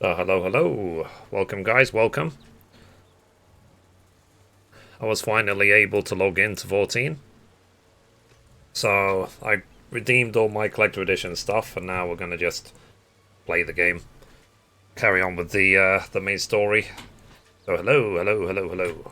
Hello, hello. Welcome, guys. Welcome. I was finally able to log into 14. So I redeemed all my collector edition stuff, and now we're gonna just play the game. Carry on with the main story. So hello, hello, hello, hello.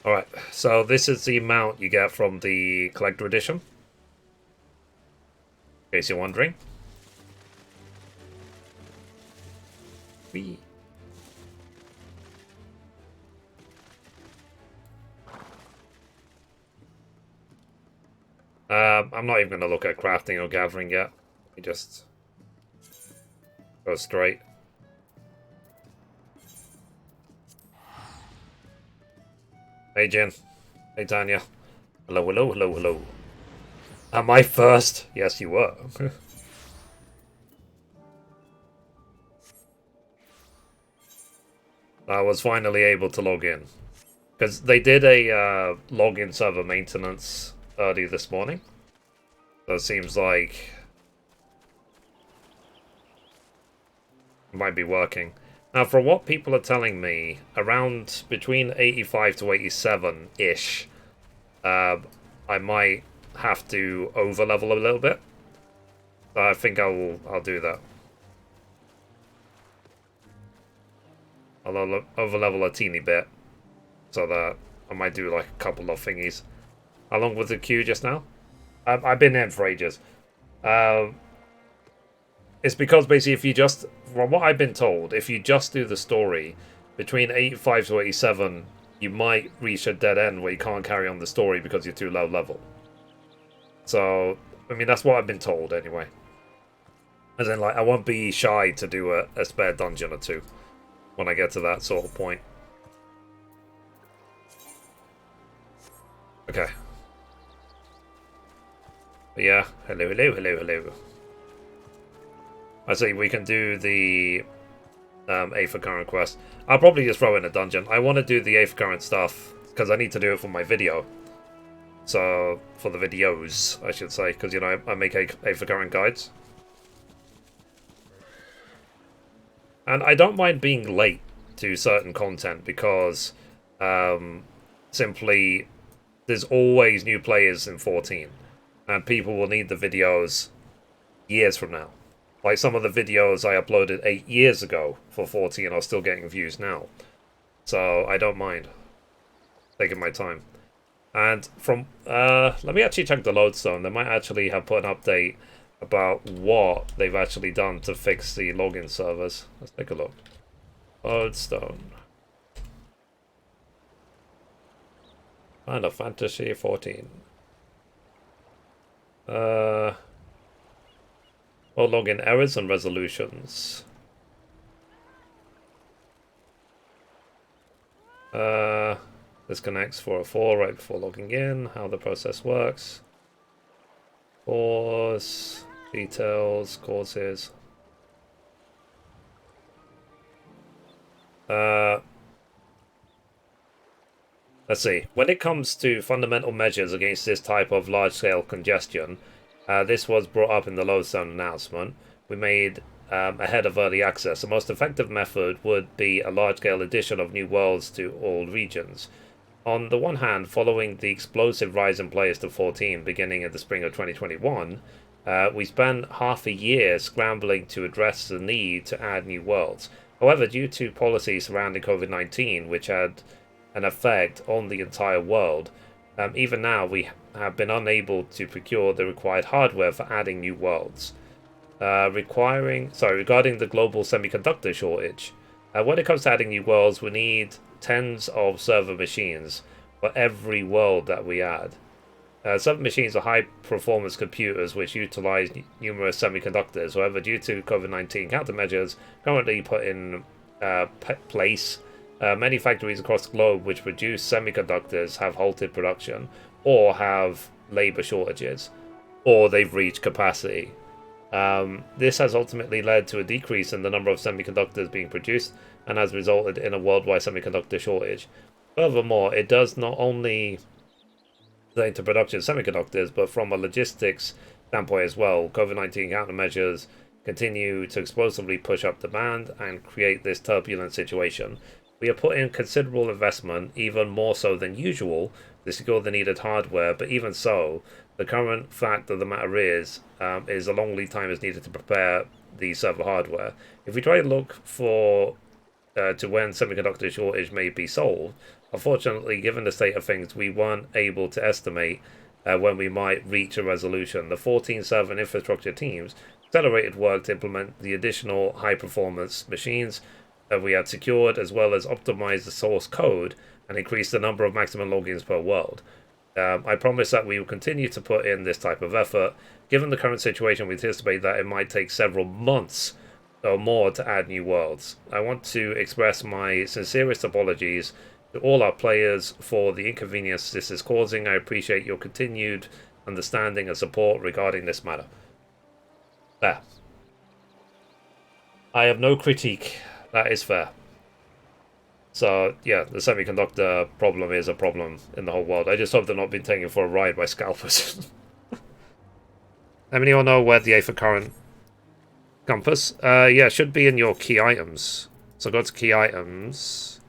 Alright, so this is the amount you get from the collector edition. In case you're wondering. Whee. I'm not even going to look at crafting or gathering yet. We just go straight. Hey, Jen. Hey, Tanya. Hello, hello, hello, hello. Am I first? Yes, you were. I was finally able to log in. Because they did a login server maintenance early this morning. So it seems like it might be working. Now, from what people are telling me, around between 85 to 87-ish, I might have to over-level a little bit. So I think I'll do that. I'll over-level a teeny bit. So that I might do like a couple of thingies. How long was the queue just now? I've been in for ages. It's because basically if you just, from what I've been told, if you just do the story, between 85 to 87, you might reach a dead end where you can't carry on the story because you're too low level. So, I mean, that's what I've been told anyway. As in, like, I won't be shy to do a spare dungeon or two when I get to that sort of point. Okay. But yeah, hello, hello, hello, hello. I see we can do the 8th current quest. I'll probably just throw in a dungeon. I want to do the 8th current stuff because I need to do it for my video. So, for the videos, I should say, because, you know, I make 8th current guides. And I don't mind being late to certain content because simply there's always new players in 14. And people will need the videos years from now. Like some of the videos I uploaded 8 years ago for 14 are still getting views now. So I don't mind taking my time. And from, let me actually check the lodestone. They might actually have put an update about what they've actually done to fix the login servers. Let's take a look. Lodestone. Final Fantasy XIV. Well, login errors and resolutions. Disconnects 404 right before logging in. How the process works. Pause. Details. Causes. Let's see. When it comes to fundamental measures against this type of large-scale congestion, this was brought up in the lodestone announcement we made ahead of early access. The most effective method would be a large-scale addition of new worlds to all regions. On the one hand, following the explosive rise in players to 14 beginning in the spring of 2021, we spent half a year scrambling to address the need to add new worlds. However, due to policies surrounding COVID-19, which had an effect on the entire world, even now we have been unable to procure the required hardware for adding new worlds. Regarding the global semiconductor shortage, when it comes to adding new worlds, we need tens of server machines for every world that we add. Server machines are high-performance computers which utilize numerous semiconductors. However, due to COVID-19 countermeasures currently put in place, many factories across the globe which produce semiconductors have halted production or have labor shortages, or they've reached capacity. This has ultimately led to a decrease in the number of semiconductors being produced, and has resulted in a worldwide semiconductor shortage. Furthermore, it does not only pertain to production semiconductors, but from a logistics standpoint as well. COVID-19 countermeasures continue to explosively push up demand and create this turbulent situation. We are putting considerable investment, even more so than usual, to secure the needed hardware, but even so, the current fact of the matter is a long lead time is needed to prepare the server hardware. If we try to look for to when semiconductor shortage may be solved, unfortunately, given the state of things, we weren't able to estimate when we might reach a resolution. The 14 server and infrastructure teams accelerated work to implement the additional high-performance machines that we had secured, as well as optimize the source code and increase the number of maximum logins per world. I promise that we will continue to put in this type of effort. Given the current situation, we anticipate that it might take several months or more to add new worlds. I want to express my sincerest apologies to all our players for the inconvenience this is causing. I appreciate your continued understanding and support regarding this matter. There. I have no critique. That is fair. So, yeah, the semiconductor problem is a problem in the whole world. I just hope they're not being taken for a ride by scalpers. Anyone know where the Aether Current Compass? Yeah, it should be in your key items. So go to key items.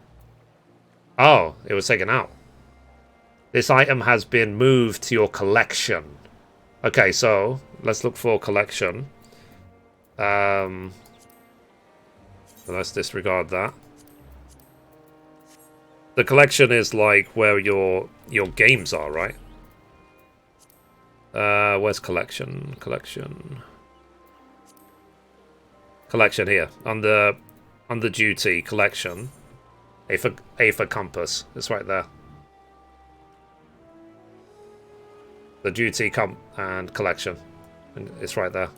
Oh, it was taken out. This item has been moved to your collection. Okay, so let's look for collection. Let's disregard that. The collection is like where your games are, right? Where's collection? Collection here. Under duty, collection. Aether Compass. It's right there. The duty and collection. And it's right there.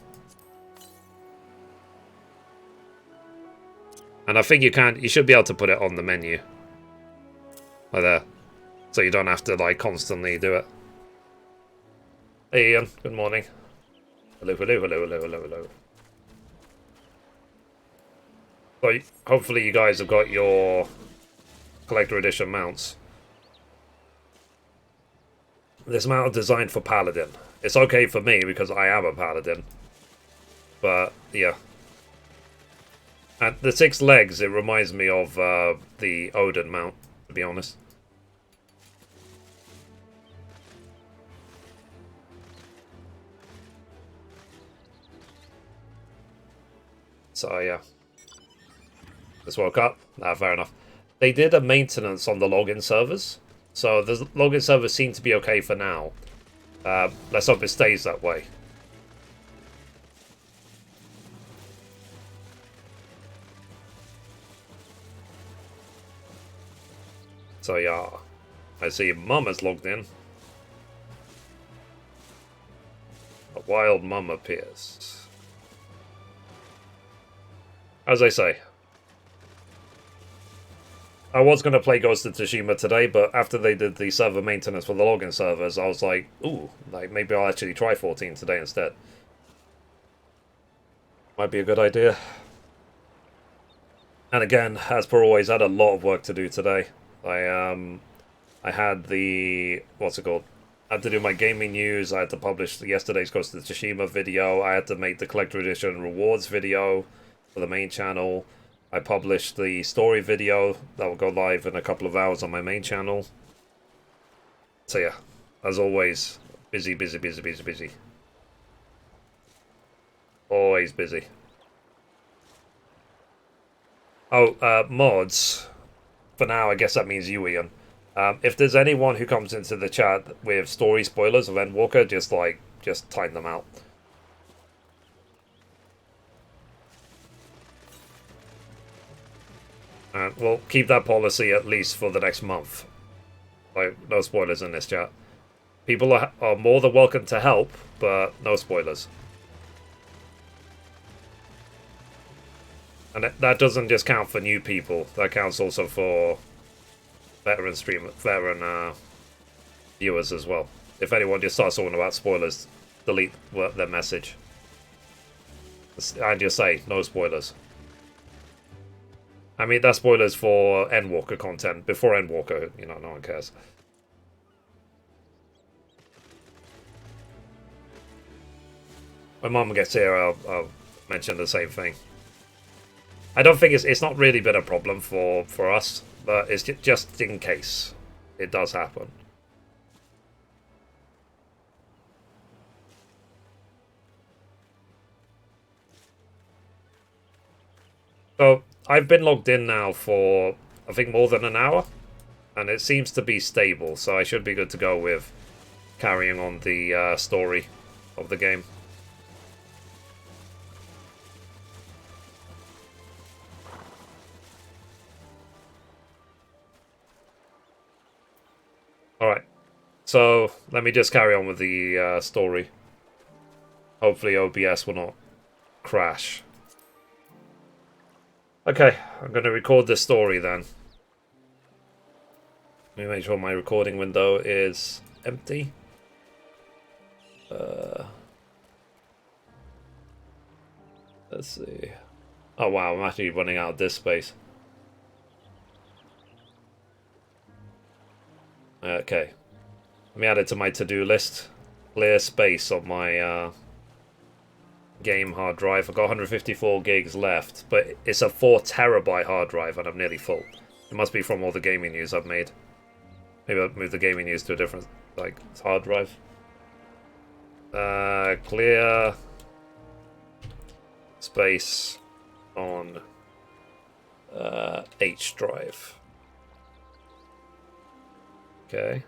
And I think you should be able to put it on the menu. Like there. So you don't have to like constantly do it. Hey Ian, good morning. Hello. So hopefully you guys have got your collector edition mounts. This mount is designed for Paladin. It's okay for me because I am a Paladin. But yeah. And the 6 legs, it reminds me of the Odin mount, to be honest. So yeah. Just woke up. Nah, fair enough. They did a maintenance on the login servers. So the login servers seem to be okay for now. Let's hope it stays that way. So yeah, I see Mama's logged in. A wild mum appears. As I say, I was going to play Ghost of Tsushima today, but after they did the server maintenance for the login servers, I was like, ooh, like maybe I'll actually try 14 today instead. Might be a good idea. And again, as per always, I had a lot of work to do today. I had the, what's it called? I had to do my gaming news, I had to publish yesterday's Ghost of Tsushima video, I had to make the collector edition rewards video for the main channel. I published the story video that will go live in a couple of hours on my main channel. So yeah, as always, busy. Always busy. Oh, mods. For now, I guess that means you, Ian. If there's anyone who comes into the chat with story spoilers of Endwalker, just time them out. And we'll keep that policy at least for the next month. Like, no spoilers in this chat. People are more than welcome to help, but no spoilers. And that doesn't just count for new people. That counts also for veteran viewers as well. If anyone just starts talking about spoilers, delete their message. And just say, no spoilers. I mean, that's spoilers for Endwalker content. Before Endwalker, you know, no one cares. When Mom gets here, I'll mention the same thing. I don't think it's not really been a problem for us, but it's just in case it does happen. So I've been logged in now for I think more than an hour, and it seems to be stable, so I should be good to go with carrying on the story of the game. Alright, so let me just carry on with the story. Hopefully OBS will not crash. Okay, I'm going to record this story then. Let me make sure my recording window is empty. Let's see. Oh wow, I'm actually running out of disk space. Okay. Let me add it to my to-do list. Clear space on my game hard drive. I've got 154 gigs left, but it's a 4 terabyte hard drive and I'm nearly full. It must be from all the gaming news I've made. Maybe I'll move the gaming news to a different, like, hard drive. Clear space on H drive. Okay.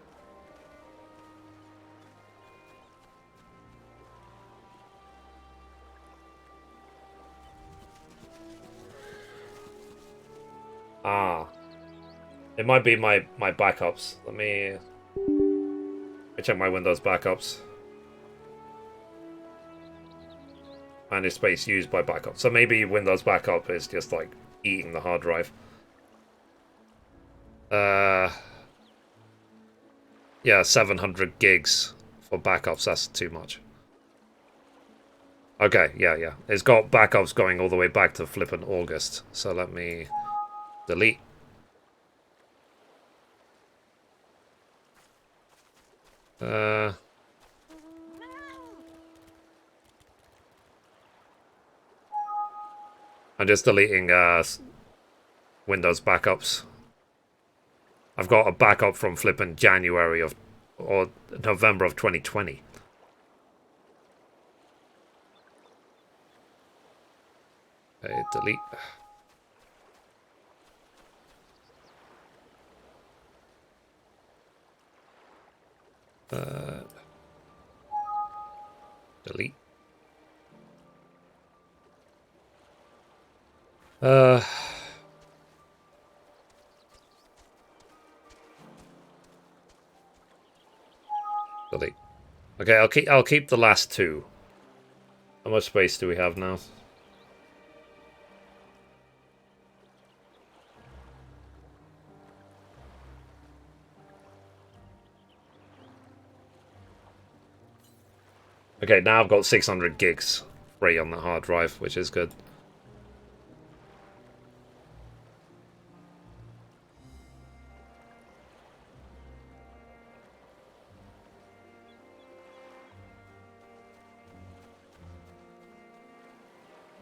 Ah. It might be my backups. Let me check my Windows backups. Manage space used by backup. So maybe Windows backup is just like eating the hard drive. Yeah, 700 gigs for backups. That's too much. Okay, yeah. It's got backups going all the way back to flippin' August. So let me delete. I'm just deleting Windows backups. I've got a backup from flipping January of or November of 2020. Okay, delete. Delete. Delete. Okay, I'll keep the last two. How much space do we have now? Okay, now I've got 600 gigs free on the hard drive, which is good.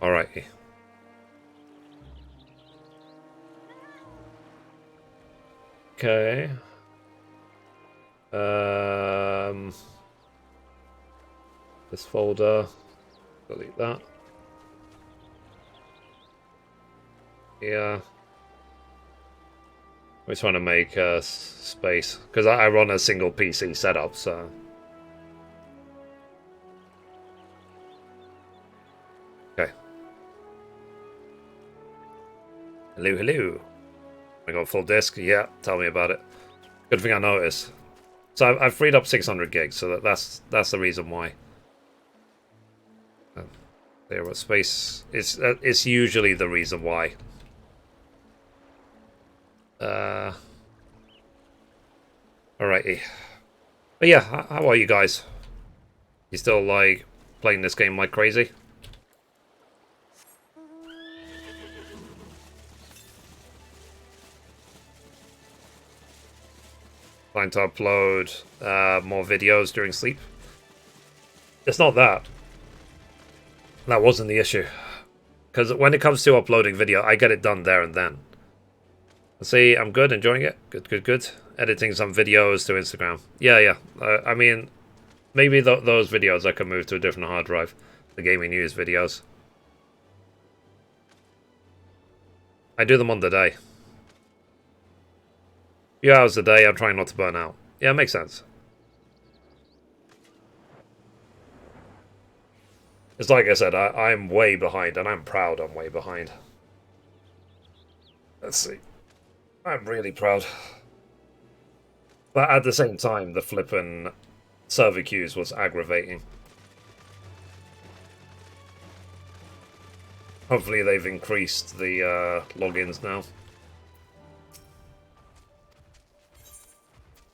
Alrighty. Okay. This folder. Delete that. Yeah. We're trying to make space because I run a single PC setup, so. Okay. Hello. I got full disk. Yeah, tell me about it. Good thing I noticed. So I've freed up 600 gigs, so that's the reason why. There was space. It's usually the reason why. Alrighty. But yeah, how are you guys? You still like playing this game like crazy? trying to upload more videos during sleep. It's not that. That wasn't the issue. Because when it comes to uploading video, I get it done there and then. See, I'm good, enjoying it. Good, good, good. Editing some videos to Instagram. Yeah. I mean, maybe those videos I can move to a different hard drive. The gaming news videos. I do them on the day. Few hours a day, I'm trying not to burn out. Yeah, it makes sense. It's like I said, I'm way behind, and I'm proud I'm way behind. Let's see. I'm really proud. But at the same time, the flippin' server queues was aggravating. Hopefully they've increased the logins now.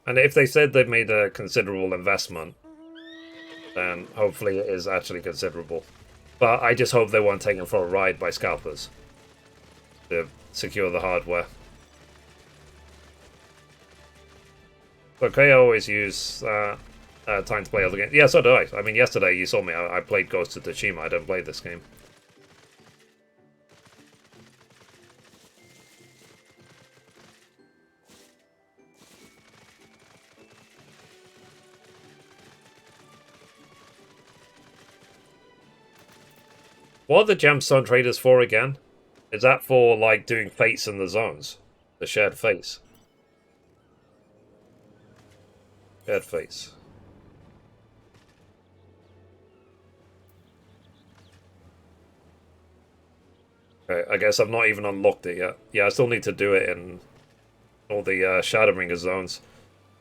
And if they said they've made a considerable investment, then hopefully it is actually considerable. But I just hope they weren't taken for a ride by scalpers to secure the hardware. Okay, I always use time to play other games. Yeah, so do I. I mean, yesterday you saw me. I played Ghost of Tsushima. I don't play this game. What are the gemstone traders for again? Is that for, like, doing fates in the zones? The shared fates? Shared fates. Okay, I guess I've not even unlocked it yet. Yeah, I still need to do it in all the Shadowbringers zones.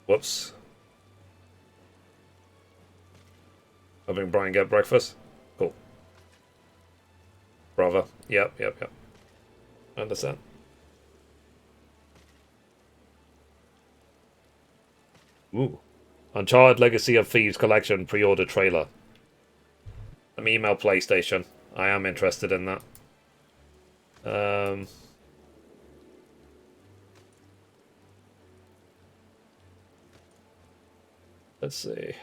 Whoops. Helping Brian get breakfast? Cool. Brother. Yep. I understand. Ooh. Uncharted Legacy of Thieves Collection pre-order trailer. Let me email PlayStation. I am interested in that. Let's see.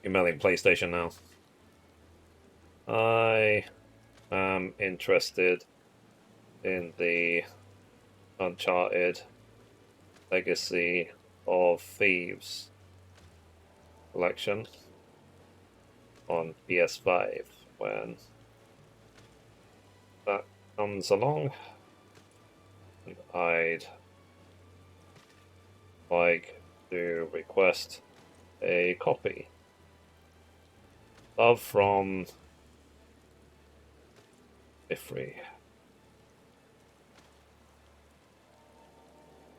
Emailing PlayStation now. I am interested in the Uncharted Legacy of Thieves collection on PS5 when that comes along. And I'd like to request a copy. Love from Mithrie.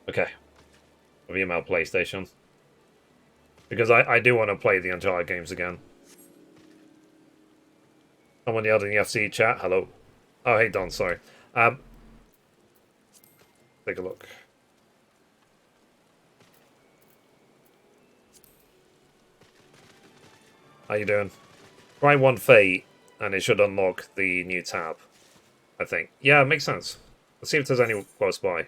Okay. I've emailed PlayStation. Because I do want to play the Uncharted games again. Someone yelled in the FC chat. Hello. Oh, hey, Don, sorry. Take a look. How you doing? Try one Fate, and it should unlock the new tab, I think. Yeah, it makes sense. Let's see if there's any close by.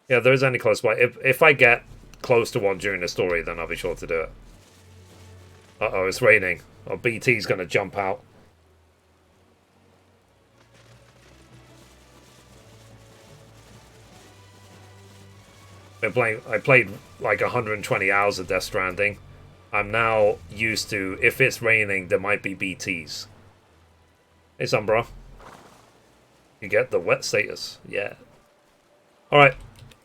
Yeah, there is any close by. If I get close to one during the story, then I'll be sure to do it. Uh-oh, it's raining. Oh, BT's going to jump out. I played like 120 hours of Death Stranding. I'm now used to, if it's raining, there might be BTs. Hey, Sombra. You get the wet status. Yeah. Alright.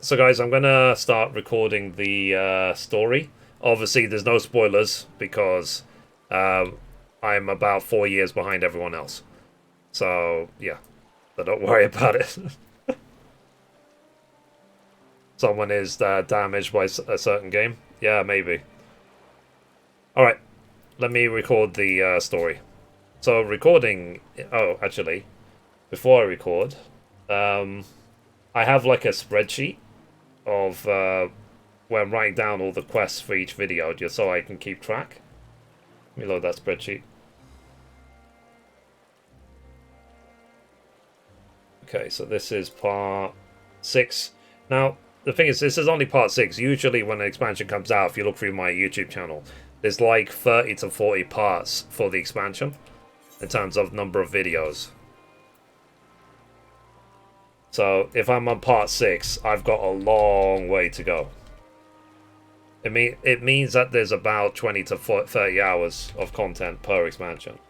So, guys, I'm going to start recording the story. Obviously, there's no spoilers because I'm about 4 years behind everyone else. So, yeah. So don't worry about it. Someone is damaged by a certain game. Yeah, maybe. Alright, let me record the story. So recording... Oh, actually, before I record, I have like a spreadsheet of where I'm writing down all the quests for each video just so I can keep track. Let me load that spreadsheet. Okay, so this is part 6. Now, the thing is, this is only part 6. Usually when an expansion comes out, if you look through my YouTube channel, there's like 30 to 40 parts for the expansion in terms of number of videos. So if I'm on part 6, I've got a long way to go. It means that there's about 20 to 30 hours of content per expansion.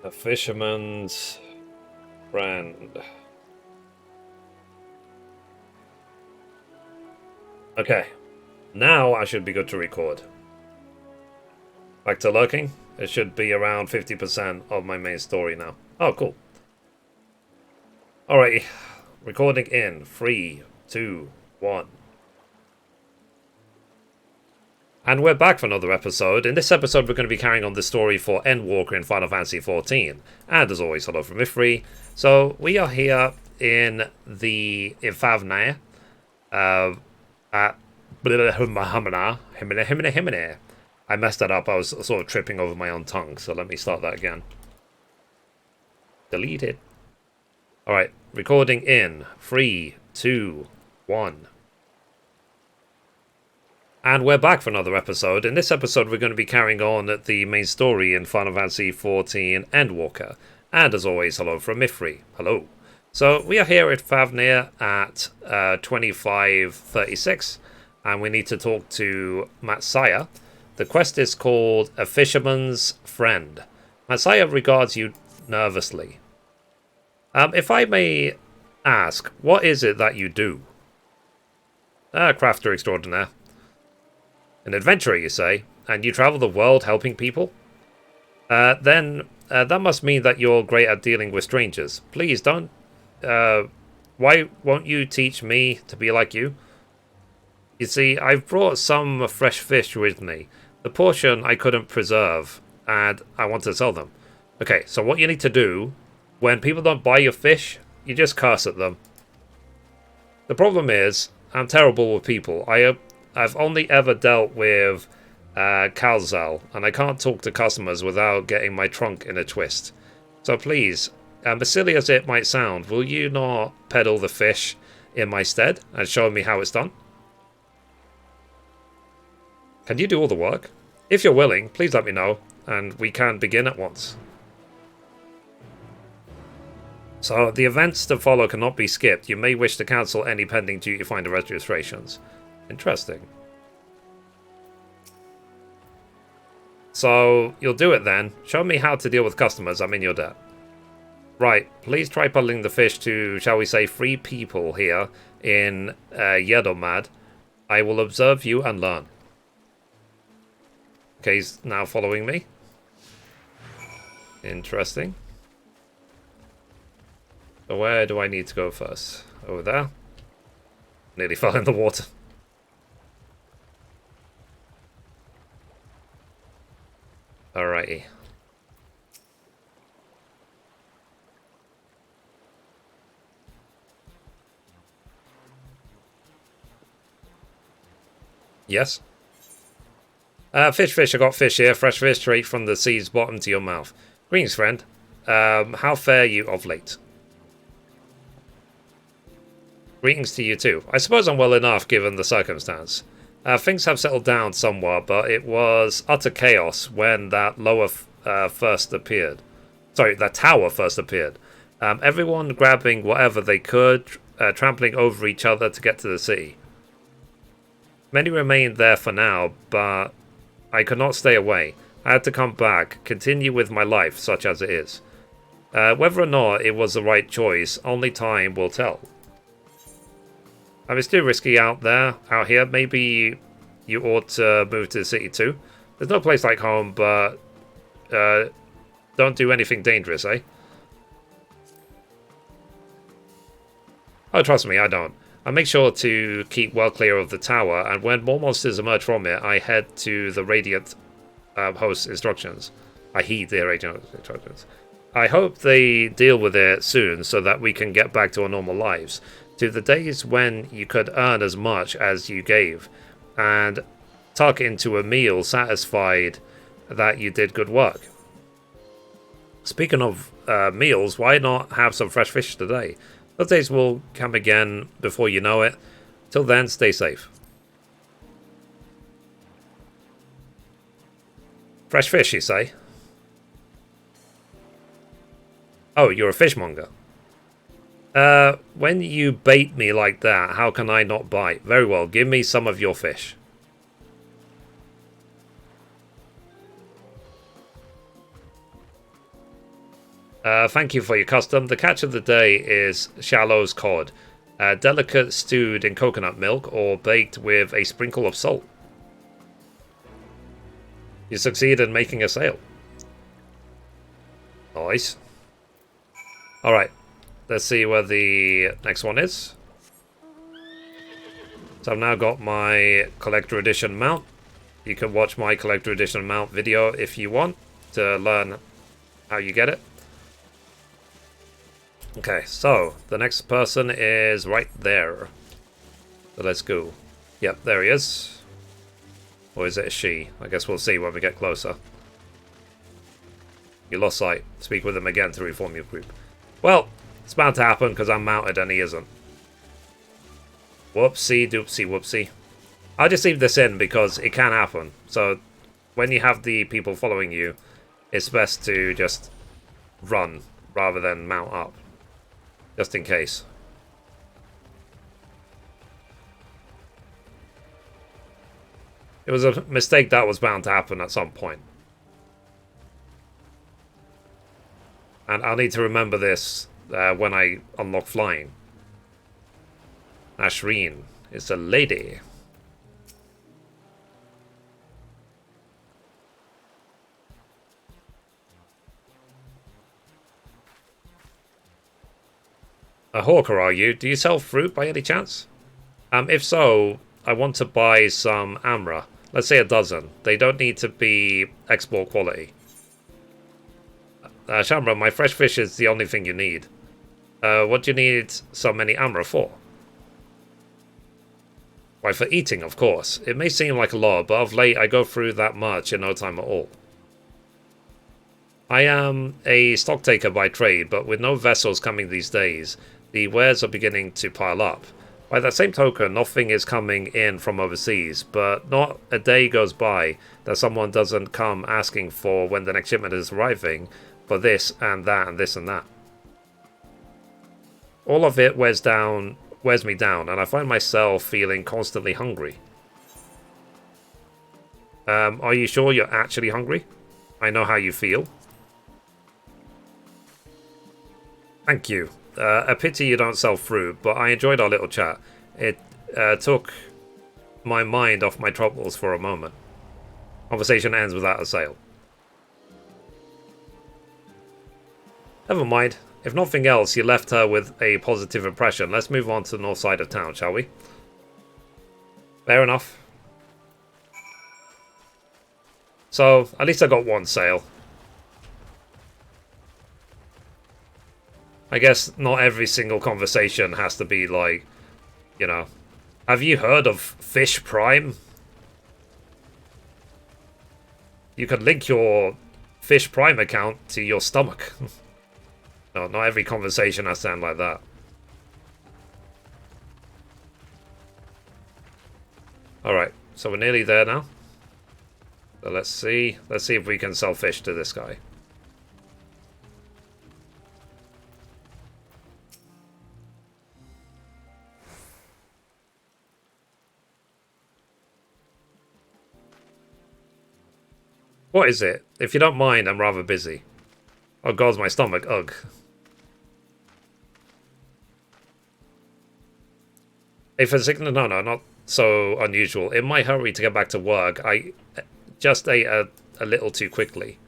A fisherman's friend. Okay, now I should be good to record. Back to lurking. It should be around 50% of my main story now. Oh, cool. Alrighty, recording in 3, 2, 1. And we're back for another episode. In this episode, we're going to be carrying on the story for Endwalker in Final Fantasy XIV. And as always, hello from Mithrie. So we are here in the FFXIV at I messed that up. I was sort of tripping over my own tongue, so let me start that again. Delete it. Alright, recording in 3, 2, 1. And we're back for another episode. In this episode, we're going to be carrying on the main story in Final Fantasy XIV Endwalker. And as always, hello from Mithrie. Hello. So we are here at Favnir at 2536, and we need to talk to Matsaya. The quest is called A Fisherman's Friend. Matsaya regards you nervously. If I may ask, what is it that you do? Crafter extraordinaire. An adventurer, you say, and you travel the world helping people? Then that must mean that you're great at dealing with strangers. Please don't. Why won't you teach me to be like you? You see, I've brought some fresh fish with me. The portion I couldn't preserve, and I want to sell them. Okay, so what you need to do, when people don't buy your fish, you just curse at them. The problem is, I'm terrible with people. I've only ever dealt with Calzal, and I can't talk to customers without getting my trunk in a twist. So please, as silly as it might sound, will you not peddle the fish in my stead and show me how it's done? Can you do all the work? If you're willing, please let me know, and we can begin at once. So, the events to follow cannot be skipped. You may wish to cancel any pending duty finder registrations. Interesting. So, you'll do it then. Show me how to deal with customers. I'm in your debt. Right, please try peddling the fish to, shall we say, 3 people here in Yedomad. I will observe you and learn. Okay, he's now following me. Interesting. So where do I need to go first? Over there? Nearly fell in the water. Alrighty. Yes? Fish, I got fish here. Fresh fish straight from the sea's bottom to your mouth. Greetings, friend. How fare you of late? Greetings to you too. I suppose I'm well enough given the circumstance. Things have settled down somewhat, but it was utter chaos when that first appeared. Sorry, that tower first appeared. Everyone grabbing whatever they could, trampling over each other to get to the city. Many remained there for now, but I could not stay away. I had to come back, continue with my life, such as it is. Whether or not it was the right choice, only time will tell. It's too risky out here. Maybe you ought to move to the city too. There's no place like home, but don't do anything dangerous, eh? Oh, trust me, I don't. I make sure to keep well clear of the tower, and when more monsters emerge from it, I head to the Radiant host instructions. I heed their Radiant instructions. I hope they deal with it soon so that we can get back to our normal lives. to the days when you could earn as much as you gave and tuck into a meal satisfied that you did good work. Speaking of meals, why not have some fresh fish today? Those days will come again before you know it. Till then, stay safe. Fresh fish, you say? Oh, you're a fishmonger. When you bait me like that, how can I not bite? Very well, give me some of your fish. Thank you for your custom. The catch of the day is Shallow's cod. Delicate stewed in coconut milk or baked with a sprinkle of salt. You succeed in making a sale. Nice. Alright, let's see where the next one is. So I've now got my Collector Edition mount. You can watch my Collector Edition mount video if you want to learn how you get it. Okay, so the next person is right there. So let's go. Yep, there he is. Or is it a she? I guess we'll see when we get closer. You lost sight. Speak with him again to reform your group. Well, it's bound to happen because I'm mounted and he isn't. Whoopsie doopsie whoopsie. I'll just leave this in because it can happen. So when you have the people following you, it's best to just run rather than mount up. Just in case. It was a mistake that was bound to happen at some point. And I'll need to remember this when I unlock flying. Ashreen is a lady. A hawker, are you? Do you sell fruit by any chance? If so, I want to buy some Amra. Let's say a dozen. They don't need to be export quality. Shamra, my fresh fish is the only thing you need. What do you need so many Amra for? Why, for eating, of course. It may seem like a lot, but of late I go through that much in no time at all. I am a stock taker by trade, but with no vessels coming these days, the wares are beginning to pile up. By that same token, nothing is coming in from overseas, but not a day goes by that someone doesn't come asking for when the next shipment is arriving for this and that and this and that. All of it wears me down, and I find myself feeling constantly hungry. Are you sure you're actually hungry? I know how you feel. Thank you. A pity you don't sell fruit, but I enjoyed our little chat. It took my mind off my troubles for a moment. Conversation ends without a sale. Never mind. If nothing else, you left her with a positive impression. Let's move on to the north side of town, shall we? Fair enough. So, at least I got one sale. I guess not every single conversation has to be like, you know, have you heard of Fish Prime? You could link your Fish Prime account to your stomach. No, not every conversation has to end like that. Alright, so we're nearly there now. So let's see if we can sell fish to this guy. What is it? If you don't mind, I'm rather busy. Oh god, my stomach, ugh. If a sickness, no, not so unusual. In my hurry to get back to work, I just ate a little too quickly.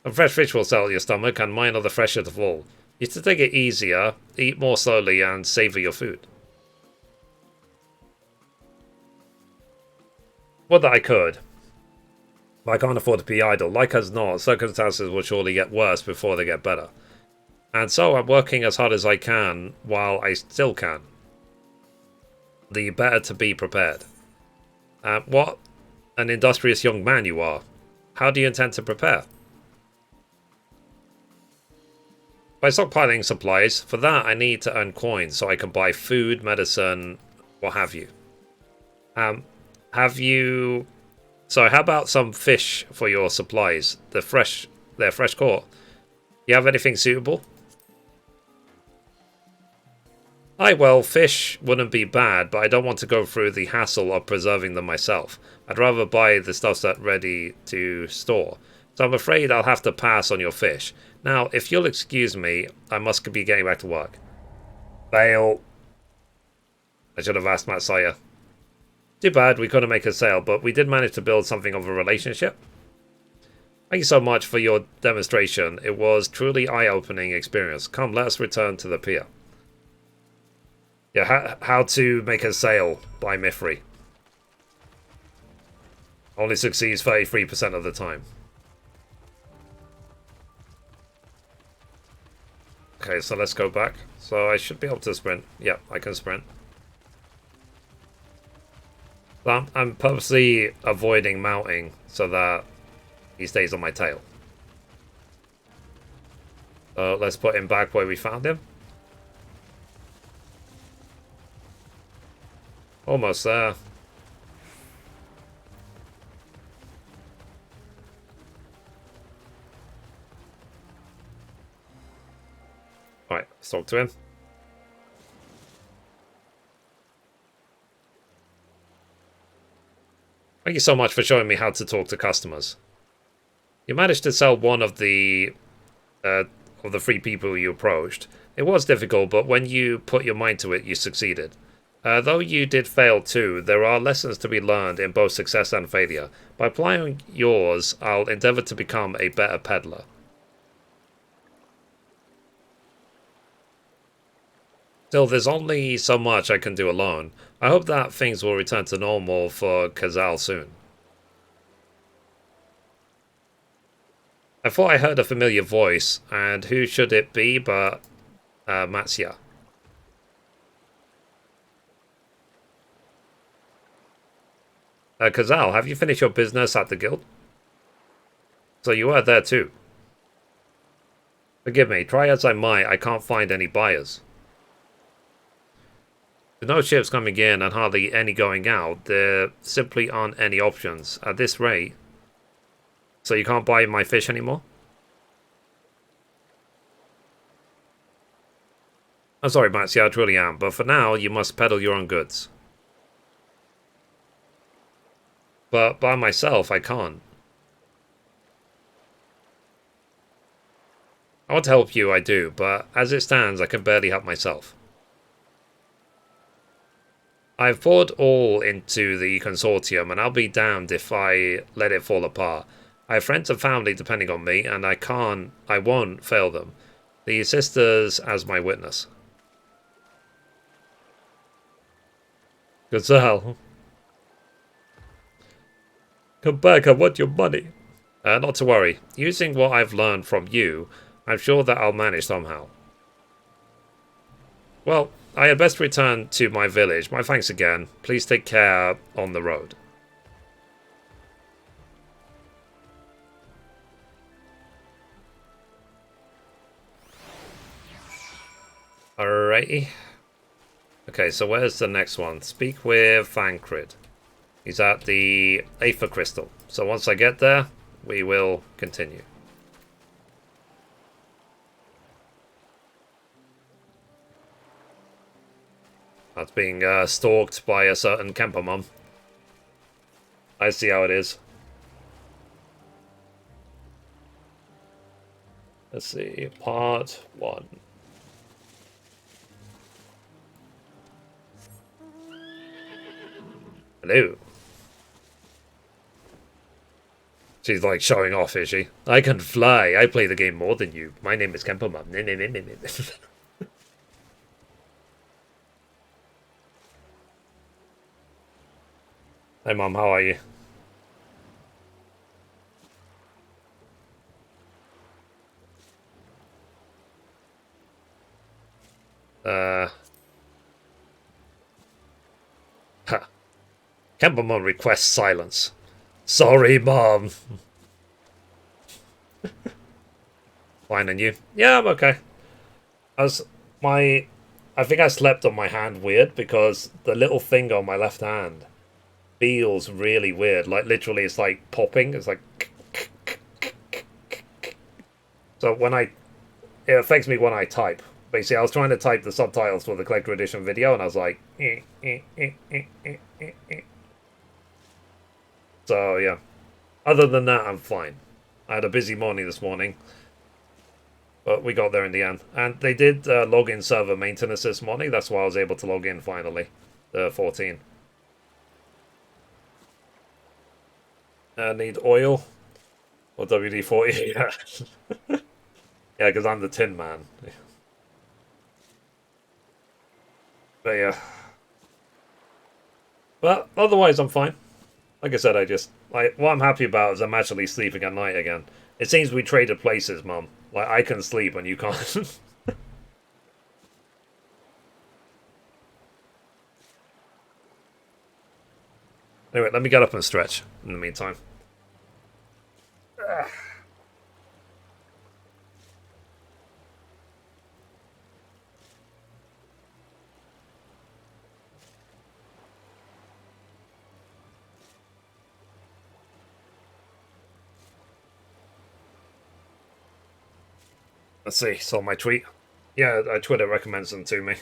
And fresh fish will settle your stomach, and mine are the freshest of all. You have to take it easier, eat more slowly, and savor your food. Would that I could. But I can't afford to be idle. Like as not, circumstances will surely get worse before they get better. And so I'm working as hard as I can while I still can. the better to be prepared. What an industrious young man you are. How do you intend to prepare? By stockpiling supplies. For that, I need to earn coins so I can buy food, medicine, what have you. Have you... So how about some fish for your supplies? They're fresh caught. You have anything suitable? Aye, well, fish wouldn't be bad, but I don't want to go through the hassle of preserving them myself. I'd rather buy the stuff that's ready to store. So I'm afraid I'll have to pass on your fish. Now, if you'll excuse me, I must be getting back to work. Fail. I should have asked Matt Sire. Too bad we couldn't make a sale, but we did manage to build something of a relationship. Thank you so much for your demonstration. It was truly eye-opening experience. Come, let us return to the pier. Yeah, how to make a sale by Mithrie. Only succeeds 33% of the time. Okay, so let's go back. So I should be able to sprint. Yeah, I can sprint. I'm purposely avoiding mounting so that he stays on my tail. So let's put him back where we found him. Almost there. Right, let's talk to him. Thank you so much for showing me how to talk to customers. You managed to sell one of the 3 people you approached. It was difficult, but when you put your mind to it, you succeeded. Though you did fail too, there are lessons to be learned in both success and failure. By applying yours, I'll endeavor to become a better peddler. Still, there's only so much I can do alone. I hope that things will return to normal for Kazal soon. I thought I heard a familiar voice, and who should it be but Matsuya? Kazal, have you finished your business at the guild? So you were there too. Forgive me, try as I might, I can't find any buyers. With no ships coming in and hardly any going out, there simply aren't any options. At this rate... So you can't buy my fish anymore? I'm sorry, Matsy, I truly am, but for now, you must peddle your own goods. But by myself, I can't. I want to help you, I do, but as it stands, I can barely help myself. I've poured all into the consortium, and I'll be damned if I let it fall apart. I have friends and family depending on me, and I won't fail them. The sisters as my witness. Gazelle. Come back, I want your money. Not to worry. Using what I've learned from you, I'm sure that I'll manage somehow. Well, I had best return to my village. My thanks again. Please take care on the road. Alrighty. Okay, so where's the next one? Speak with Thancred. He's at the Aether Crystal. So once I get there, we will continue. That's being stalked by a certain Kemper mum. I see how it is. Let's see. Part 1. Hello. She's like showing off, is she? I can fly. I play the game more than you. My name is Kemper mum. Hey mum, how are you? Kemba Mom requests silence. Sorry, Mom. Fine, and you? Yeah, I'm okay. As I think I slept on my hand weird because the little finger on my left hand feels really weird. Like literally, it's like popping. It's like so it affects me when I type. Basically, I was trying to type the subtitles for the collector edition video, and I was like, So yeah. Other than that, I'm fine. I had a busy morning this morning, but we got there in the end. And they did log in server maintenance this morning. That's why I was able to log in finally. The 14. Need oil or WD-40. Yeah, yeah, because I'm the Tin Man. But yeah. But otherwise, I'm fine. Like I said, what I'm happy about is I'm actually sleeping at night again. It seems we traded places, Mum. Like I can sleep and you can't. Anyway, let me get up and stretch in the meantime. Let's see. Saw my tweet. Yeah, Twitter recommends them to me.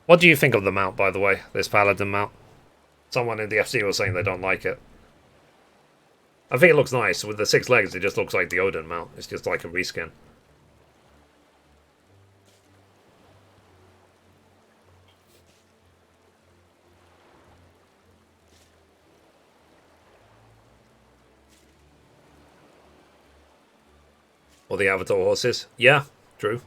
What do you think of the mount, by the way? This Paladin mount? Someone in the FC was saying they don't like it. I think it looks nice. With the 6 legs, it just looks like the Odin mount. It's just like a reskin. Or the Avatar horses. Yeah, true.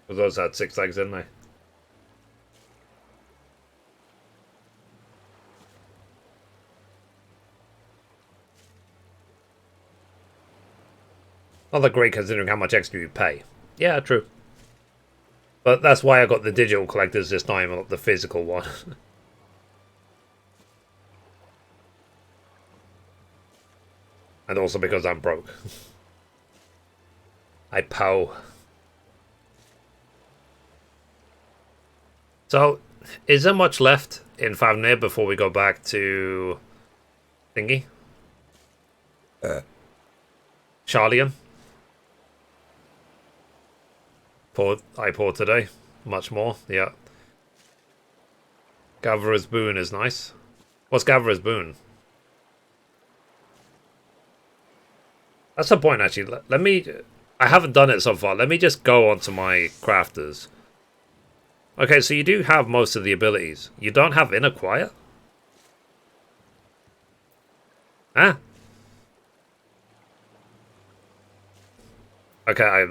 Because those had 6 legs, didn't they? Not that great considering how much extra you pay. Yeah, true. But that's why I got the digital collectors this time, not the physical one. And also because I'm broke. I pow. So, is there much left in Favnir before we go back to thingy? Charlian? I poured today. Much more, yeah. Gavrer's Boon is nice. What's Gavrer's Boon? That's the point, actually. Let me... I haven't done it so far. Let me just go onto my crafters. Okay, so you do have most of the abilities. You don't have Inner Quiet? Huh? Okay,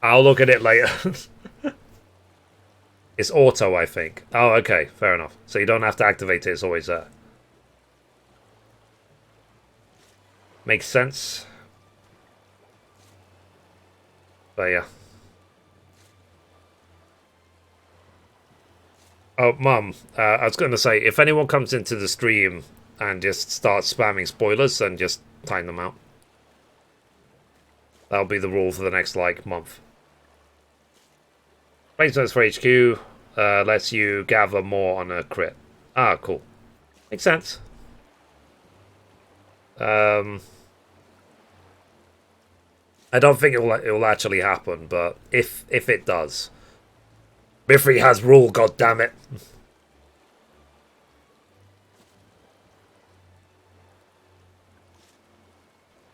I'll look at it later. It's auto, I think. Oh, okay, fair enough. So you don't have to activate it, it's always there. Makes sense. But yeah. Oh, Mum, I was going to say, if anyone comes into the stream and just starts spamming spoilers, then just time them out. That'll be the rule for the next, like, month. Placestones for HQ lets you gather more on a crit. Ah, cool. Makes sense. I don't think it'll actually happen, but if it does, Mithrie has rule. God damn it!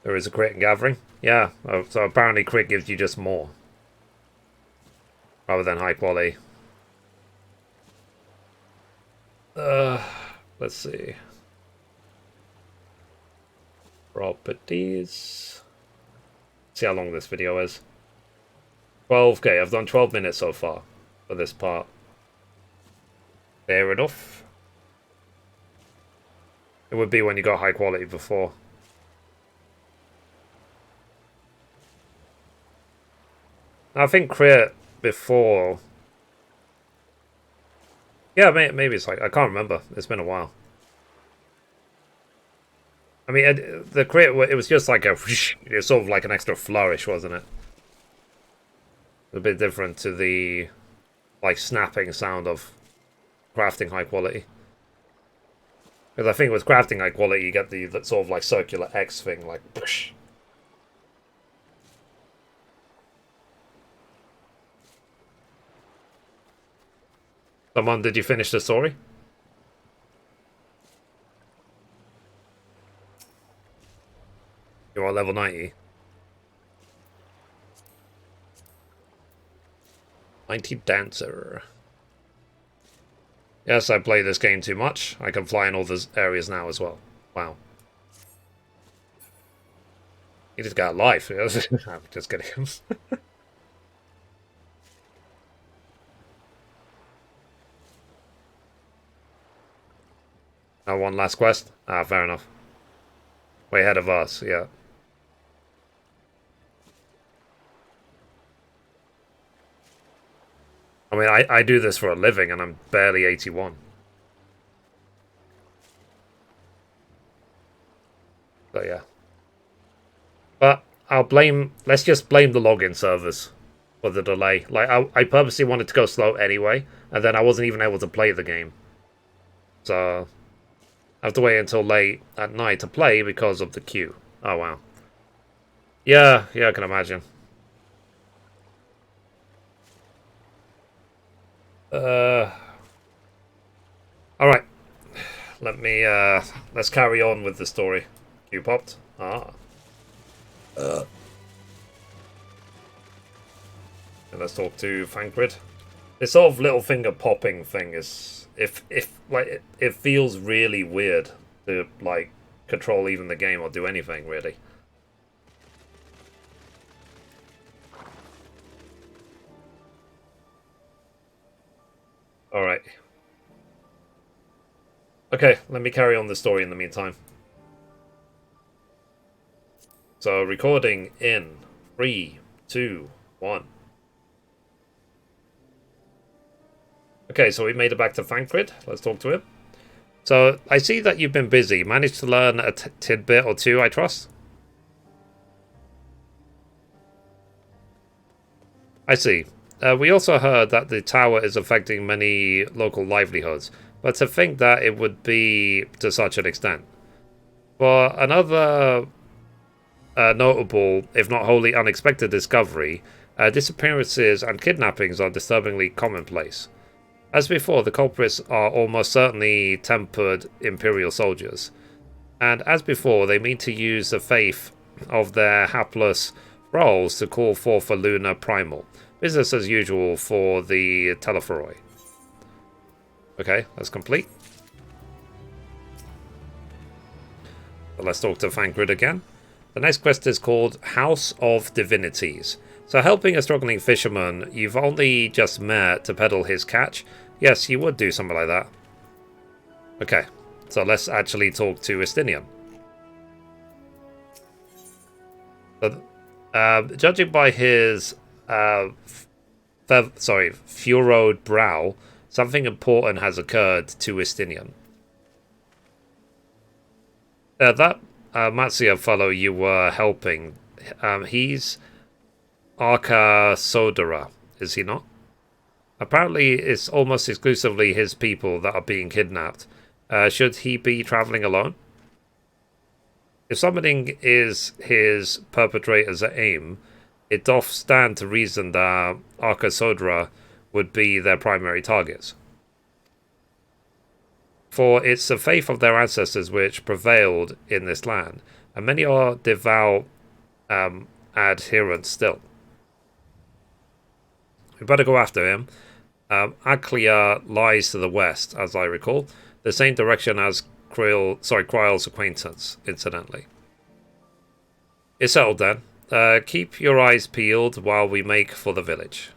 There is a crit in gathering. Yeah, so apparently crit gives you just more rather than high quality. Let's see. Properties. See how long this video is. 12k. I've done 12 minutes so far for this part. Fair enough. It would be when you got high quality before. I think crit before. Yeah, maybe it's like I can't remember. It's been a while. I mean, the crit it was just like a. It was sort of like an extra flourish, wasn't it? A bit different to the like snapping sound of crafting high quality. Because I think with crafting high quality, you get the sort of like circular X thing, like. Someone, did you finish the story? You are level 90. 90 Dancer. Yes, I play this game too much. I can fly in all those areas now as well. Wow. He just got a life. I'm just kidding. One last quest? Ah, fair enough. Way ahead of us, yeah. I mean, I do this for a living and I'm barely 81. So, yeah. But let's just blame the login servers for the delay. Like, I purposely wanted to go slow anyway, and then I wasn't even able to play the game. So, I have to wait until late at night to play because of the queue. Oh, wow. Yeah, I can imagine. Alright. Let's carry on with the story. Queue popped. Ah. And let's talk to Fankrid. This sort of little finger popping thing is, if like it feels really weird to like control even the game or do anything really. All right. Okay, let me carry on the story in the meantime. So recording in 3, 2, 1. Okay, so we made it back to Fankrid. Let's talk to him. So, I see that you've been busy. Managed to learn a tidbit or two, I trust? I see. We also heard that the tower is affecting many local livelihoods, but to think that it would be to such an extent. For another notable, if not wholly unexpected discovery, disappearances and kidnappings are disturbingly commonplace. As before, the culprits are almost certainly tempered Imperial soldiers. And as before, they mean to use the faith of their hapless roles to call forth a lunar primal. Business as usual for the Telephoroi. Okay, that's complete. So let's talk to Fankrid again. The next quest is called House of Divinities. So helping a struggling fisherman you've only just met to peddle his catch? Yes, you would do something like that. Okay, so let's actually talk to Estinian. Judging by his furrowed brow, something important has occurred to Estinian. That Matsuya fellow you were helping, he's Arca Sodara, is he not? Apparently, it's almost exclusively his people that are being kidnapped. Should he be traveling alone? If summoning is his perpetrator's aim, it doth stand to reason that Arca Sodara would be their primary targets. For it's the faith of their ancestors which prevailed in this land, and many are devout adherents still. We better go after him. Aklia lies to the west, as I recall, the same direction as Kryle's acquaintance, incidentally. It's settled then. Keep your eyes peeled while we make for the village.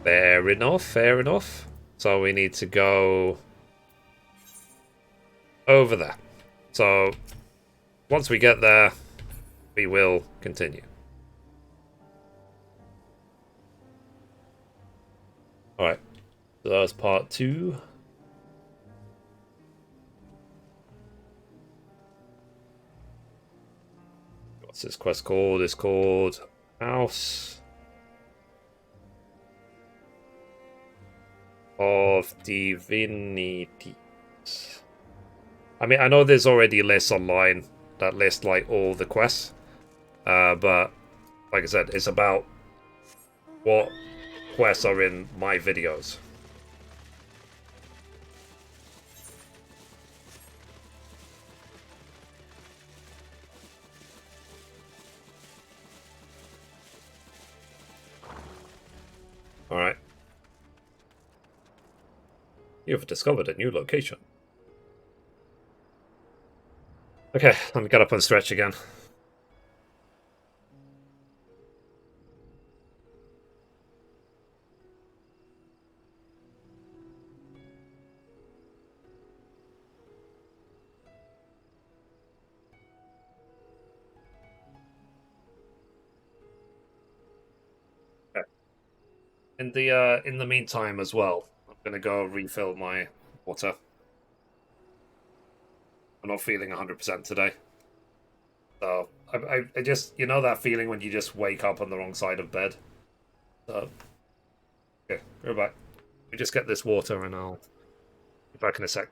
Fair enough, fair enough. So we need to go over there. So once we get there, we will continue. Alright, so that was part 2. What's this quest called? It's called House of Divinities. I mean, I know there's already lists online that list like all the quests, but like I said, it's about what quests are in my videos. Alright. You've discovered a new location. Okay, let me get up and stretch again. Okay. In the meantime as well, I'm gonna go refill my water. I'm not feeling 100% today. So, I just, you know that feeling when you just wake up on the wrong side of bed? So, okay, we're back. We just get this water and I'll be back in a sec.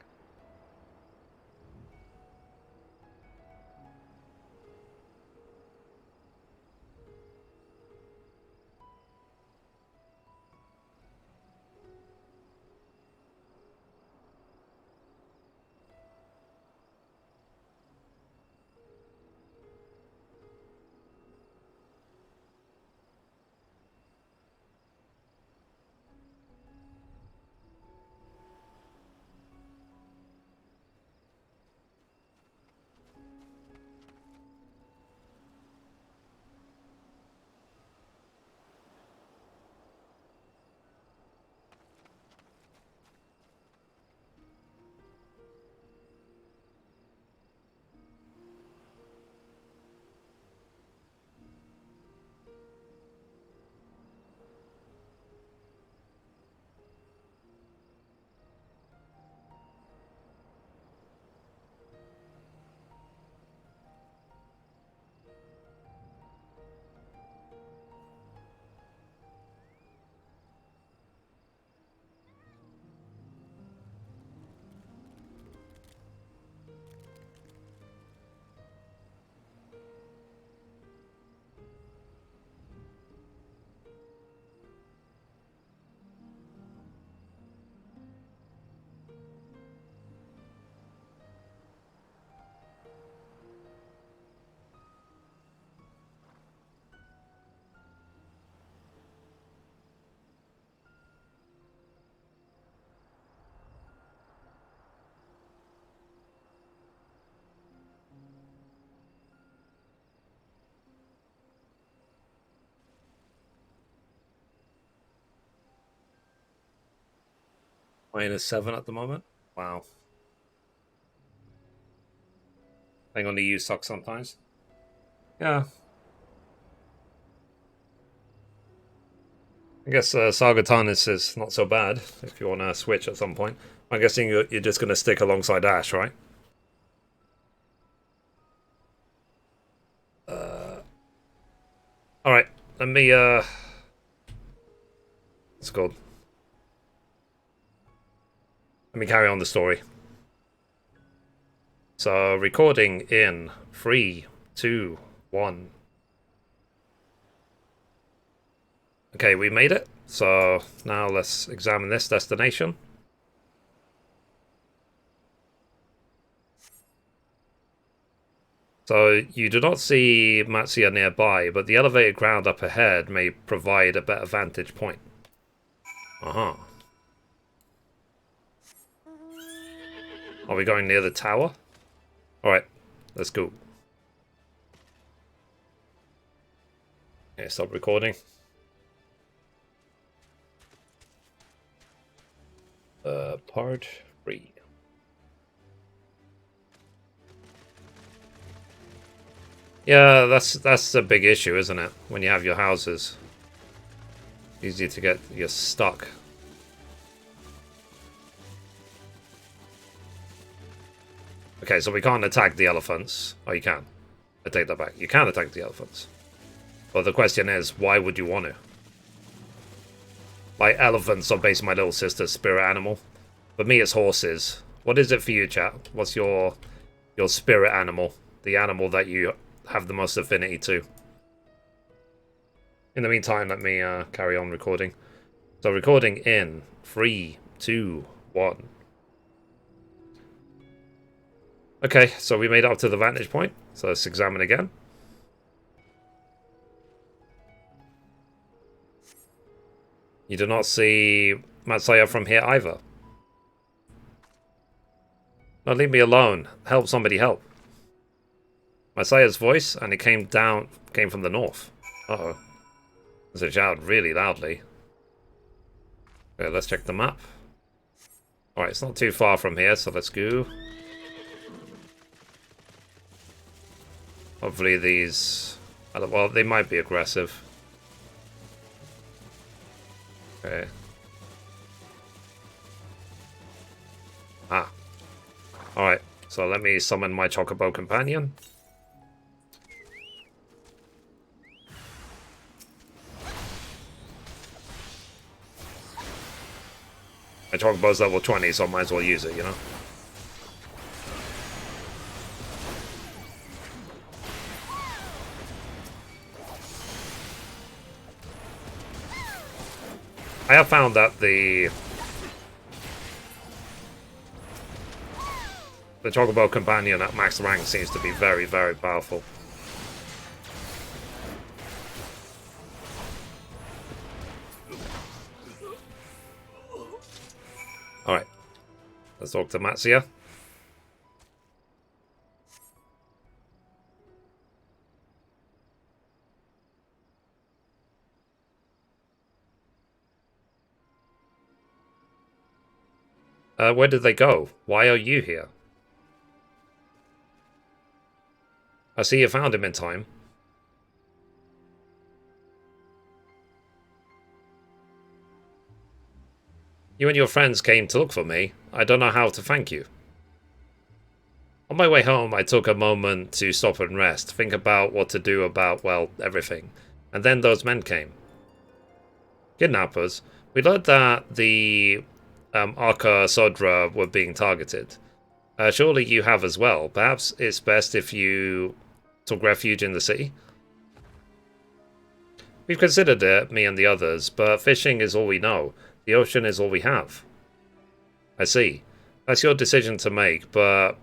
-7 at the moment. Wow. I only use socks sometimes. Yeah. I guess Saga Tarnis is not so bad if you want to switch at some point. I'm guessing you're just going to stick alongside Ash, right? Alright, let me, what's it called? Let me carry on the story. So, recording in 3, 2, 1. Okay, we made it. So, now let's examine this destination. So, you do not see Matsuya nearby, but the elevated ground up ahead may provide a better vantage point. Uh-huh. Are we going near the tower? Alright, let's go. Okay, stop recording. Part 3. Yeah, that's a big issue, isn't it? When you have your houses. Easy to get you stuck. Okay, so we can't attack the elephants. Oh, you can. I take that back. You can attack the elephants. But the question is, why would you want to? Like, elephants are basically my little sister's spirit animal. For me, it's horses. What is it for you, chat? What's your spirit animal? The animal that you have the most affinity to? In the meantime, let me carry on recording. So recording in 3, 2, 1. Okay, so we made it up to the vantage point. So let's examine again. You do not see Matsaya from here either. No, leave me alone. Help, somebody help. Matsaya's voice, and it came from the north. Uh-oh. There's a shout really loudly. Okay, let's check the map. Alright, it's not too far from here, so let's go. Hopefully these... well, they might be aggressive. Okay. Ah. Alright, so let me summon my Chocobo companion. My Chocobo's level 20, so I might as well use it, you know? I have found that the Chocobo companion at max rank seems to be very, very powerful. Alright. Let's talk to Matsuya. Where did they go? Why are you here? I see you found him in time. You and your friends came to look for me. I don't know how to thank you. On my way home, I took a moment to stop and rest, think about what to do about, well, everything. And then those men came. Kidnappers. We learned that the Arca Sodra were being targeted. Surely you have as well. Perhaps it's best if you took refuge in the city? We've considered it, me and the others, but fishing is all we know. The ocean is all we have. I see. That's your decision to make, but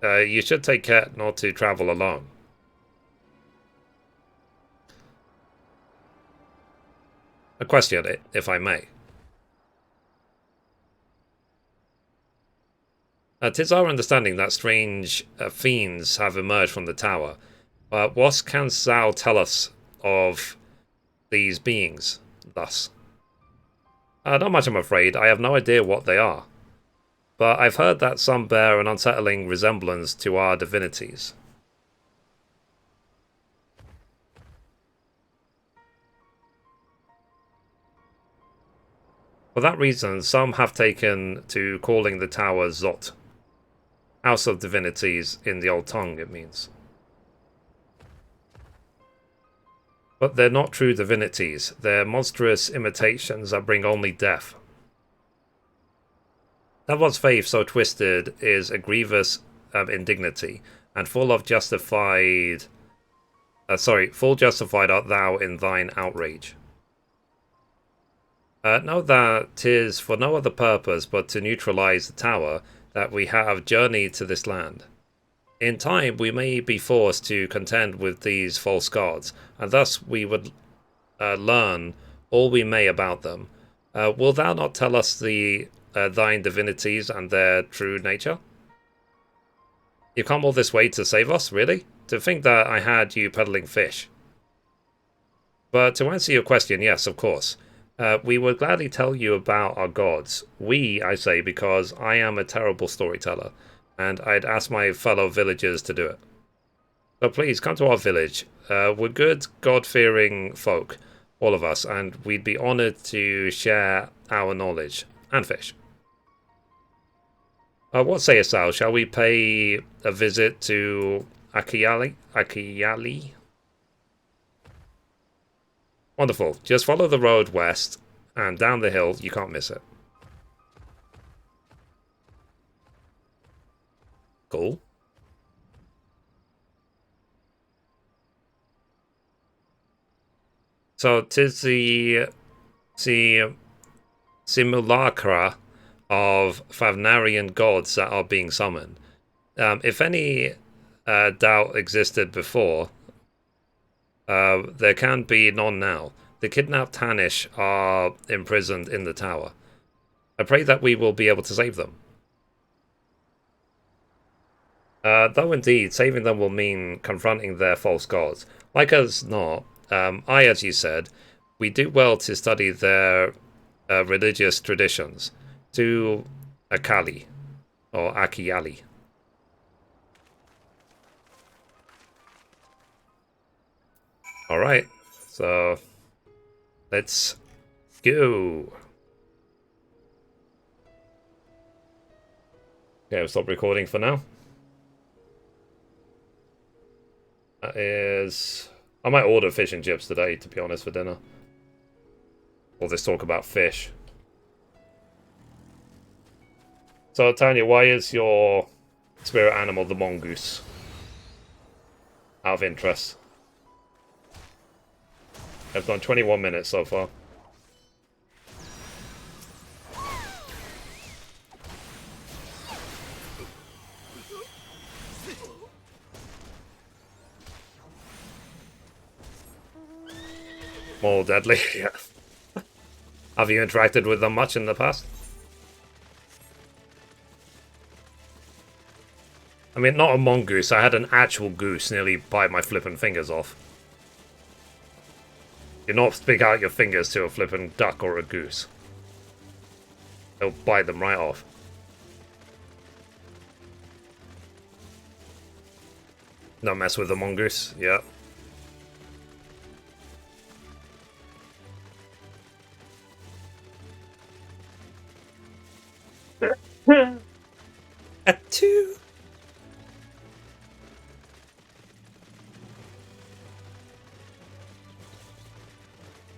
you should take care not to travel alone. A question, if I may. Tis our understanding that strange fiends have emerged from the tower. What can Zhao tell us of these beings, thus? Not much, I'm afraid. I have no idea what they are. But I've heard that some bear an unsettling resemblance to our divinities. For that reason, some have taken to calling the tower Zot. House of Divinities in the old tongue, it means. But they're not true divinities. They're monstrous imitations that bring only death. That one's faith so twisted is a grievous indignity, and full justified art thou in thine outrage. Know that 'tis for no other purpose but to neutralize the tower that we have journeyed to this land. In time we may be forced to contend with these false gods, and thus we would learn all we may about them. Will thou not tell us thine divinities and their true nature? You come all this way to save us, really? To think that I had you peddling fish. But to answer your question, yes, of course. We would gladly tell you about our gods. We, I say, because I am a terrible storyteller, and I'd ask my fellow villagers to do it. So please come to our village. We're good, God-fearing folk, all of us, and we'd be honored to share our knowledge and fish. What sayest thou? Shall we pay a visit to Akiyali? Akiyali? Wonderful. Just follow the road west and down the hill. You can't miss it. Cool. So, 'tis the simulacra of Favnarian gods that are being summoned. If any doubt existed before, there can be none now. The kidnapped Tanish are imprisoned in the tower. I pray that we will be able to save them. Though indeed, saving them will mean confronting their false gods. Like as not, as you said, we do well to study their religious traditions. To Akali, or Akiyali. Alright, so let's go. Okay, I'll stop recording for now. That is... I might order fish and chips today, to be honest, for dinner. All this talk about fish. So, Tanya, why is your spirit animal the mongoose? Out of interest. I've done 21 minutes so far. More deadly, yeah. Have you interacted with them much in the past? I mean, not a mongoose. I had an actual goose nearly bite my flippin' fingers off. You not stick out your fingers to a flippin' duck or a goose. They'll bite them right off. Don't mess with the mongoose, yeah. A 2.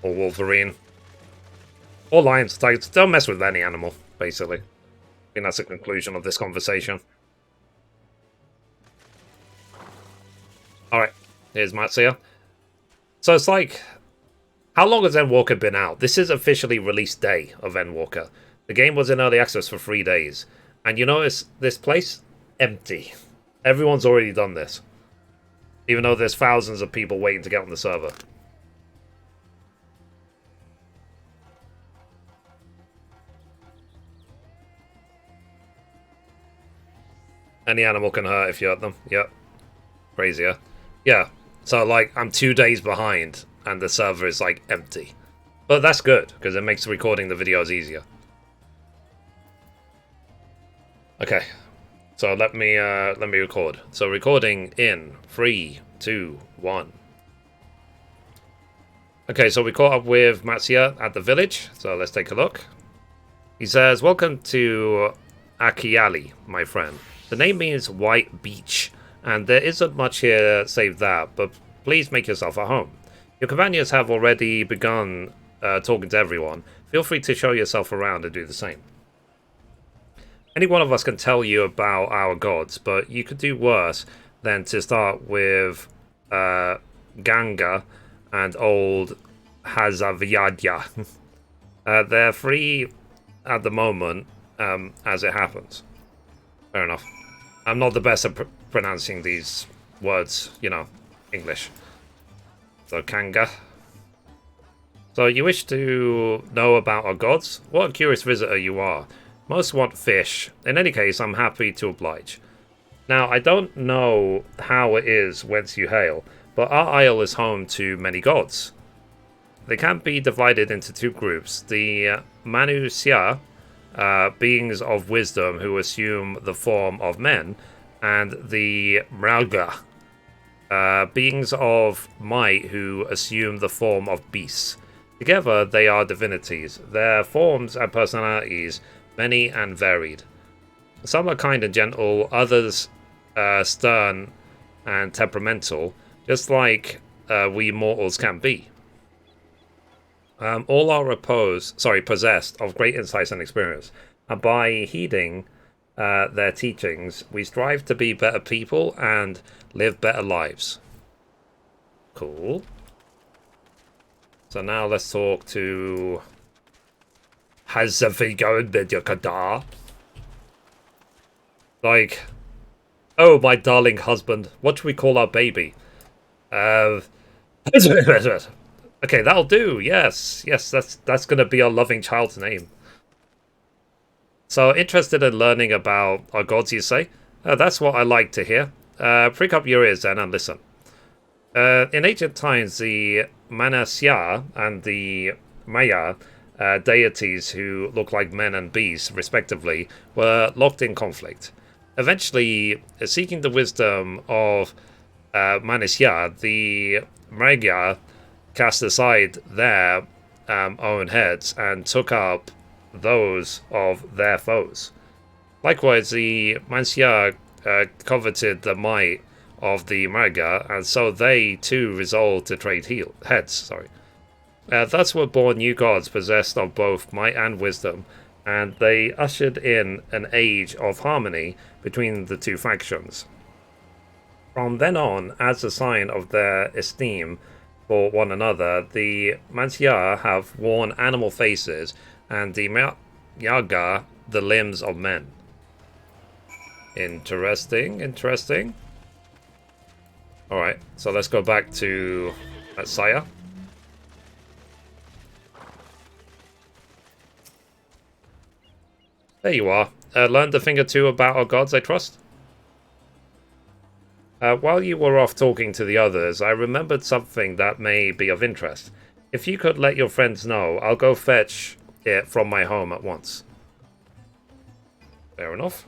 Or Wolverine. Or lions. Don't mess with any animal, basically. I think that's the conclusion of this conversation. Alright, here's Matsuya. So it's like... How long has Endwalker been out? This is officially release day of Endwalker. The game was in early access for 3 days. And you notice this place? Empty. Everyone's already done this. Even though there's thousands of people waiting to get on the server. Any animal can hurt if you hurt them. Yep. Crazier. Yeah. So, like, I'm 2 days behind, and the server is, like, empty. But that's good, because it makes recording the videos easier. Okay. So, let me record. So, recording in 3, 2, 1. Okay, so we caught up with Matsuya at the village. So, let's take a look. He says, "Welcome to Akiyali, my friend. The name means white beach, and there isn't much here save that, but please make yourself at home. Your companions have already begun talking to everyone. Feel free to show yourself around and do the same. Any one of us can tell you about our gods, but you could do worse than to start with Ganga and old Hazavyadya. They're free at the moment, as it happens." Fair enough. I'm not the best at pronouncing these words, you know, English. So, Kanga. So, you wish to know about our gods? What a curious visitor you are. Most want fish. In any case, I'm happy to oblige. Now, I don't know how it is whence you hail, but our isle is home to many gods. They can be divided into 2 groups. The Manusya, beings of wisdom who assume the form of men, and the Mralga, beings of might who assume the form of beasts. Together, they are divinities. Their forms and personalities many and varied. Some are kind and gentle, others stern and temperamental, just like we mortals can be. All are possessed of great insights and experience, and by heeding their teachings, we strive to be better people and live better lives. Cool. So now let's talk to... How's everything going with your Kadar? Like, oh, my darling husband, what should we call our baby? Okay, that'll do. Yes, that's gonna be our loving child's name. So, interested in learning about our gods, you say? That's what I like to hear. Prick up your ears then and listen. In ancient times, the Manasya and the Maya, deities who look like men and beasts, respectively, were locked in conflict. Eventually, seeking the wisdom of Manasya, the Maya cast aside their own heads and took up those of their foes. Likewise, the Manasya coveted the might of the Maya, and so they too resolved to trade heads. Thus were born new gods possessed of both might and wisdom, and they ushered in an age of harmony between the two factions. From then on, as a sign of their esteem for one another, the Manasya have worn animal faces, and the Yaga the limbs of men. Interesting. Alright, so let's go back to Saya. There you are. Learned a thing or two about our gods, I trust? While you were off talking to the others, I remembered something that may be of interest. If you could let your friends know, I'll go fetch it from my home at once. Fair enough.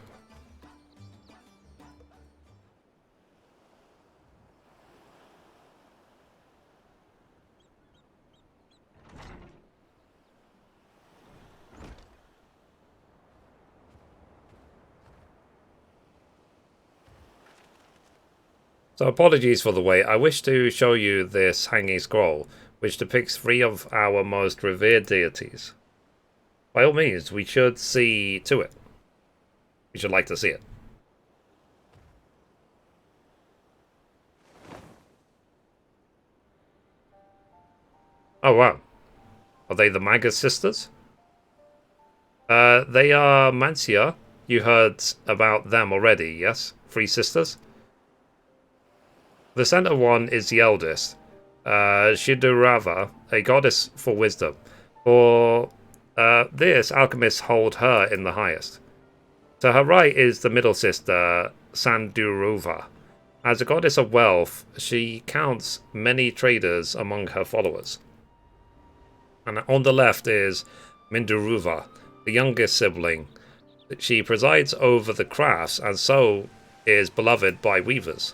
So apologies for the wait. I wish to show you this hanging scroll, which depicts 3 of our most revered deities. By all means, we should see to it. We should like to see it. Oh wow. Are they the Magus sisters? They are Mansia. You heard about them already, yes? 3 sisters? The center one is the eldest, Shidurava, a goddess for wisdom. For this, alchemists hold her in the highest. To her right is the middle sister, Sanduruva. As a goddess of wealth, she counts many traders among her followers. And on the left is Minduruva, the youngest sibling. She presides over the crafts and so is beloved by weavers.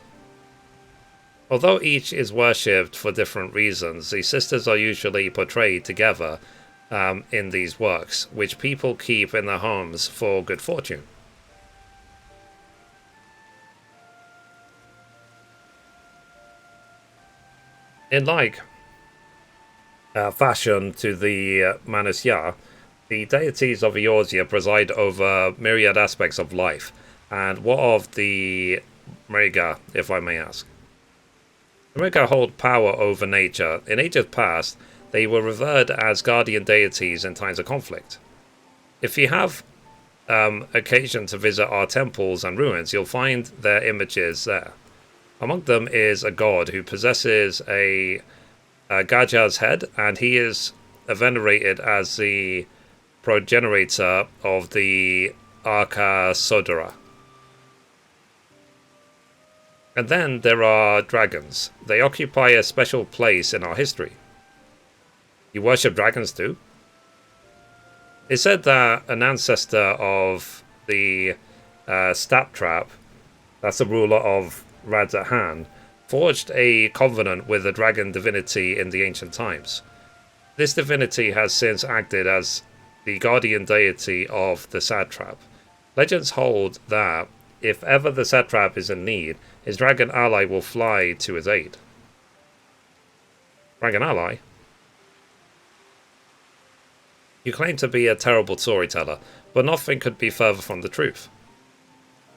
Although each is worshipped for different reasons, the sisters are usually portrayed together in these works, which people keep in their homes for good fortune. In like fashion to the Manasya, the deities of Eorzea preside over myriad aspects of life. And what of the Mrega, if I may ask? The Mrega hold power over nature. In ages past, they were revered as guardian deities in times of conflict. If you have occasion to visit our temples and ruins, you'll find their images there. Among them is a god who possesses a Gaja's head, and he is venerated as the progenitor of the Arca Sodara. And then there are dragons. They occupy a special place in our history. You worship dragons too? It's said that an ancestor of the Staptrap, that's the ruler of Radzahan, forged a covenant with a dragon divinity in the ancient times. This divinity has since acted as the guardian deity of the satrap. Legends hold that if ever the satrap is in need, his dragon ally will fly to his aid. Dragon ally? You claim to be a terrible storyteller, but nothing could be further from the truth.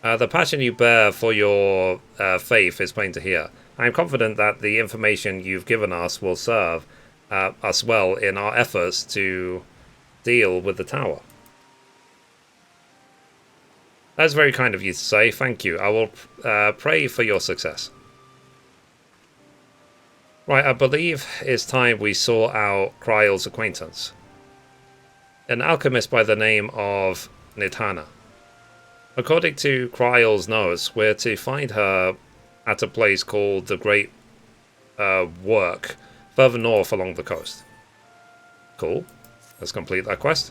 The passion you bear for your faith is plain to hear. I am confident that the information you've given us will serve us well in our efforts to deal with the tower. That's very kind of you to say. Thank you. I will pray for your success. Right, I believe it's time we sought out Kryle's acquaintance. An alchemist by the name of Nithana. According to Kryle's notes, we're to find her at a place called the Great Work, further north along the coast. Cool. Let's complete that quest.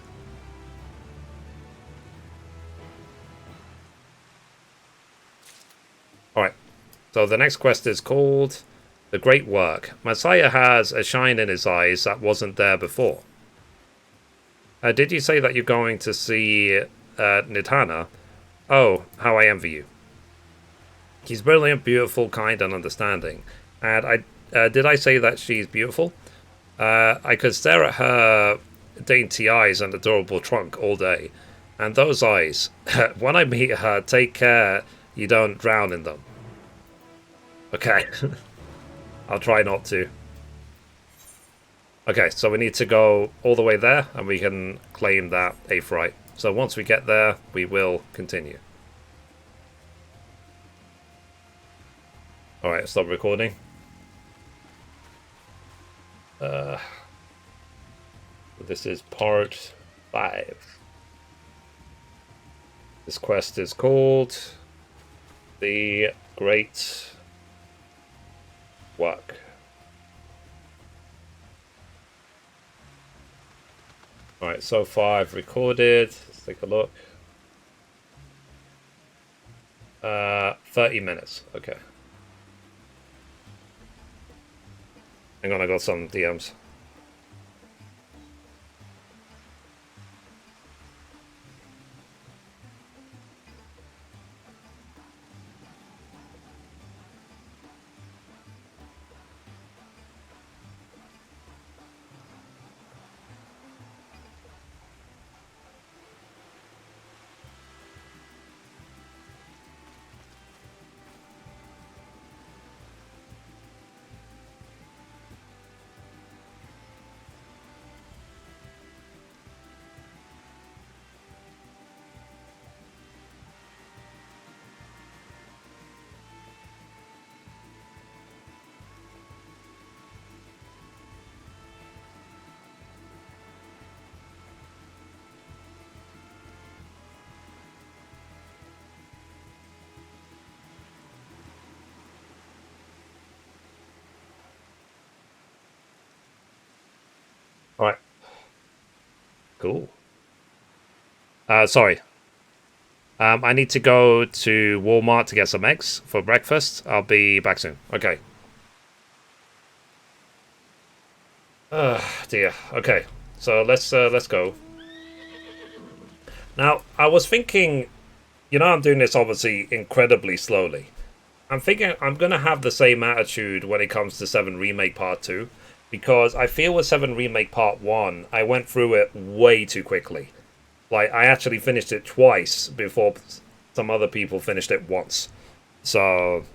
Alright, so the next quest is called The Great Work. Messiah has a shine in his eyes that wasn't there before. Did you say that you're going to see Nithana? Oh, how I envy you. She's brilliant, beautiful, kind, and understanding. And did I say that she's beautiful? I could stare at her dainty eyes and adorable trunk all day. And those eyes, when I meet her, take care you don't drown in them. Okay. I'll try not to. Okay, so we need to go all the way there, and we can claim that 8th right. So once we get there, we will continue. Alright, stop recording. This is part 5. This quest is called The Great Work. Alright, so far I've recorded, let's take a look. 30 minutes, okay. Hang on, I got some DMs. Alright. Cool. Sorry. I need to go to Walmart to get some eggs for breakfast. I'll be back soon. Okay. Dear. Okay. So let's go. Now, I was thinking, you know, I'm doing this obviously incredibly slowly. I'm thinking I'm going to have the same attitude when it comes to 7 Remake Part 2. Because I feel with 7 Remake Part 1, I went through it way too quickly. Like, I actually finished it twice before some other people finished it once. So...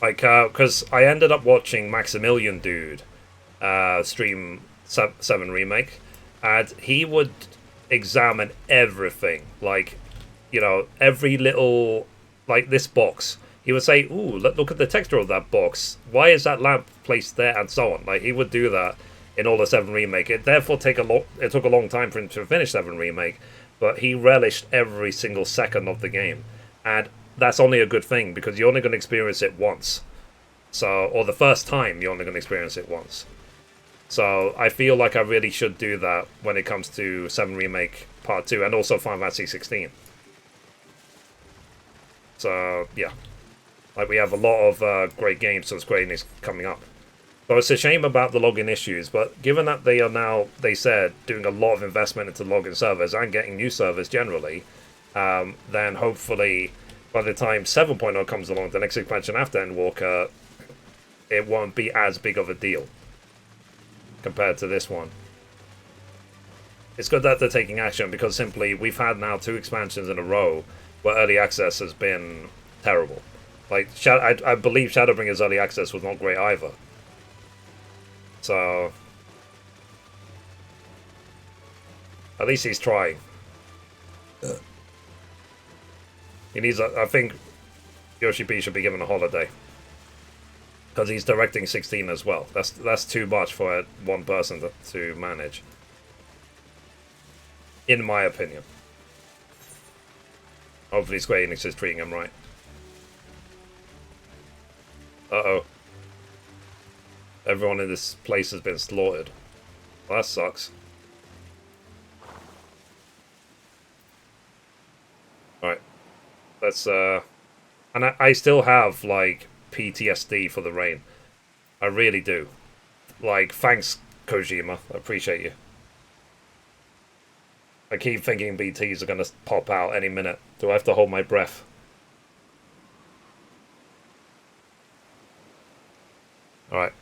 because I ended up watching Maximilian Dude stream 7 Remake, and he would examine everything, like, you know, every little, like this box. He would say, ooh, look at the texture of that box. Why is that lamp placed there? And so on. Like, he would do that in all the 7 Remake. It therefore took a long time for him to finish 7 Remake, but he relished every single second of the game. And that's only a good thing, because you're only going to experience it once. So, or the first time, you're only going to experience it once. So, I feel like I really should do that when it comes to 7 Remake Part 2, and also Final Fantasy 16. So, yeah. Like, we have a lot of great games from Square Enix coming up. So it's a shame about the login issues, but given that they are now, they said, doing a lot of investment into login servers and getting new servers generally, then hopefully by the time 7.0 comes along, the next expansion after Endwalker, it won't be as big of a deal compared to this one. It's good that they're taking action, because simply we've had now 2 expansions in a row where early access has been terrible. Like, I believe Shadowbringers early access was not great either. So, at least he's trying. He needs, I think Yoshi P should be given a holiday, because he's directing 16 as well. That's too much for one person to manage, in my opinion. Hopefully Square Enix is treating him right. Uh-oh. Everyone in this place has been slaughtered. Well, that sucks. Alright. Let's, and I still have, like, PTSD for the rain. I really do. Like, thanks, Kojima. I appreciate you. I keep thinking BTs are gonna pop out any minute. Do I have to hold my breath? Alright.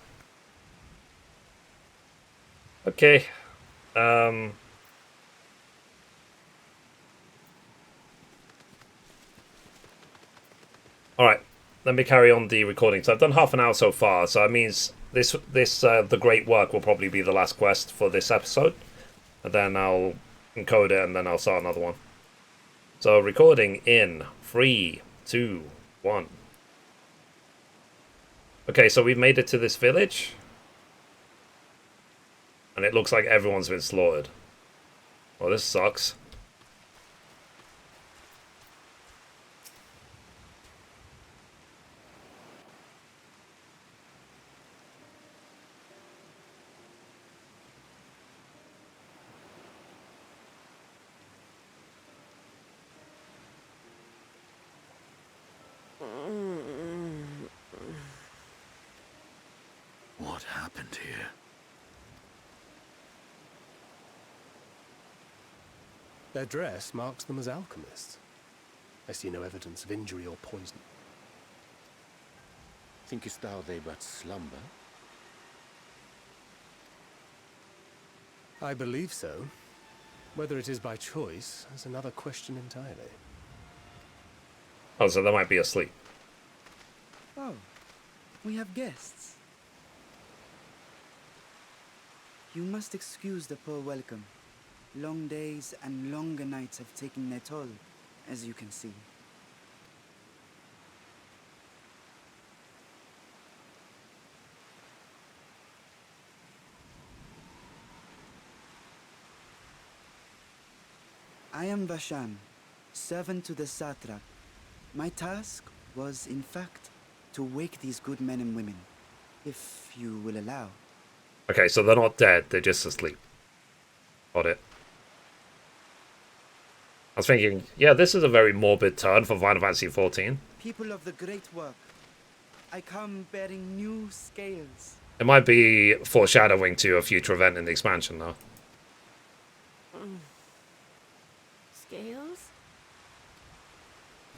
Okay. Alright. Let me carry on the recording. So I've done half an hour so far, so that means this the great work will probably be the last quest for this episode. And then I'll encode it, and then I'll start another one. So recording in 3, 2, 1. Okay, so we've made it to this village. And it looks like everyone's been slaughtered. Well, this sucks. What happened here? Their dress marks them as alchemists. I see no evidence of injury or poison. Thinkest thou they but slumber? I believe so. Whether it is by choice is another question entirely. Oh, so they might be asleep. Oh, we have guests. You must excuse the poor welcome. Long days and longer nights have taken their toll, as you can see. I am Vashan, servant to the satrap. My task was, in fact, to wake these good men and women, if you will allow. Okay, so they're not dead, they're just asleep. Got it. I was thinking, yeah, this is a very morbid turn for Final Fantasy XIV. People of the great work, I come bearing new scales. It might be foreshadowing to a future event in the expansion, though. Scales?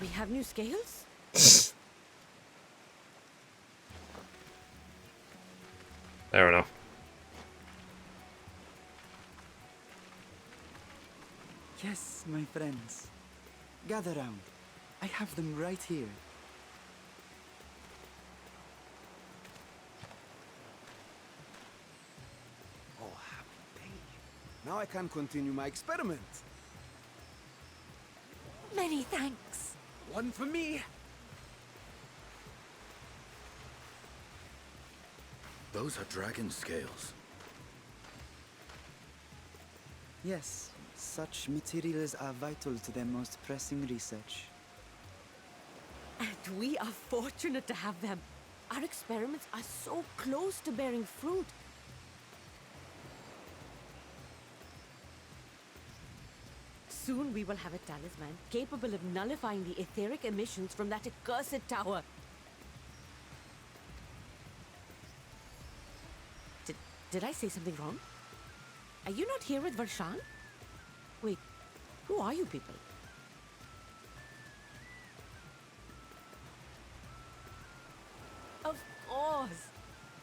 We have new scales? Fair enough. Yes, my friends. Gather round. I have them right here. Oh, happy day. Now I can continue my experiment. Many thanks. One for me. Those are dragon scales. Yes, such materials are vital to their most pressing research. And we are fortunate to have them. Our experiments are so close to bearing fruit. Soon we will have a talisman capable of nullifying the etheric emissions from that accursed tower. Did I say something wrong? Are you not here with Varshan? Wait, who are you people? Of course!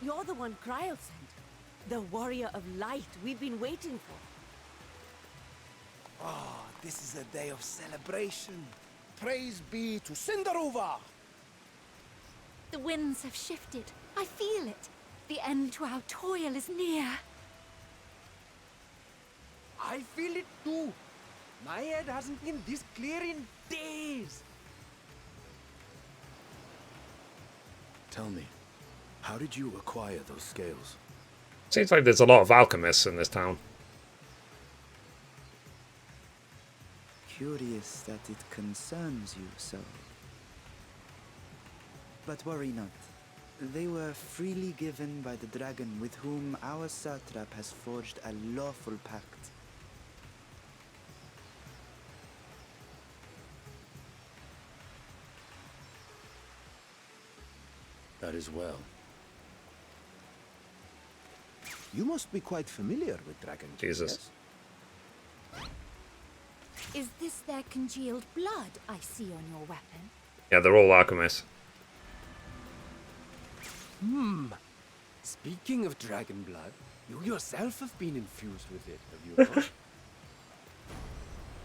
You're the one Kryl sent. The warrior of light we've been waiting for. Oh, this is a day of celebration. Praise be to Cinderova! The winds have shifted. I feel it. The end to our toil is near. I feel it too. My head hasn't been this clear in days. Tell me, how did you acquire those scales? Seems like there's a lot of alchemists in this town. Curious that it concerns you so. But worry not. They were freely given by the dragon with whom our satrap has forged a lawful pact. That is well. You must be quite familiar with dragon. Jesus. Yes? Is this their congealed blood I see on your weapon? Yeah, they're all alchemists. Speaking of dragon blood, you yourself have been infused with it, have you not?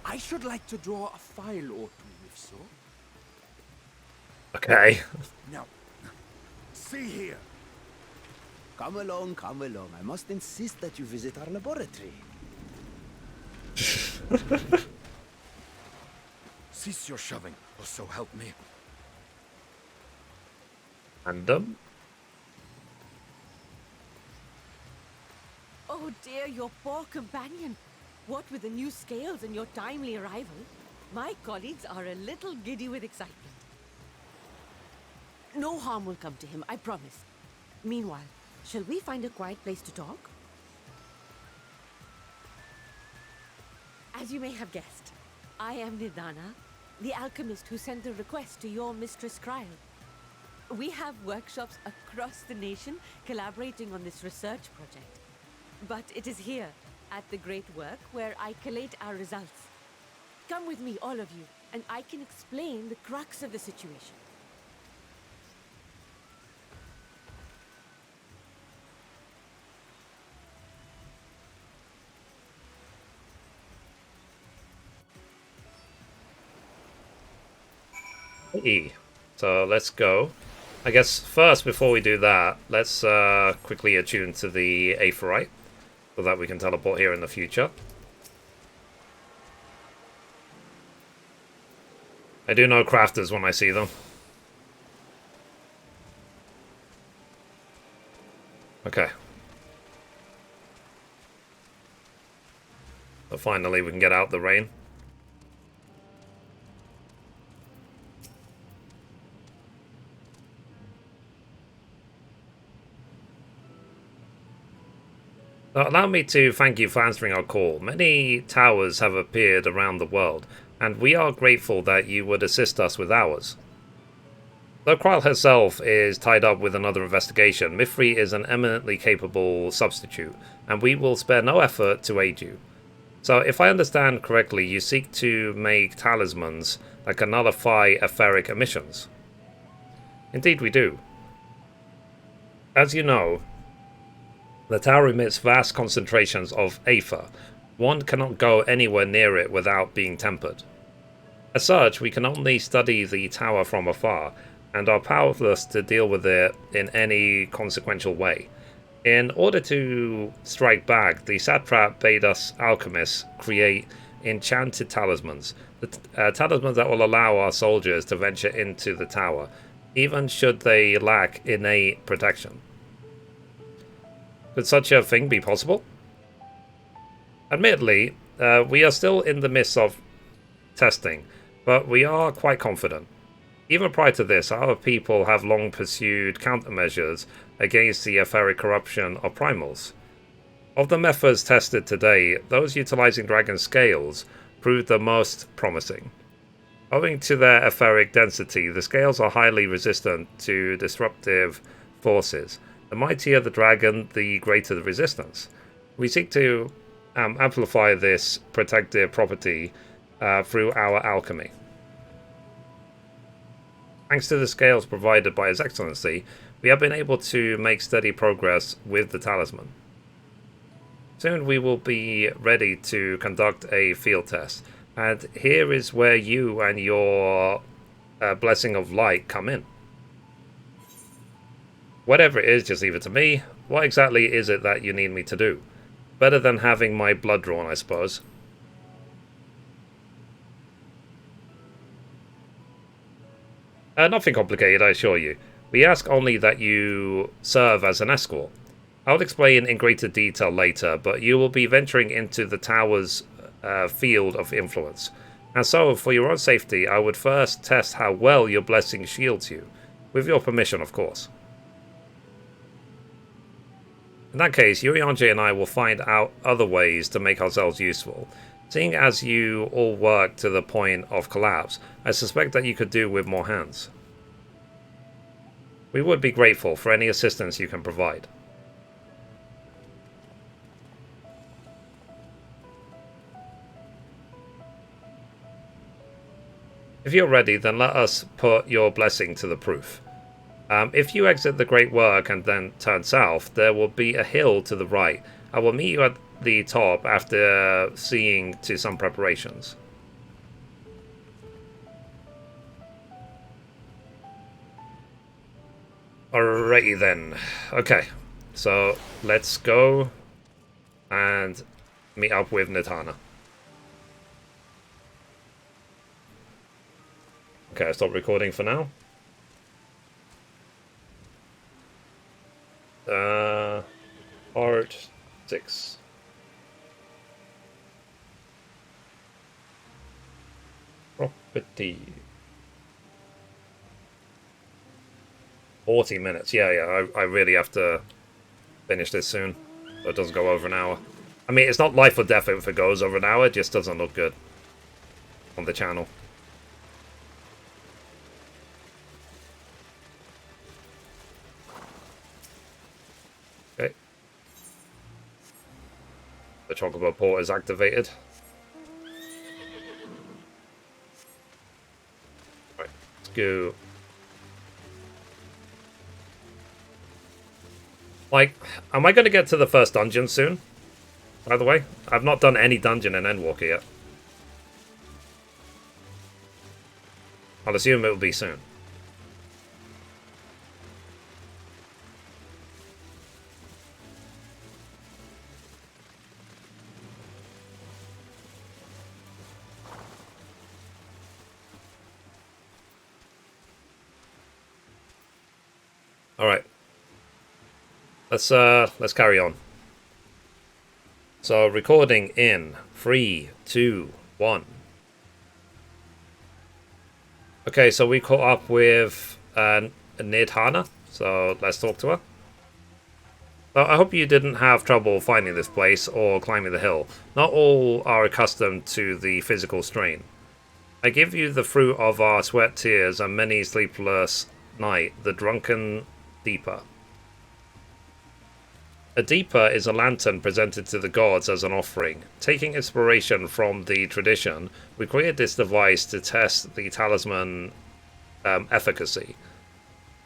I should like to draw a file or two, if so. Okay. Now, see here. Come along, come along. I must insist that you visit our laboratory. Cease your shoving, or so help me. Random. Oh dear, your poor companion. What with the new scales and your timely arrival, my colleagues are a little giddy with excitement. No harm will come to him, I promise. Meanwhile, shall we find a quiet place to talk? As you may have guessed, I am Nidana, the alchemist who sent the request to your mistress Kryl. We have workshops across the nation collaborating on this research project. But it is here, at the Great Work, where I collate our results. Come with me, all of you, and I can explain the crux of the situation. Hey. So let's go. I guess first, before we do that, let's quickly attune to the Aephorite, so that we can teleport here in the future. I do know crafters when I see them. Okay. So finally we can get out the rain. Allow me to thank you for answering our call. Many towers have appeared around the world, and we are grateful that you would assist us with ours. Though Kryl herself is tied up with another investigation, Mithrie is an eminently capable substitute, and we will spare no effort to aid you. So, if I understand correctly, you seek to make talismans that can nullify etheric emissions. Indeed we do. As you know, the tower emits vast concentrations of aether. One cannot go anywhere near it without being tempered. As such, we can only study the tower from afar, and are powerless to deal with it in any consequential way. In order to strike back, the satrap bade us alchemists create enchanted talismans. Talismans that will allow our soldiers to venture into the tower, even should they lack innate protection. Could such a thing be possible? Admittedly, we are still in the midst of testing, but we are quite confident. Even prior to this, our people have long pursued countermeasures against the etheric corruption of primals. Of the methods tested today, those utilizing dragon scales proved the most promising. Owing to their etheric density, the scales are highly resistant to disruptive forces. The mightier the dragon, the greater the resistance. We seek to amplify this protective property through our alchemy. Thanks to the scales provided by His Excellency, we have been able to make steady progress with the talisman. Soon we will be ready to conduct a field test, and here is where you and your Blessing of Light come in. Whatever it is, just leave it to me. What exactly is it that you need me to do? Better than having my blood drawn, I suppose. Nothing complicated, I assure you. We ask only that you serve as an escort. I'll explain in greater detail later, but you will be venturing into the tower's field of influence. And so, for your own safety, I would first test how well your blessing shields you. With your permission, of course. In that case, Urianger and I will find out other ways to make ourselves useful. Seeing as you all work to the point of collapse, I suspect that you could do with more hands. We would be grateful for any assistance you can provide. If you're ready, then let us put your blessing to the proof. If you exit the Great Work and then turn south, there will be a hill to the right. I will meet you at the top after seeing to some preparations. Alrighty then. Okay, so let's go and meet up with Nitana. Okay, I'll stop recording for now. Part 6. Property. 40 minutes. Yeah, I really have to finish this soon, so it doesn't go over an hour. I mean, it's not life or death if it goes over an hour, it just doesn't look good on the channel. Okay. The chocobo port is activated. Right, let's go. Like, am I going to get to the first dungeon soon? By the way, I've not done any dungeon in Endwalker yet. I'll assume it will be soon. Alright. Let's carry on. So, recording in 3, 2, 1. Okay, so we caught up with Nidhana, so let's talk to her. So I hope you didn't have trouble finding this place or climbing the hill. Not all are accustomed to the physical strain. I give you the fruit of our sweat, tears, and many sleepless night, the drunken Deeper. A Deeper is a lantern presented to the gods as an offering. Taking inspiration from the tradition, we created this device to test the talisman efficacy.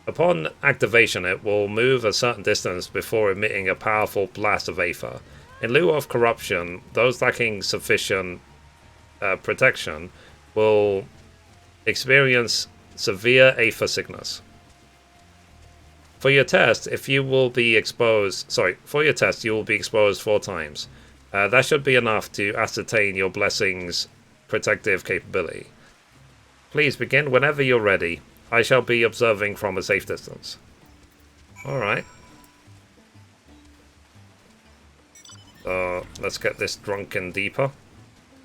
Upon activation, it will move a certain distance before emitting a powerful blast of aether. In lieu of corruption, those lacking sufficient protection will experience severe aether sickness. For your test, you will be exposed 4 times. That should be enough to ascertain your blessing's protective capability. Please begin whenever you're ready. I shall be observing from a safe distance. Alright. So, let's get this drunken Deeper.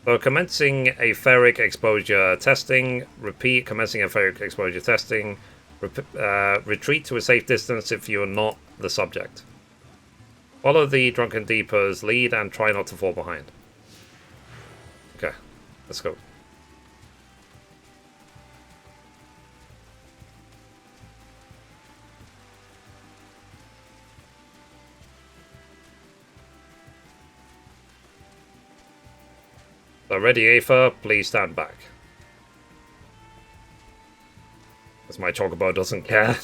So commencing a ferric exposure testing. Repeat, commencing a ferric exposure testing. Retreat to a safe distance if you are not the subject. Follow the Drunken Deeper's lead and try not to fall behind. Okay, let's go. So ready, Aether, please stand back. As my chocobo doesn't care.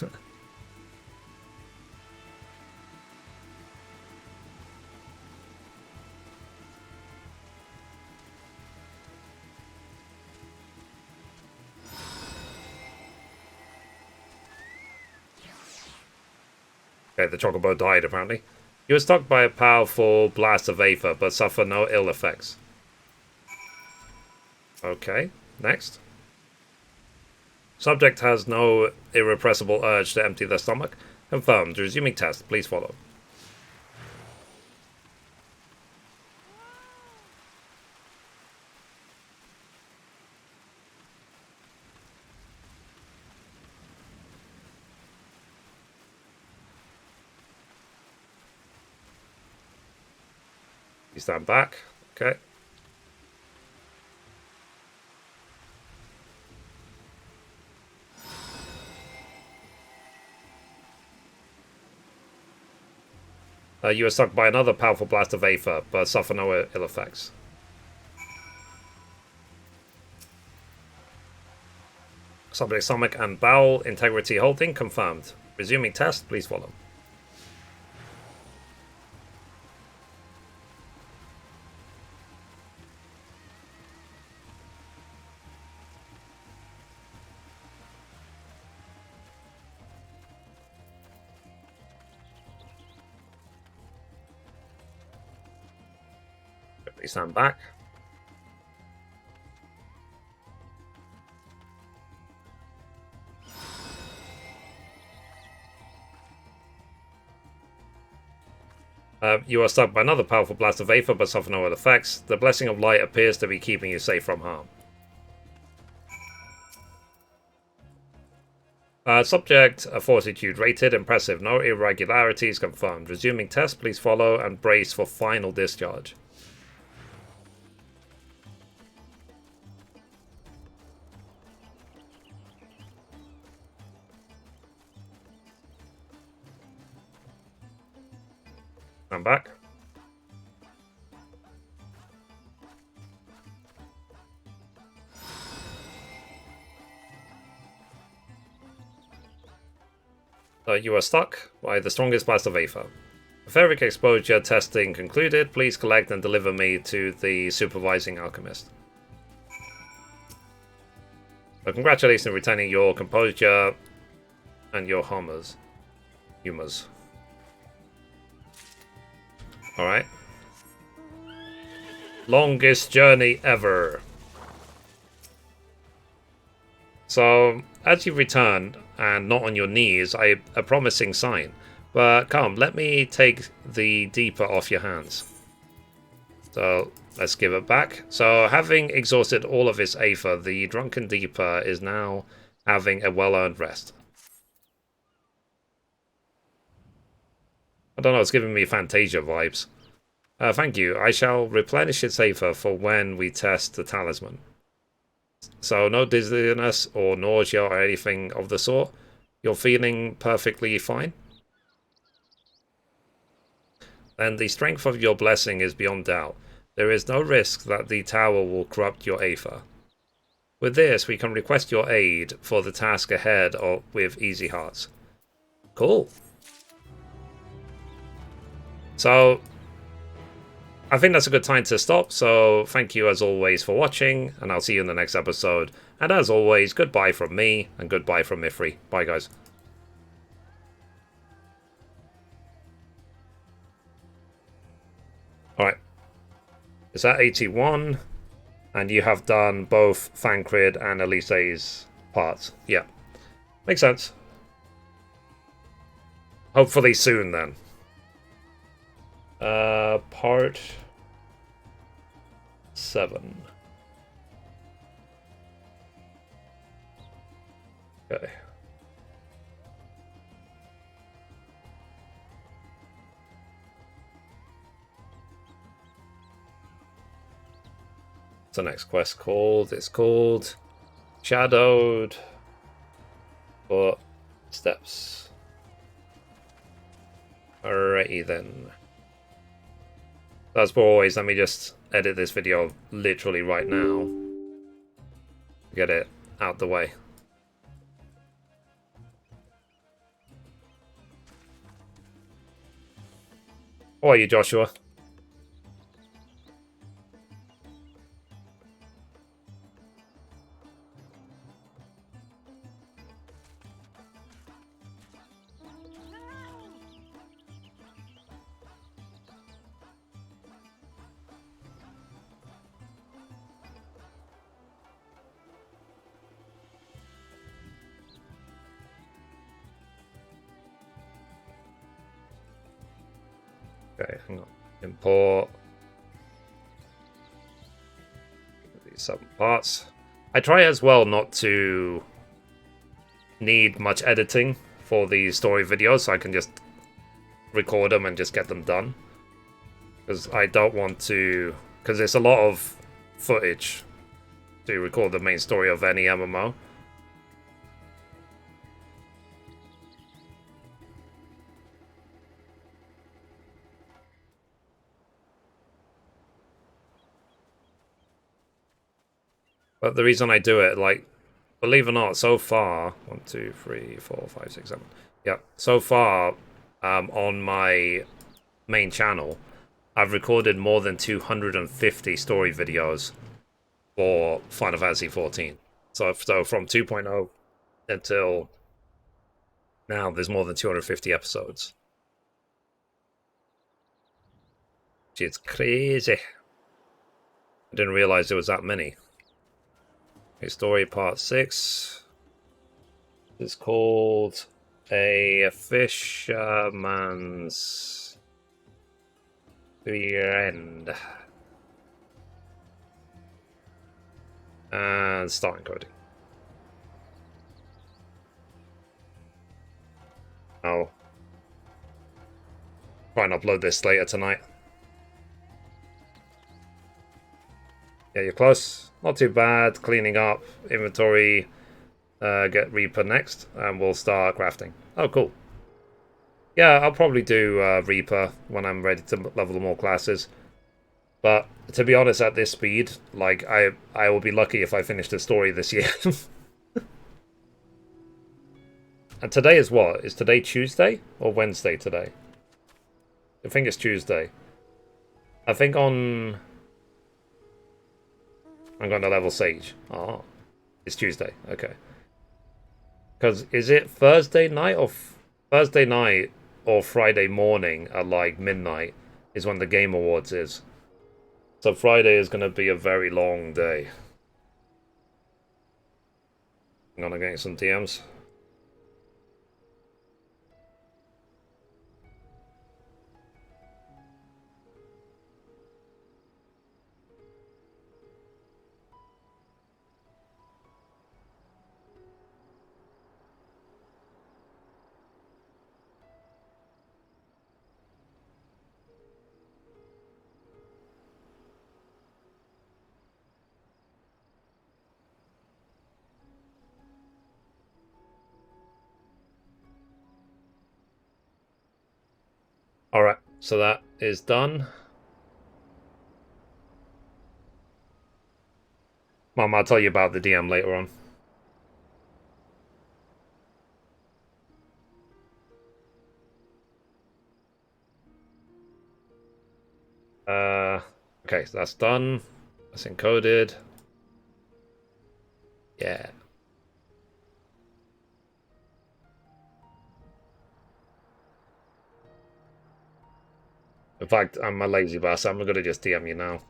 Okay, the chocobo died apparently. You were struck by a powerful blast of Aether, but suffer no ill effects. Okay, next. Subject has no irrepressible urge to empty their stomach. Confirmed. Resuming test. Please follow. You stand back. Okay. You are struck by another powerful blast of Aether, but suffer no ill effects. Subject stomach and bowel integrity holding confirmed. Resuming test, please follow. Please stand back. You are struck by another powerful blast of Aether, but suffer no ill effects. The Blessing of Light appears to be keeping you safe from harm. Subject Fortitude rated. Impressive. No irregularities confirmed. Resuming test, please follow and brace for final discharge. I'm back. You are stuck by the strongest blast of Aether. Ferric exposure testing concluded. Please collect and deliver me to the supervising alchemist. So congratulations on retaining your composure and your humors. Alright. Longest journey ever. So, as you return, and not on your knees, a promising sign. But come, let me take the Deeper off your hands. So, let's give it back. So, having exhausted all of its Aether, the Drunken Deeper is now having a well-earned rest. I don't know, it's giving me Fantasia vibes. Thank you. I shall replenish its Aether for when we test the talisman. So no dizziness or nausea or anything of the sort. You're feeling perfectly fine. Then the strength of your blessing is beyond doubt. There is no risk that the tower will corrupt your Aether. With this, we can request your aid for the task ahead with easy hearts. Cool. So, I think that's a good time to stop, so thank you as always for watching, and I'll see you in the next episode. And as always, goodbye from me, and goodbye from Mithrie. Bye, guys. Alright. It's at 81, and you have done both Thancred and Elise's parts. Yeah. Makes sense. Hopefully soon, then. Part 7. Okay. What's the next quest called? It's called Shadowed Footsteps. Alrighty then. As always, let me just edit this video literally right now. Get it out the way. How are you, Joshua? Okay, hang on. Import these 7 parts. I try as well not to need much editing for the story videos, so I can just record them and just get them done. Because I don't want to... Because it's a lot of footage to record the main story of any MMO. But the reason I do it, like, believe it or not, so far, 1, 2, 3, 4, 5, 6, 7. Yeah, so far, on my main channel, I've recorded more than 250 story videos for Final Fantasy XIV. So from 2.0 until now, there's more than 250 episodes. It's crazy. I didn't realize there was that many. Okay, story part 6 is called A Fisherman's Friend. And start encoding. I'll try and upload this later tonight. Yeah, you're close. Not too bad. Cleaning up inventory. Get Reaper next, and we'll start crafting. Oh, cool. Yeah, I'll probably do Reaper when I'm ready to level more classes. But to be honest, at this speed, like I will be lucky if I finish the story this year. And today is what? Is today Tuesday or Wednesday today? I think it's Tuesday. I think on... I'm going to level Sage. Oh, it's Tuesday. Okay. Because is it Thursday night or Friday morning at like midnight is when the Game Awards is. So Friday is going to be a very long day. I'm going to get some DMs. Alright, so that is done. Mom, I'll tell you about the DM later on. Okay, so that's done. That's encoded. Yeah. In fact, I'm a lazy bastard. I'm gonna just DM you now.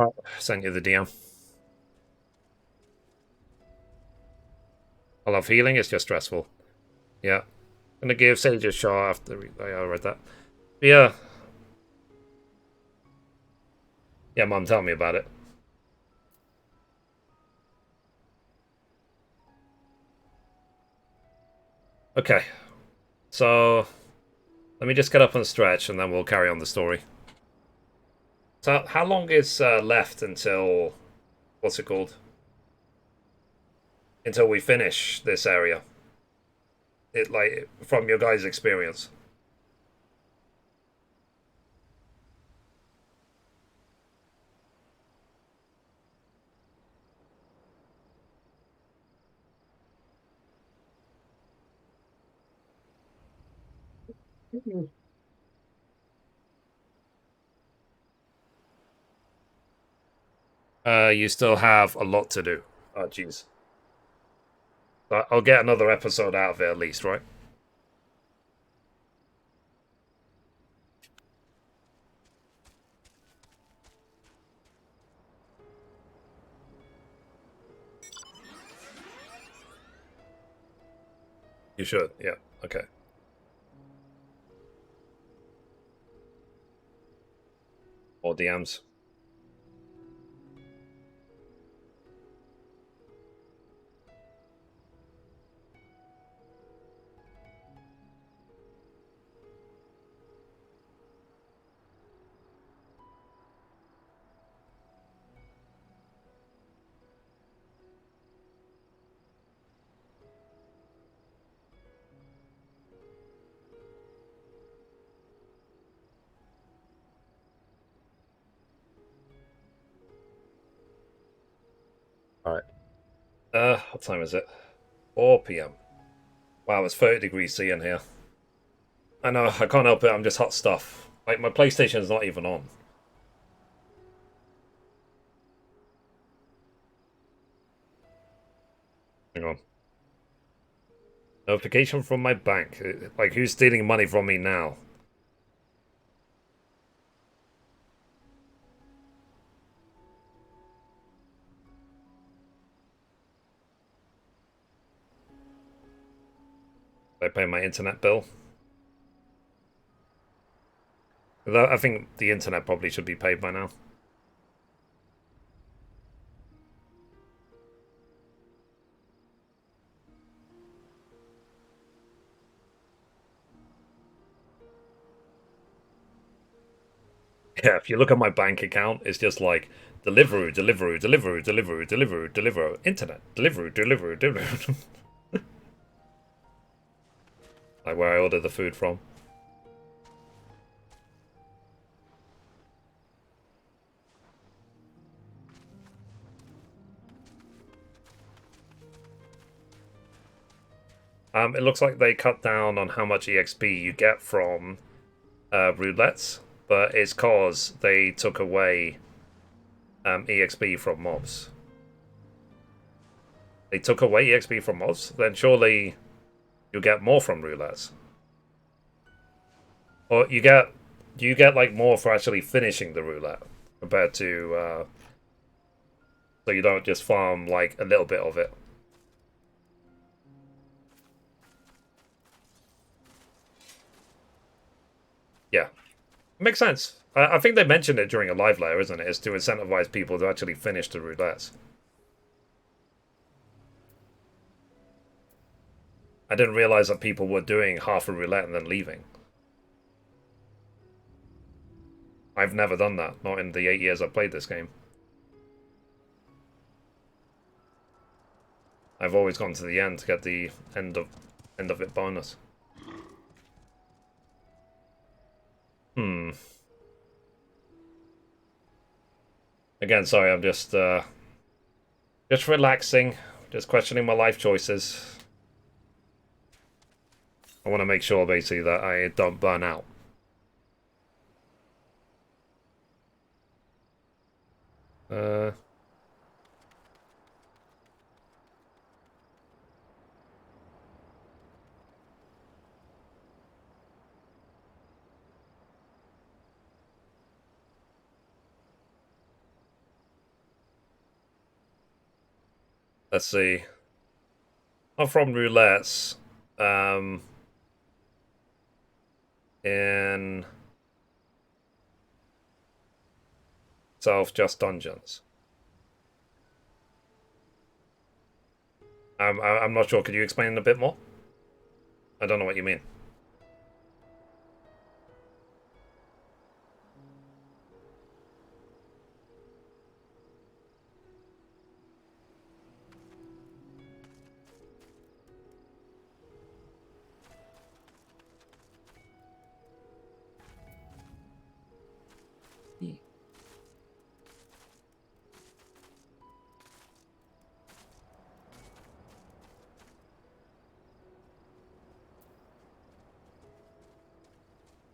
Oh, sent you the DM. I love healing, it's just stressful. Yeah. I'm gonna give Sage a shot after I read that. But yeah. Yeah, Mum, tell me about it. Okay. So, let me just get up and stretch, and then we'll carry on the story. So, how long is left until... What's it called? Until we finish this area? It, like, from your guys' experience. You still have a lot to do. Oh, jeez. I'll get another episode out of it at least, right? You should, yeah. Okay. More DMs. Alright. What time is it? 4 p.m. Wow, it's 30 degrees C in here. I know, I can't help it, I'm just hot stuff. Like, my PlayStation's not even on. Hang on. Notification from my bank. Like, who's stealing money from me now? Did I pay my internet bill? I think the internet probably should be paid by now. Yeah, if you look at my bank account, it's just like Deliveroo, Deliveroo, Deliveroo, Deliveroo, Deliveroo, Deliveroo, internet, Deliveroo, Deliveroo, Deliveroo. Like where I order the food from. It looks like they cut down on how much EXP you get from roulettes, but it's cause they took away EXP from mobs. They took away EXP from mobs, then surely you'll get more from roulettes. Or you get like more for actually finishing the roulette compared to so you don't just farm like a little bit of it. Yeah, makes sense. I think they mentioned it during a live layer, isn't it? It's to incentivize people to actually finish the roulettes. I didn't realize that people were doing half a roulette and then leaving. I've never done that, not in the 8 years I've played this game. I've always gone to the end to get the end of it bonus. Again, sorry, I'm just relaxing, just questioning my life choices. I want to make sure, basically, that I don't burn out. Let's see. Not from roulettes. In just dungeons. I'm not sure. Could you explain a bit more? I don't know what you mean.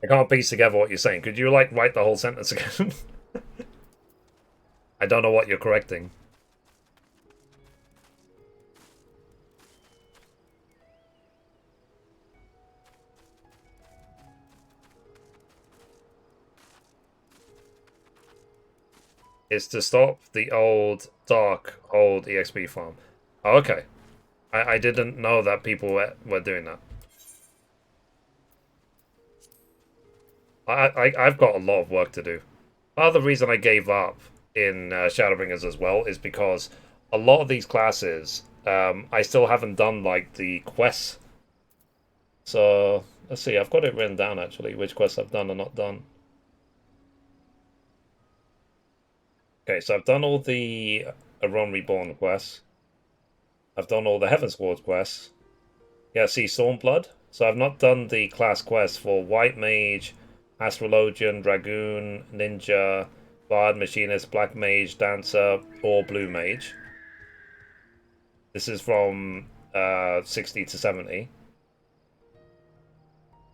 I can't piece together what you're saying. Could you, like, write the whole sentence again? I don't know what you're correcting. Is to stop the old, dark, old EXP farm. Oh, okay. I didn't know that people were doing that. I've got a lot of work to do. Part of the reason I gave up in Shadowbringers as well is because a lot of these classes, I still haven't done, like, the quests. So, let's see, I've got it written down, actually, which quests I've done and not done. Okay, so I've done all the Aron Reborn quests. I've done all the Heaven Sword quests. Yeah, see, Stormblood. So I've not done the class quests for White Mage, Astrologian, Dragoon, Ninja, Bard, Machinist, Black Mage, Dancer, or Blue Mage. This is from 60 to 70.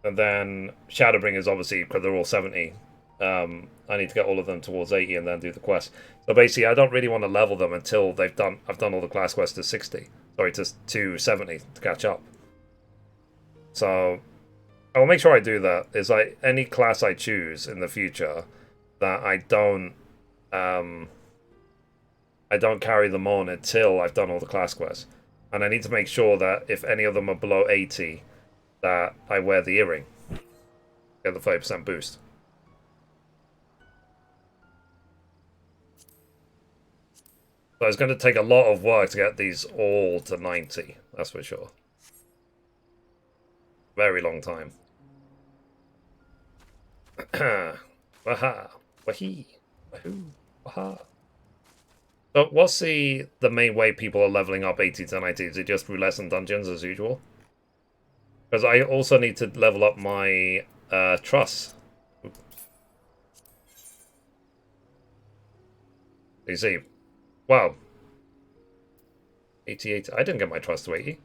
And then Shadowbringers, obviously, because they're all 70. I need to get all of them towards 80 and then do the quest. So basically, I don't really want to level them until I've done all the class quests to 60. Sorry, to 70 to catch up. So I'll make sure I do that. Is like any class I choose in the future that I don't carry them on until I've done all the class quests. And I need to make sure that if any of them are below 80, that I wear the earring. Get the 30% boost. So it's going to take a lot of work to get these all to 90, that's for sure. Very long time. Waha! Wahee! Wahoo! Waha! So what's the main way people are leveling up 80 to 90? Is it just through less and dungeons as usual? Because I also need to level up my trust. You see, wow. 88. I didn't get my trust to 80.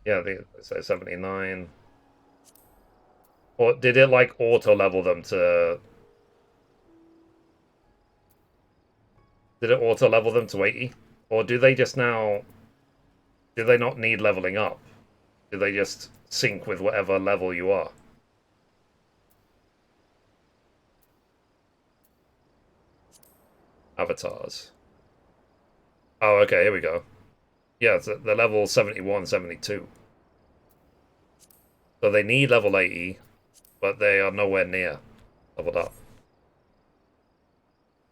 Yeah, so 79. Or did it like auto level them to? Did it auto level them to 80? Or do they just now? Do they not need leveling up? Do they just sync with whatever level you are? Avatars. Oh, okay, here we go. Yeah, they're level 71, 72. So they need level 80, but they are nowhere near leveled up.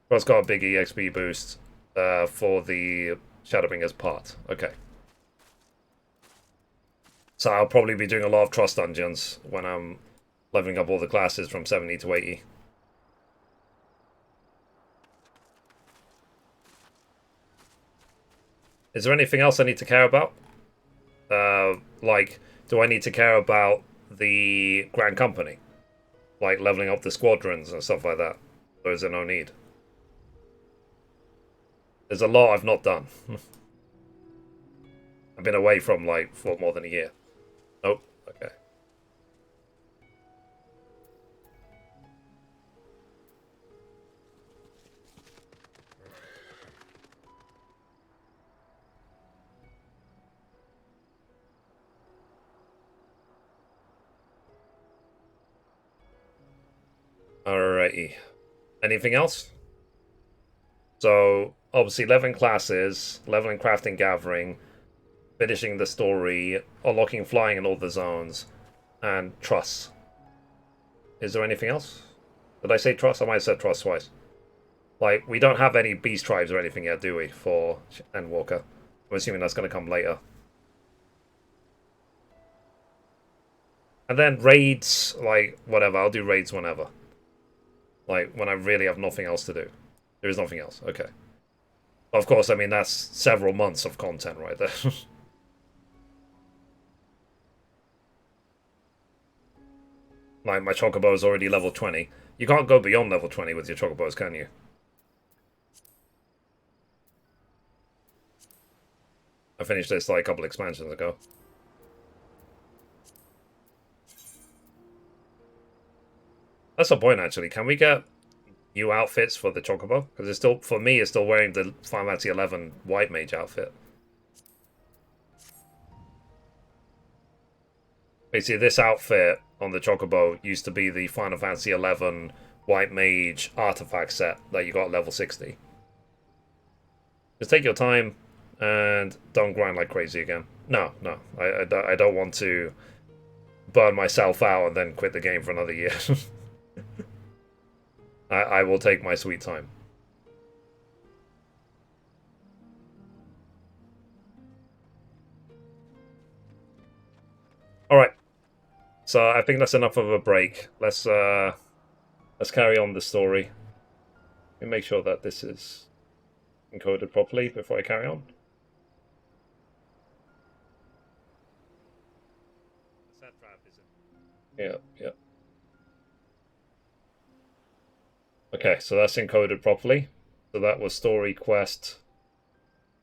Well, it's got a big EXP boost for the Shadowbringers part. Okay. So I'll probably be doing a lot of Trust Dungeons when I'm leveling up all the classes from 70 to 80. Is there anything else I need to care about? Like, do I need to care about the Grand Company? Like leveling up the squadrons and stuff like that? Or is there no need? There's a lot I've not done. I've been away from, like, for more than a year. Nope. Okay. Alrighty. Anything else? So obviously leveling classes, leveling crafting gathering, finishing the story, unlocking flying in all the zones, and trust. Is there anything else? Did I say trust? I might have said trust twice. Like, we don't have any beast tribes or anything yet, do we, for Endwalker? I'm assuming that's going to come later. And then raids, like, whatever. I'll do raids whenever. Like, when I really have nothing else to do. There is nothing else. Okay. Of course, I mean, that's several months of content right there. Like, my Chocobo is already level 20. You can't go beyond level 20 with your Chocobos, can you? I finished this like a couple expansions ago. That's the point, actually. Can we get new outfits for the Chocobo? Because it's still, for me, it's still wearing the Final Fantasy XI White Mage outfit. Basically, this outfit on the Chocobo used to be the Final Fantasy XI White Mage artifact set that you got at level 60. Just take your time and don't grind like crazy again. No, I don't want to burn myself out and then quit the game for another year. I will take my sweet time. Alright. So I think that's enough of a break. Let's carry on the story. Let me make sure that this is encoded properly before I carry on. Yeah. Okay, so that's encoded properly. So that was story quest,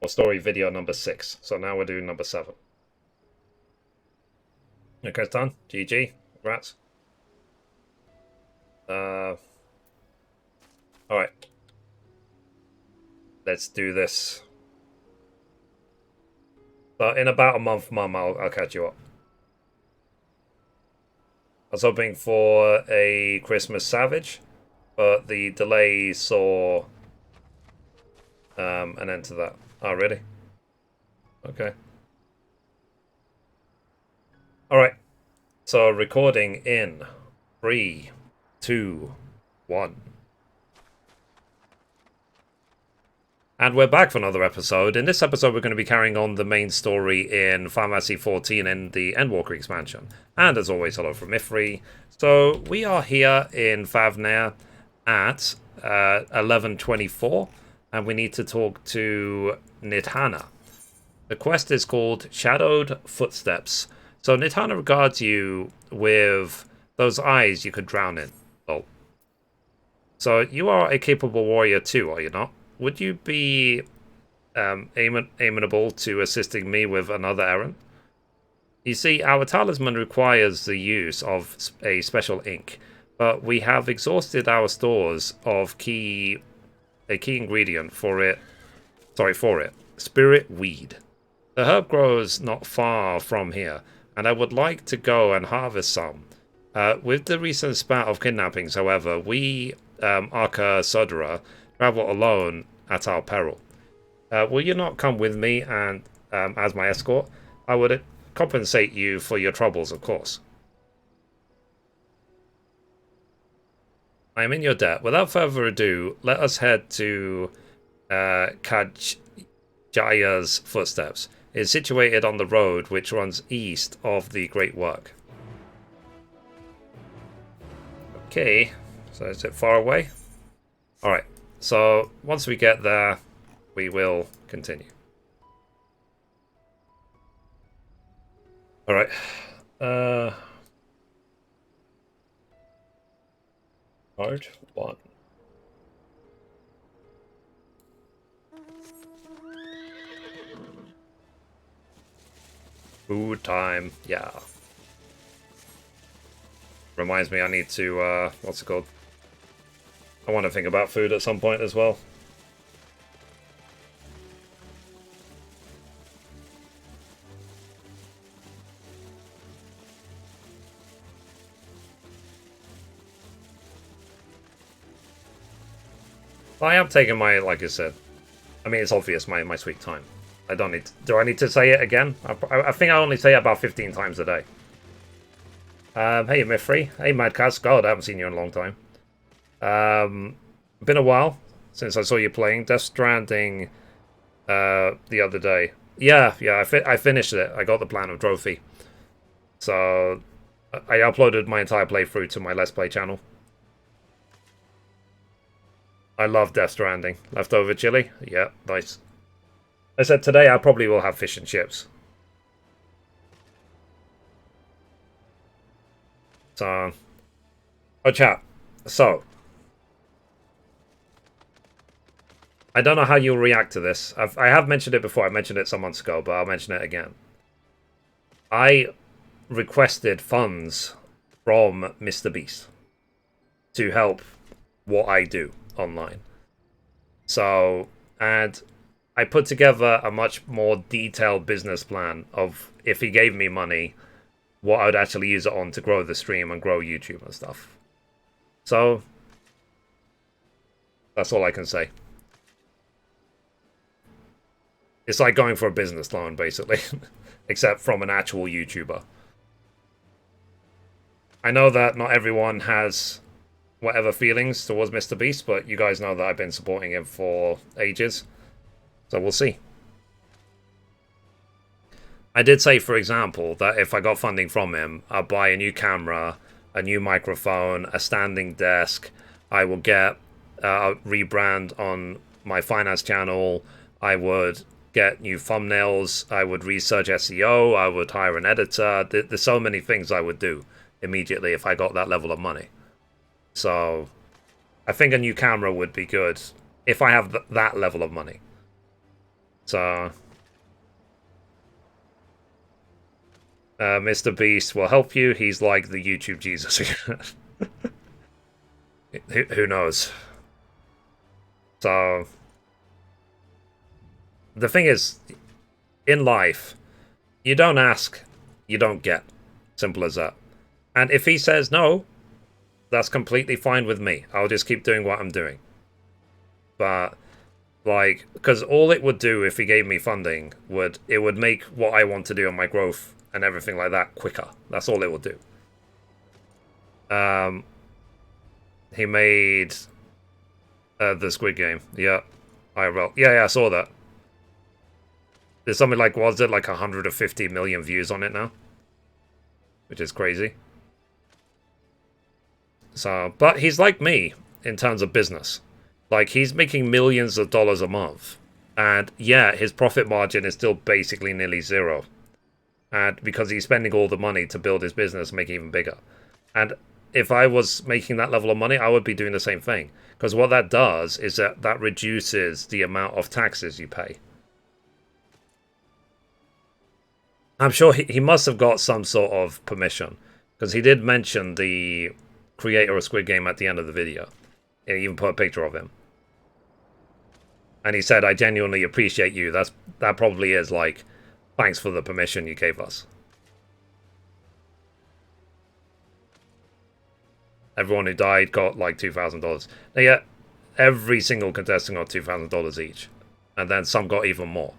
or story video number 6. So now we're doing number 7. Okay, it's done. GG. Congrats. Alright. Let's do this. But in about a month, Mum, I'll catch you up. I was hoping for a Christmas Savage, but the delay saw an end to that. Oh, really? Okay. Alright. So, recording in 3, 2, 1. And we're back for another episode. In this episode, we're going to be carrying on the main story in Final Fantasy XIV and the Endwalker expansion. And as always, hello from Mithrie. So, we are here in Favnir at 11:24, and we need to talk to Nidhana. The quest is called Shadowed Footsteps. So, Nidhana regards you with those eyes you could drown in. Oh. So, you are a capable warrior too, are you not? Would you be amenable to assisting me with another errand? You see, our talisman requires the use of a special ink, but we have exhausted our stores of a key ingredient for it. Spirit weed. The herb grows not far from here, and I would like to go and harvest some. With the recent spat of kidnappings, however, we, Arca Sudra, travel alone at our peril. Will you not come with me and as my escort? I would compensate you for your troubles, of course. I am in your debt. Without further ado, let us head to Kajjaya's footsteps. It is situated on the road which runs east of the Great Work. Okay, so is it far away? Alright. So, once we get there, we will continue. Alright. Part 1. Food time. Yeah. Reminds me I need to, what's it called? I want to think about food at some point as well. I am taking my, like I said, I mean, it's obvious, my sweet time. I don't need to, do I need to say it again? I think I only say it about 15 times a day. Hey, Mithrie. Hey, Madcast. God, I haven't seen you in a long time. Been a while since I saw you playing Death Stranding the other day. Yeah, I finished it. I got the Platinum Trophy. So, I uploaded my entire playthrough to my Let's Play channel. I love Death Stranding. Leftover chili? Yeah, nice. I said today I probably will have fish and chips. So, oh chat. So, I don't know how you'll react to this. I have mentioned it before. I mentioned it some months ago, but I'll mention it again. I requested funds from Mr. Beast to help what I do online. So, and I put together a much more detailed business plan of if he gave me money, what I would actually use it on to grow the stream and grow YouTube and stuff. So, that's all I can say. It's like going for a business loan, basically. Except from an actual YouTuber. I know that not everyone has whatever feelings towards Mr. Beast, but you guys know that I've been supporting him for ages. So we'll see. I did say, for example, that if I got funding from him, I'll buy a new camera, a new microphone, a standing desk. I will get a rebrand on my finance channel. I would get new thumbnails. I would research SEO. I would hire an editor. There's so many things I would do immediately if I got that level of money. So I think a new camera would be good if I have that level of money. So Mr. Beast will help you. He's like the YouTube Jesus. Who knows? So the thing is, in life, you don't ask, you don't get. Simple as that. And if he says no, that's completely fine with me. I'll just keep doing what I'm doing. But, like, because all it would do if he gave me funding would make what I want to do and my growth and everything like that quicker. That's all it would do. He made the Squid Game. Yeah, IRL. Yeah, I saw that. There's something like, was it like 150 million views on it now? Which is crazy. So, but he's like me in terms of business. Like, he's making millions of dollars a month. And yeah, his profit margin is still basically nearly zero. And because he's spending all the money to build his business and make it even bigger. And if I was making that level of money, I would be doing the same thing. Because what that does is that reduces the amount of taxes you pay. I'm sure he must have got some sort of permission. Because he did mention the creator of Squid Game at the end of the video. He even put a picture of him. And he said, I genuinely appreciate you. That probably is like, thanks for the permission you gave us. Everyone who died got like $2,000. Now, yeah, every single contestant got $2,000 each. And then some got even more.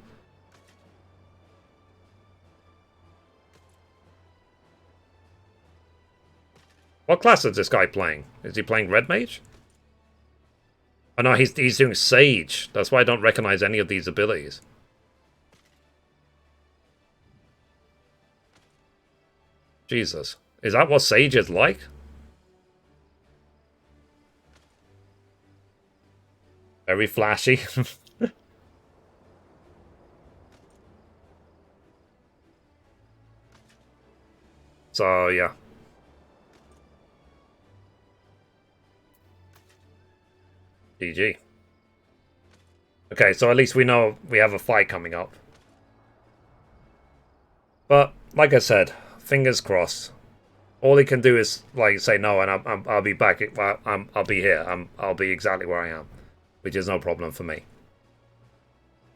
What class is this guy playing? Is he playing Red Mage? Oh no, he's doing Sage. That's why I don't recognize any of these abilities. Jesus. Is that what Sage is like? Very flashy. So, yeah. GG. Okay, so at least we know we have a fight coming up. But, like I said, fingers crossed. All he can do is, like, say no, and I'll be back. I'll be here. I'll be exactly where I am. Which is no problem for me.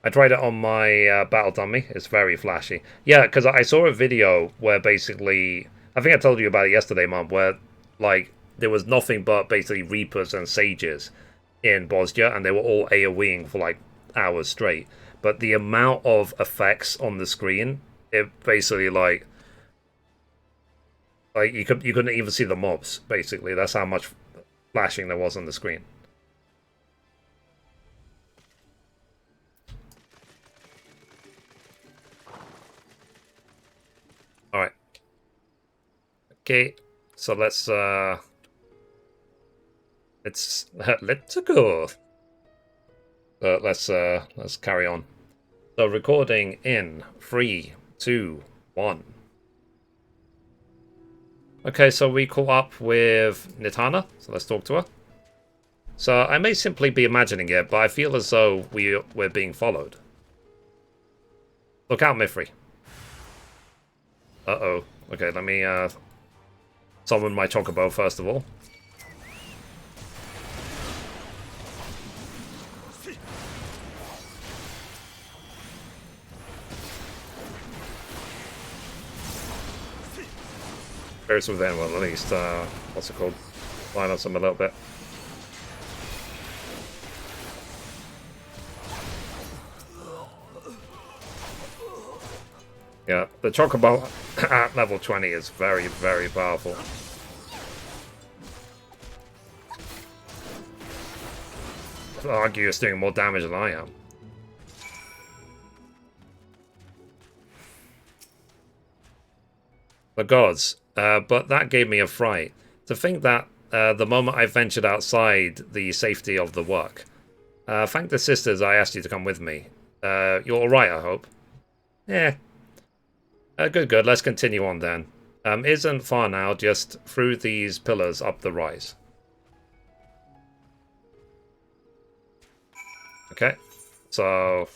I tried it on my battle dummy. It's very flashy. Yeah, because I saw a video where basically... I think I told you about it yesterday, Mom, where, like, there was nothing but basically Reapers and Sages in Bosnia, and they were all AoEing for like hours straight. But the amount of effects on the screen, it basically like you couldn't even see the mobs. Basically, that's how much flashing there was on the screen. All right. Okay, so let's go. Let's carry on. So recording in 3, 2, 1. Okay, so we caught up with Nitana, so let's talk to her. So I may simply be imagining it, but I feel as though we're being followed. Look out, Mithrie. Uh-oh. Okay, let me summon my Chocobo first of all. Spirits within, well, at least, what's it called? Silence them a little bit. Yeah, the Chocobo at level 20 is very, very powerful. I'd argue it's doing more damage than I am. The gods. But that gave me a fright. To think that the moment I ventured outside the safety of the work. Thank the sisters I asked you to come with me. You're alright, I hope? Yeah. Good. Let's continue on then. Isn't far now, just through these pillars up the rise. Okay. So,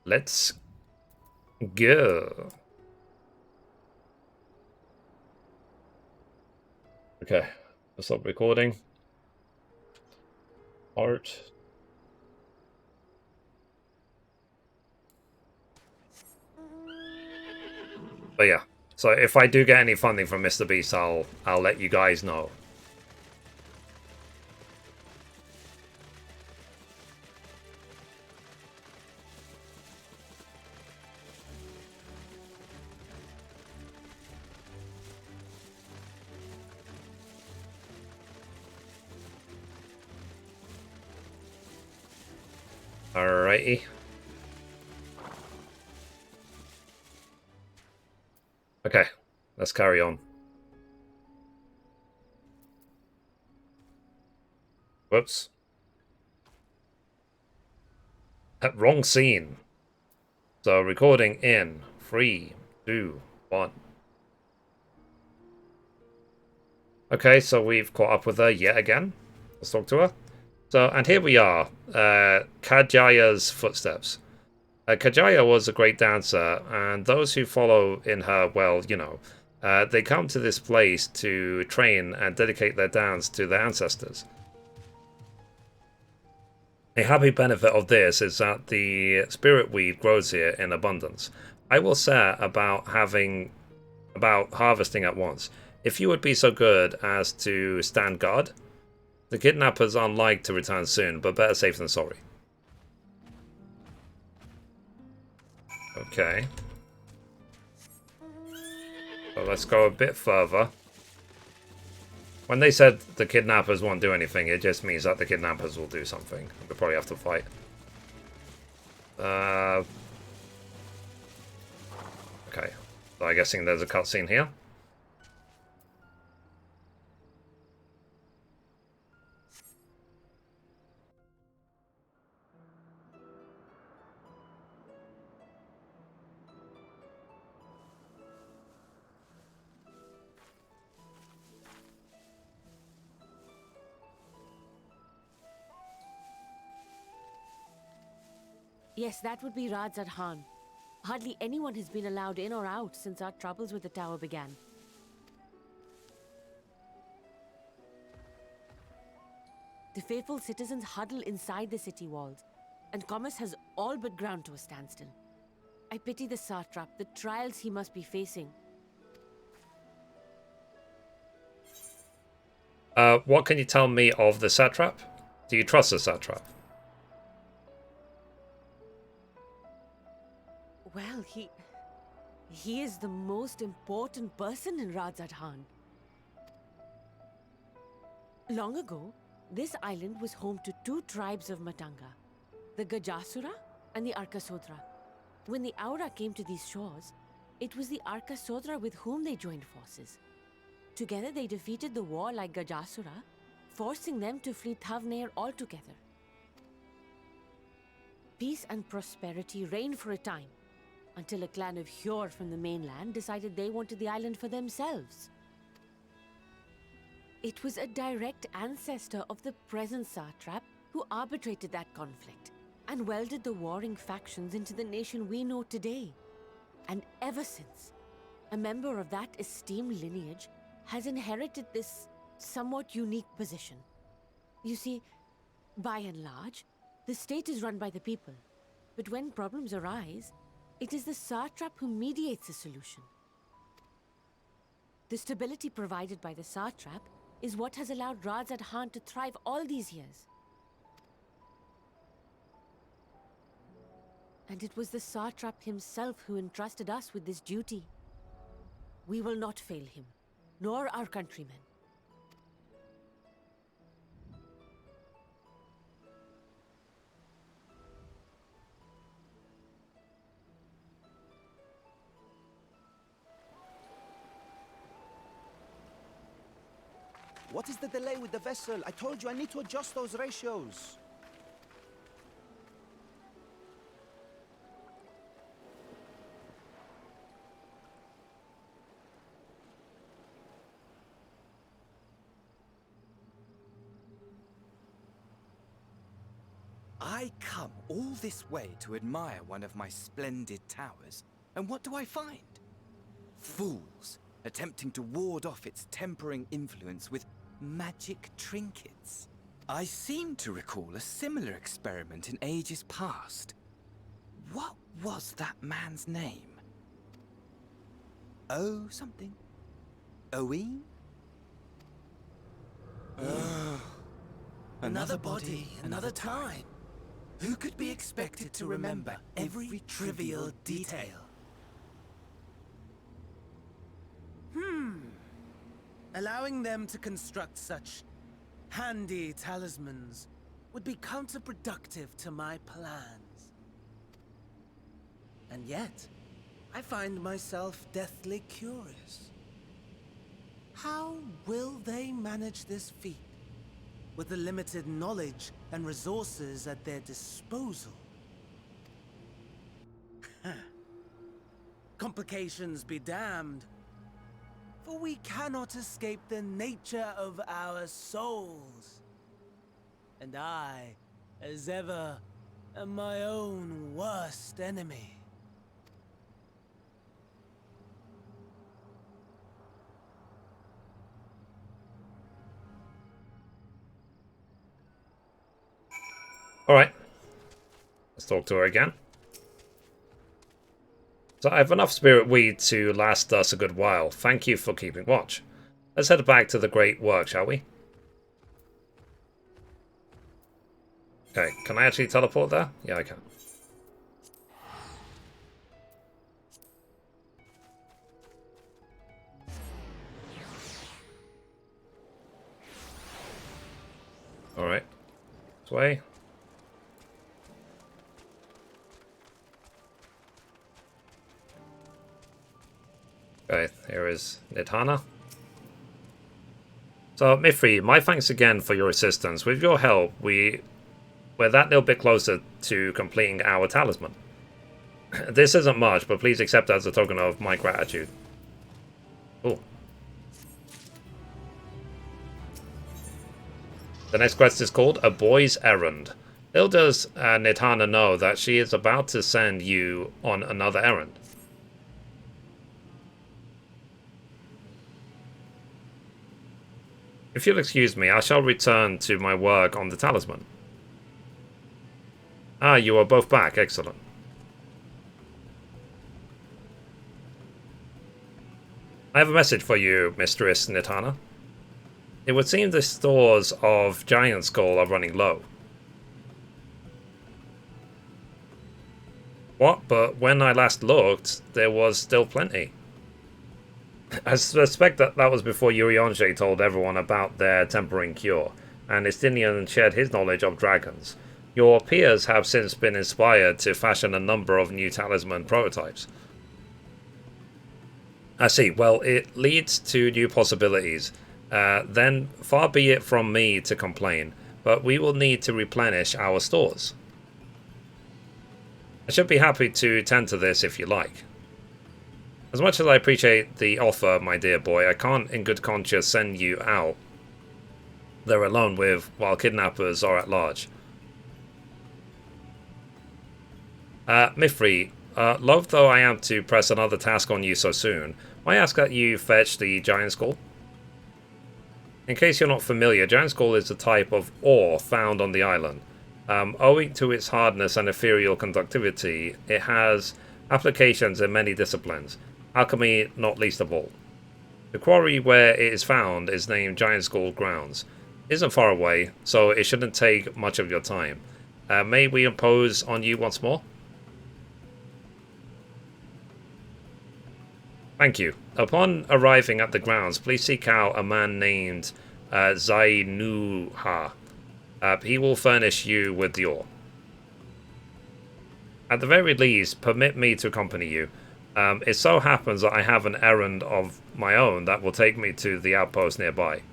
let's go. Okay, let's stop recording. Art. But yeah, so if I do get any funding from Mr. Beast, I'll let you guys know. Alrighty. Okay, let's carry on. Whoops. Wrong scene. So recording in 3, 2, 1. Okay, so we've caught up with her yet again. Let's talk to her. So, and here we are, Kajaya's footsteps. Kajaya was a great dancer, and those who follow in her, well, you know, they come to this place to train and dedicate their dance to their ancestors. A happy benefit of this is that the spirit weed grows here in abundance. I will say about harvesting at once. If you would be so good as to stand guard. The kidnappers aren't like to return soon, but better safe than sorry. Okay. So let's go a bit further. When they said the kidnappers won't do anything, it just means that the kidnappers will do something. We'll probably have to fight. Okay. So I'm guessing there's a cutscene here. Yes, that would be Radzat Khan. Hardly anyone has been allowed in or out since our troubles with the tower began. The faithful citizens huddle inside the city walls, and commerce has all but ground to a standstill. I pity the satrap, the trials he must be facing. What can you tell me of the satrap? Do you trust the satrap? Well, he is the most important person in Rajasthan. Long ago, this island was home to two tribes of Matanga, the Gajasura and the Arkasodra. When the Aura came to these shores, it was the Arkasodra with whom they joined forces. Together they defeated the warlike Gajasura, forcing them to flee Thavnair altogether. Peace and prosperity reigned for a time, until a clan of Hjor from the mainland decided they wanted the island for themselves. It was a direct ancestor of the present satrap who arbitrated that conflict and welded the warring factions into the nation we know today. And ever since, a member of that esteemed lineage has inherited this somewhat unique position. You see, by and large, the state is run by the people, but when problems arise, it is the satrap who mediates a solution. The stability provided by the satrap is what has allowed Rajasthan to thrive all these years. And it was the satrap himself who entrusted us with this duty. We will not fail him, nor our countrymen. What is the delay with the vessel? I told you I need to adjust those ratios. I come all this way to admire one of my splendid towers, and what do I find? Fools attempting to ward off its tempering influence with magic trinkets. I seem to recall a similar experiment in ages past. What was that man's name? Oh, something. Owen? Another body, another time. Who could be expected to remember every trivial detail? Allowing them to construct such handy talismans would be counterproductive to my plans. And yet, I find myself deathly curious. How will they manage this feat with the limited knowledge and resources at their disposal? Complications be damned, for we cannot escape the nature of our souls. And I, as ever, am my own worst enemy. Alright. Let's talk to her again. So I have enough spirit weed to last us a good while. Thank you for keeping watch. Let's head back to the great work, shall we? Okay, can I actually teleport there? Yeah, I can. Alright. This way. Okay, here is Nidhana. So, Mithrie, my thanks again for your assistance. With your help, we're that little bit closer to completing our talisman. This isn't much, but please accept it as a token of my gratitude. Oh. The next quest is called A Boy's Errand. Little does Nidhana know that she is about to send you on another errand. If you'll excuse me, I shall return to my work on the talisman. Ah, you are both back. Excellent. I have a message for you, Mistress Nidhana. It would seem the stores of Giant Skull are running low. What? But when I last looked, there was still plenty. I suspect that that was before Yurionje told everyone about their tempering cure, and Estinian shared his knowledge of dragons. Your peers have since been inspired to fashion a number of new talisman prototypes. I see. Well, it leads to new possibilities. Then far be it from me to complain, but we will need to replenish our stores. I should be happy to tend to this if you like. As much as I appreciate the offer, my dear boy, I can't in good conscience send you out there alone while kidnappers are at large. Mithrie, loath though I am to press another task on you so soon, may I ask that you fetch the Giant Skull? In case you're not familiar, Giant Skull is a type of ore found on the island. Owing to its hardness and ethereal conductivity, it has applications in many disciplines, alchemy not least of all. The quarry where it is found is named Giant Skull Grounds. It isn't far away, so it shouldn't take much of your time. May we impose on you once more? Thank you. Upon arriving at the grounds, please seek out a man named Zainuha. He will furnish you with the ore. At the very least, permit me to accompany you. It so happens that I have an errand of my own that will take me to the outpost nearby.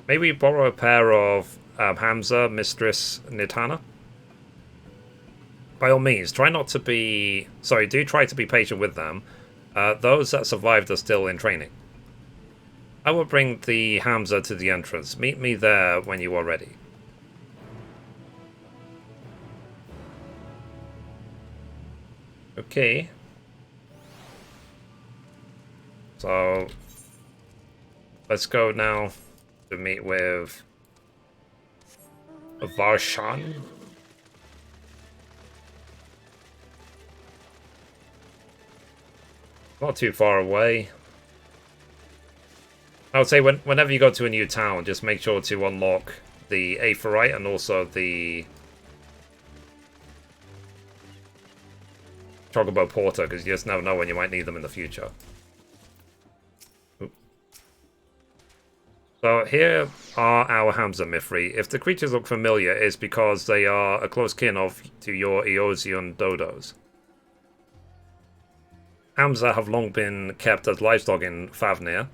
May we borrow a pair of Hamza, Mistress Nitana? By all means, try not to be... Sorry, do try to be patient with them. Those that survived are still in training. I will bring the Hamza to the entrance. Meet me there when you are ready. Okay. So... let's go now to meet with... Varshan? Not too far away. I would say whenever you go to a new town, just make sure to unlock the Aephorite and also the Chocobo Porter, because you just never know when you might need them in the future. Oop. So here are our Hamza, Mithrie. If the creatures look familiar, it's because they are a close kin to your Eosian dodos. Hamza have long been kept as livestock in Favnir,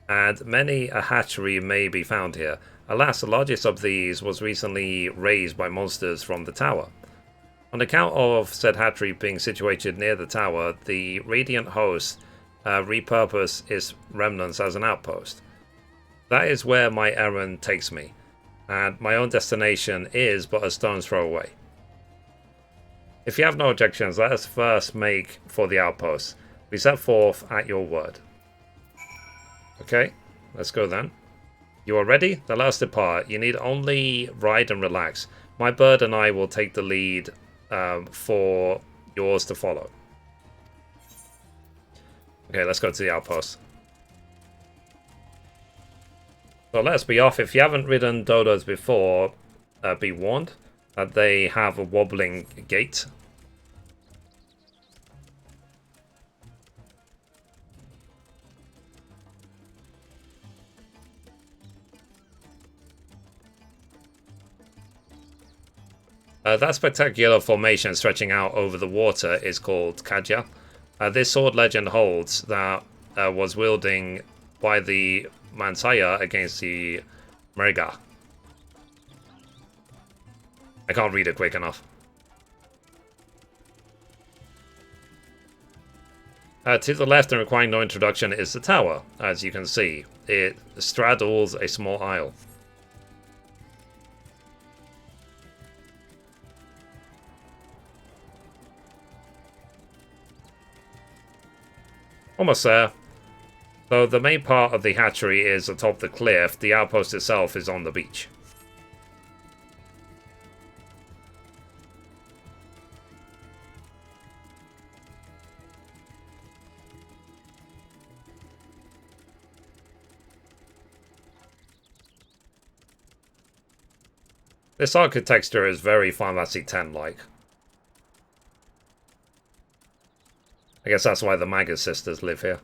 and many a hatchery may be found here. Alas, the largest of these was recently raised by monsters from the tower. On account of said hatchery being situated near the tower, the Radiant Host repurposed its remnants as an outpost. That is where my errand takes me, and my own destination is but a stone's throw away. If you have no objections, let us first make for the outpost. We set forth at your word. Okay, let's go then. You are ready? Then let us depart. You need only ride and relax. My bird and I will take the lead for yours to follow. Okay, let's go to the outpost. So let's be off. If you haven't ridden dodos before, be warned that they have a wobbling gait. That spectacular formation stretching out over the water is called Kadja. This sword legend holds that was wielding by the Mansaya against the Merga. I can't read it quick enough. To the left and requiring no introduction is the tower. As you can see, it straddles a small isle. Almost there. Though the main part of the hatchery is atop the cliff, the outpost itself is on the beach. This architecture is very Final Fantasy X-like. I guess that's why the Magus sisters live here.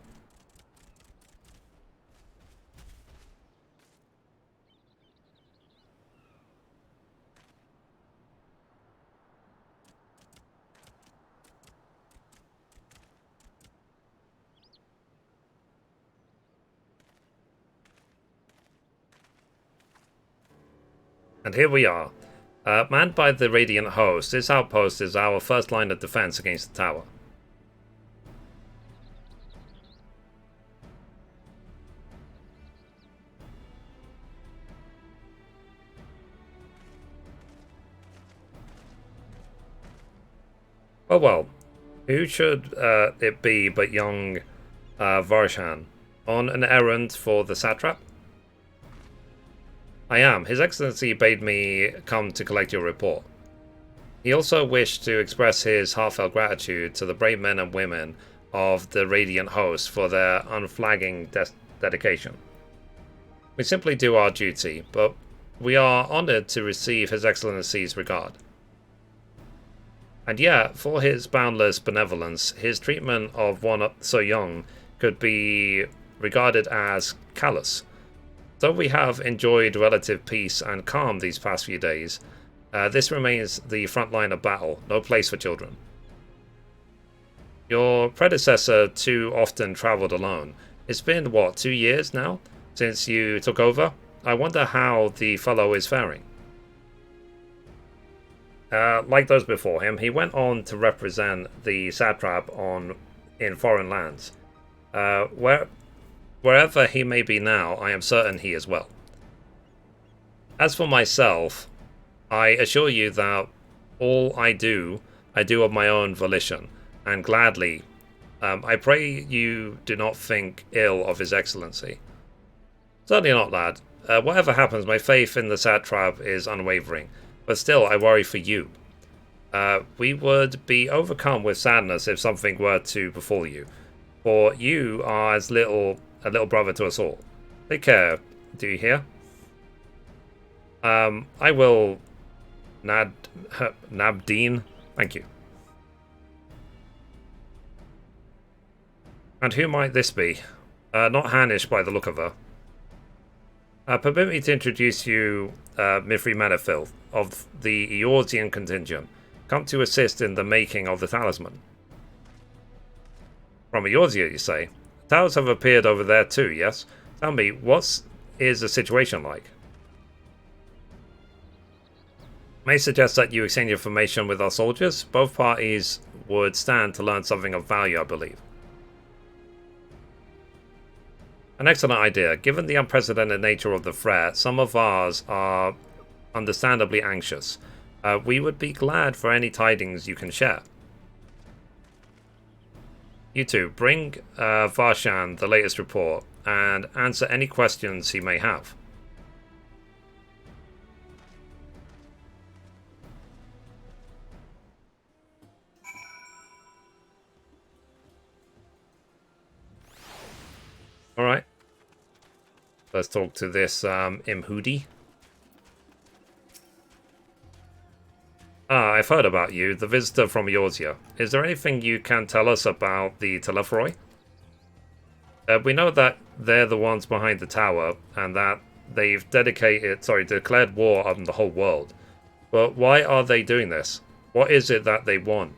And here we are. Manned by the Radiant Host, this outpost is our first line of defense against the tower. Oh well, who should it be but young Varshan, on an errand for the satrap? I am. His Excellency bade me come to collect your report. He also wished to express his heartfelt gratitude to the brave men and women of the Radiant Host for their unflagging dedication. We simply do our duty, but we are honored to receive His Excellency's regard. And yet, for his boundless benevolence, his treatment of one so young could be regarded as callous. Though we have enjoyed relative peace and calm these past few days, this remains the front line of battle, no place for children. Your predecessor too often travelled alone. It's been, what, 2 years now since you took over? I wonder how the fellow is faring. Like those before him, he went on to represent the satrap in foreign lands. Wherever he may be now, I am certain he is well. As for myself, I assure you that all I do of my own volition, and gladly. I pray you do not think ill of His Excellency. Certainly not, lad. Whatever happens, my faith in the satrap is unwavering. But still, I worry for you. We would be overcome with sadness if something were to befall you. For you are as a little brother to us all. Take care, do you hear? I will... Nabdeen? Thank you. And who might this be? Not Hannish by the look of her. Permit me to introduce you, Mithrie Menefil, of the Eorzean contingent, come to assist in the making of the talisman. From Eorzea, you say? Towers have appeared over there too, yes? Tell me, what is the situation like? May suggest that you exchange information with our soldiers. Both parties would stand to learn something of value, I believe. An excellent idea. Given the unprecedented nature of the threat, some of ours are understandably anxious. We would be glad for any tidings you can share. You two, bring Varshan the latest report and answer any questions he may have. Alright. Let's talk to this Imhudi. Ah, I've heard about you, the visitor from Eorzea. Is there anything you can tell us about the Telephroi? We know that they're the ones behind the tower, and that they've declared war on the whole world. But why are they doing this? What is it that they want?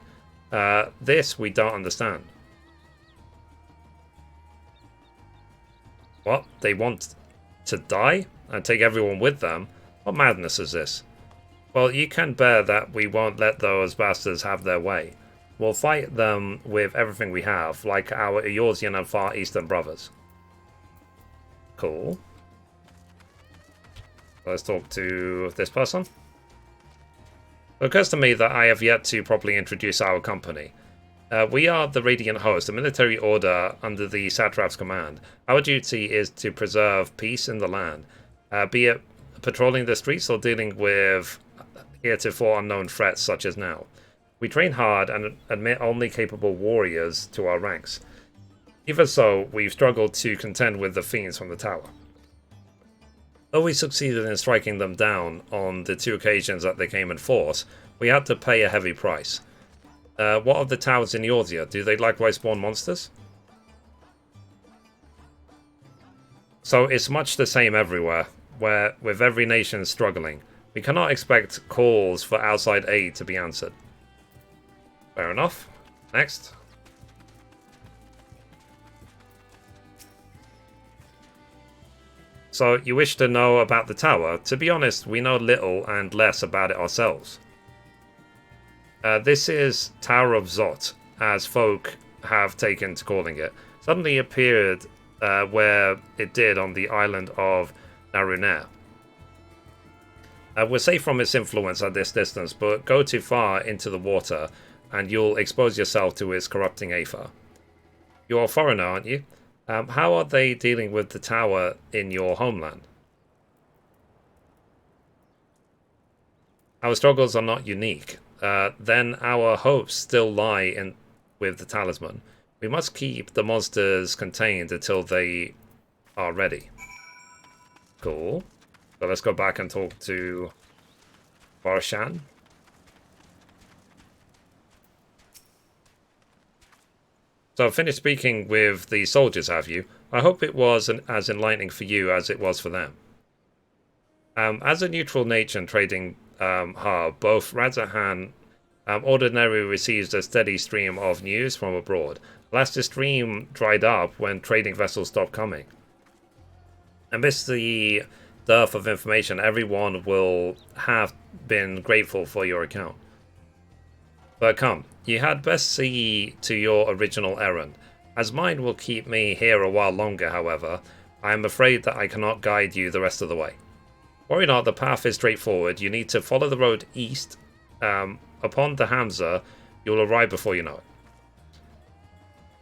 This we don't understand. What? They want to die? And take everyone with them? What madness is this? Well, you can bear that we won't let those bastards have their way. We'll fight them with everything we have, like our Eorzean and Far Eastern brothers. Cool. Let's talk to this person. It occurs to me that I have yet to properly introduce our company. We are the Radiant Host, a military order under the Satrap's command. Our duty is to preserve peace in the land, be it patrolling the streets or dealing with heretofore unknown threats such as now. We train hard and admit only capable warriors to our ranks. Even so, we've struggled to contend with the fiends from the tower. Though we succeeded in striking them down on the 2 occasions that they came in force, we had to pay a heavy price. What of the towers in Eorzea? Do they likewise spawn monsters? So it's much the same everywhere, where with every nation struggling, we cannot expect calls for outside aid to be answered. Fair enough. Next. So, you wish to know about the tower? To be honest, we know little and less about it ourselves. This is Tower of Zot, as folk have taken to calling it. Suddenly appeared where it did on the island of Narunair. We're safe from its influence at this distance, but go too far into the water and you'll expose yourself to its corrupting aether. You're a foreigner, aren't you? How are they dealing with the tower in your homeland? Our struggles are not unique. Then our hopes still lie with the talisman. We must keep the monsters contained until they are ready. Cool. So let's go back and talk to Barshan. So finished speaking with the soldiers, have you? I hope it was as enlightening for you as it was for them. As a neutral nation trading hub, both Radzahan ordinarily receives a steady stream of news from abroad. Last the stream dried up when trading vessels stopped coming. Amidst the dearth of information, everyone will have been grateful for your account. But come, you had best see to your original errand. As mine will keep me here a while longer, however, I am afraid that I cannot guide you the rest of the way. Worry not, the path is straightforward. You need to follow the road east. Upon the Hamza, you'll arrive before you know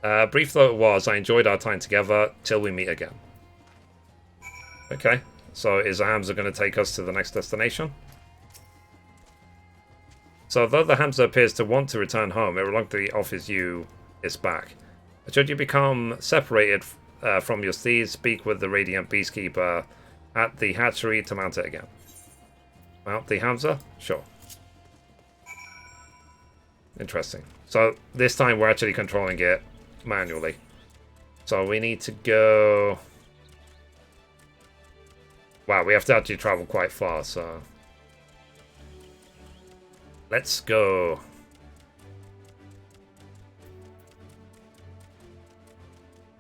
it. Brief though it was, I enjoyed our time together. Till we meet again. Okay, so is the Hamza going to take us to the next destination? So though the Hamza appears to want to return home, it reluctantly offers you its back. Should you become separated from your steeds, speak with the Radiant Beastkeeper at the hatchery to mount it again. Mount the Hamza? Sure. Interesting. So this time we're actually controlling it manually. So we need to go... Wow, we have to actually travel quite far, so... Let's go.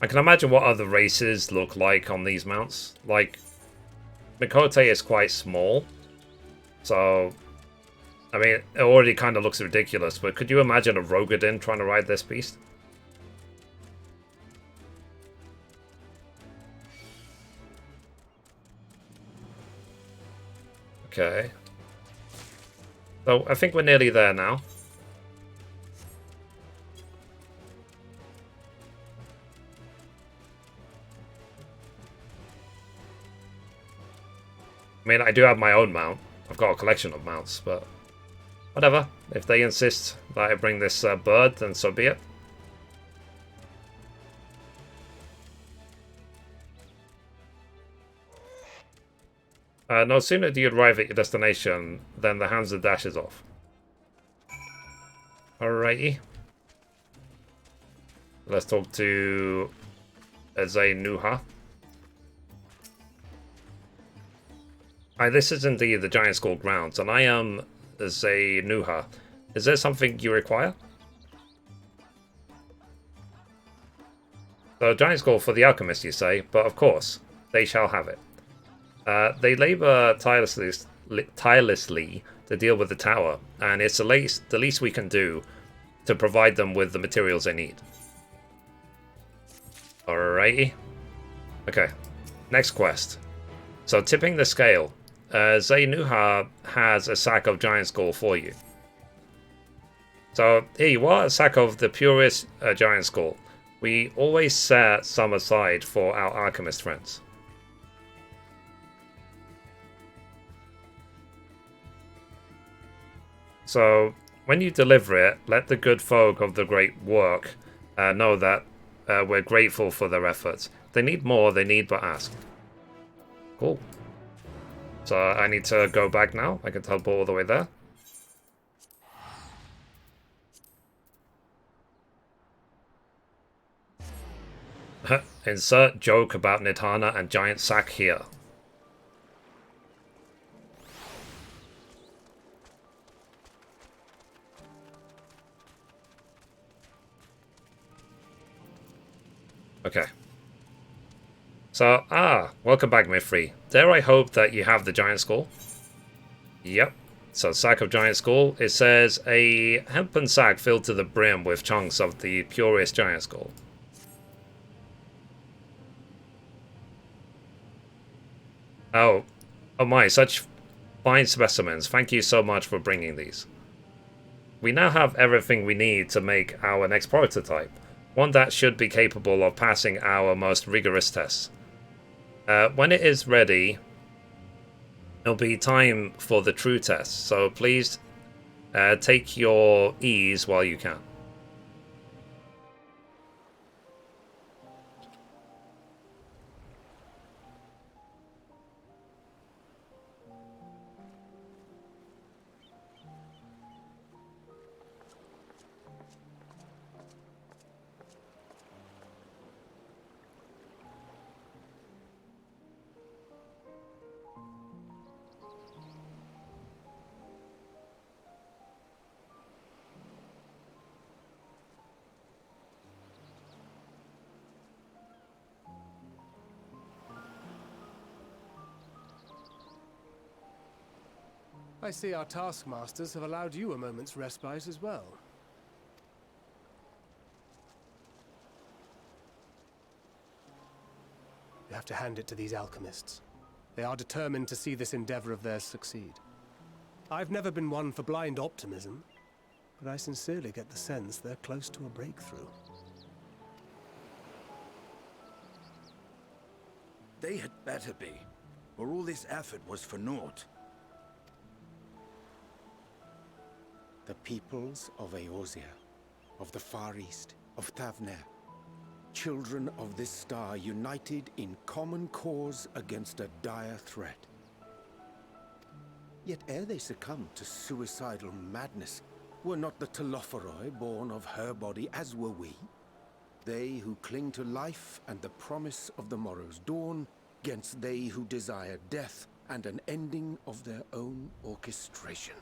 I can imagine what other races look like on these mounts. Like, Mikote is quite small. So, I mean, it already kind of looks ridiculous, but could you imagine a Rogadin trying to ride this beast? Okay. So, I think we're nearly there now. I mean, I do have my own mount. I've got a collection of mounts, but whatever. If they insist that I bring this bird, then so be it. No sooner do you arrive at your destination than the Hamza dashes off. Alrighty. Let's talk to Nuha. Hi, this is indeed the Giant Skull grounds, and I am Nuha. Is there something you require? So, Giant Skull for the alchemist, you say, but of course, they shall have it. They labor tirelessly to deal with the tower, and it's the least we can do to provide them with the materials they need. Alrighty. Okay, next quest. So, tipping the scale. Nuha has a sack of Giant Skull for you. So, here you are, a sack of the purest Giant Skull. We always set some aside for our alchemist friends. So, when you deliver it, let the good folk of the great work know that we're grateful for their efforts. If they need more, they need but ask. Cool. So I need to go back now. I can teleport all the way there. Insert joke about Nidhana and giant sack here. Okay. So, welcome back, Mithrie. Dare I hope that you have the giant skull? Yep. So, sack of giant skull. It says a hempen sack filled to the brim with chunks of the purest giant skull. Oh my, such fine specimens. Thank you so much for bringing these. We now have everything we need to make our next prototype. One that should be capable of passing our most rigorous tests. When it is ready, it'll be time for the true test, so please take your ease while you can. I see our taskmasters have allowed you a moment's respite as well. You have to hand it to these alchemists. They are determined to see this endeavor of theirs succeed. I've never been one for blind optimism, but I sincerely get the sense they're close to a breakthrough. They had better be, or all this effort was for naught. The peoples of Eorzea, of the Far East, of Thavner, children of this star united in common cause against a dire threat. Yet ere they succumbed to suicidal madness, were not the Telophoroi born of her body as were we? They who cling to life and the promise of the morrow's dawn, against they who desire death and an ending of their own orchestration.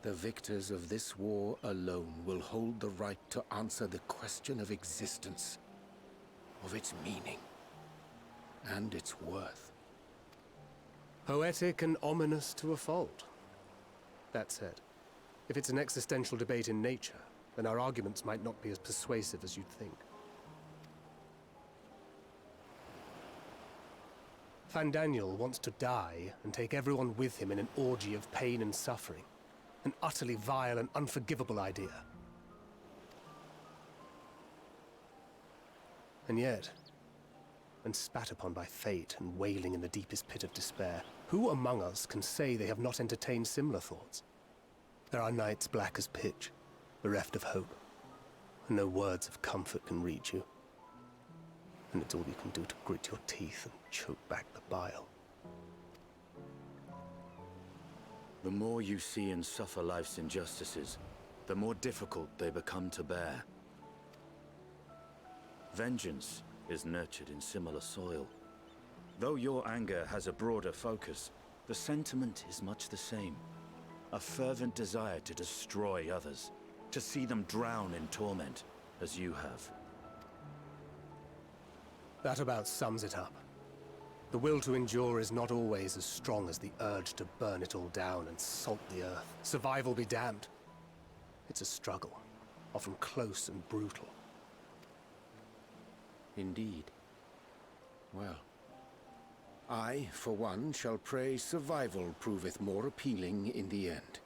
The victors of this war alone will hold the right to answer the question of existence, of its meaning, and its worth. Poetic and ominous to a fault. That said, if it's an existential debate in nature, then our arguments might not be as persuasive as you'd think. Fandaniel wants to die and take everyone with him in an orgy of pain and suffering. An utterly vile and unforgivable idea. And yet, when spat upon by fate and wailing in the deepest pit of despair, who among us can say they have not entertained similar thoughts? There are nights black as pitch, bereft of hope, and no words of comfort can reach you. And it's all you can do to grit your teeth and choke back the bile. The more you see and suffer life's injustices, the more difficult they become to bear. Vengeance is nurtured in similar soil. Though your anger has a broader focus, the sentiment is much the same. A fervent desire to destroy others, to see them drown in torment, as you have. That about sums it up. The will to endure is not always as strong as the urge to burn it all down and salt the earth. Survival be damned. It's a struggle, often close and brutal. Indeed. Well, I, for one, shall pray survival proveth more appealing in the end.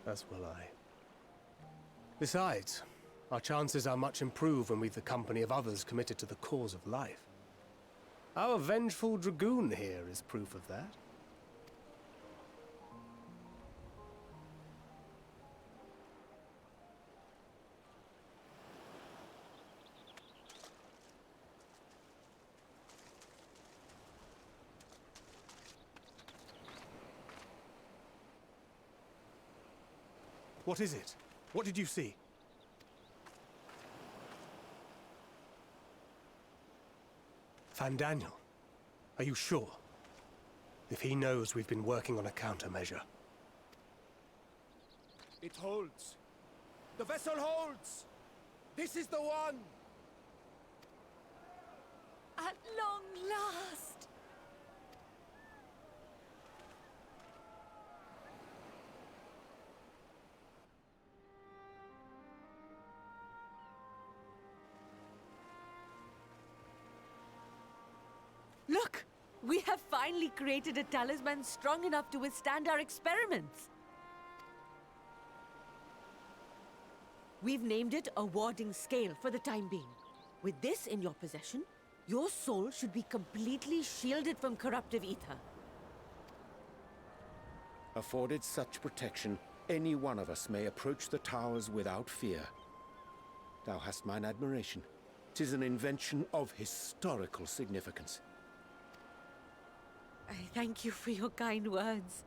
As will I. Besides, our chances are much improved when we've the company of others committed to the cause of life. Our vengeful dragoon here is proof of that. What is it? What did you see? Fandaniel, are you sure? If he knows we've been working on a countermeasure. It holds. The vessel holds! This is the one! At long last! Look! We have finally created a talisman strong enough to withstand our experiments! We've named it a warding scale for the time being. With this in your possession, your soul should be completely shielded from corruptive ether. Afforded such protection, any one of us may approach the towers without fear. Thou hast mine admiration. 'Tis an invention of historical significance. I thank you for your kind words.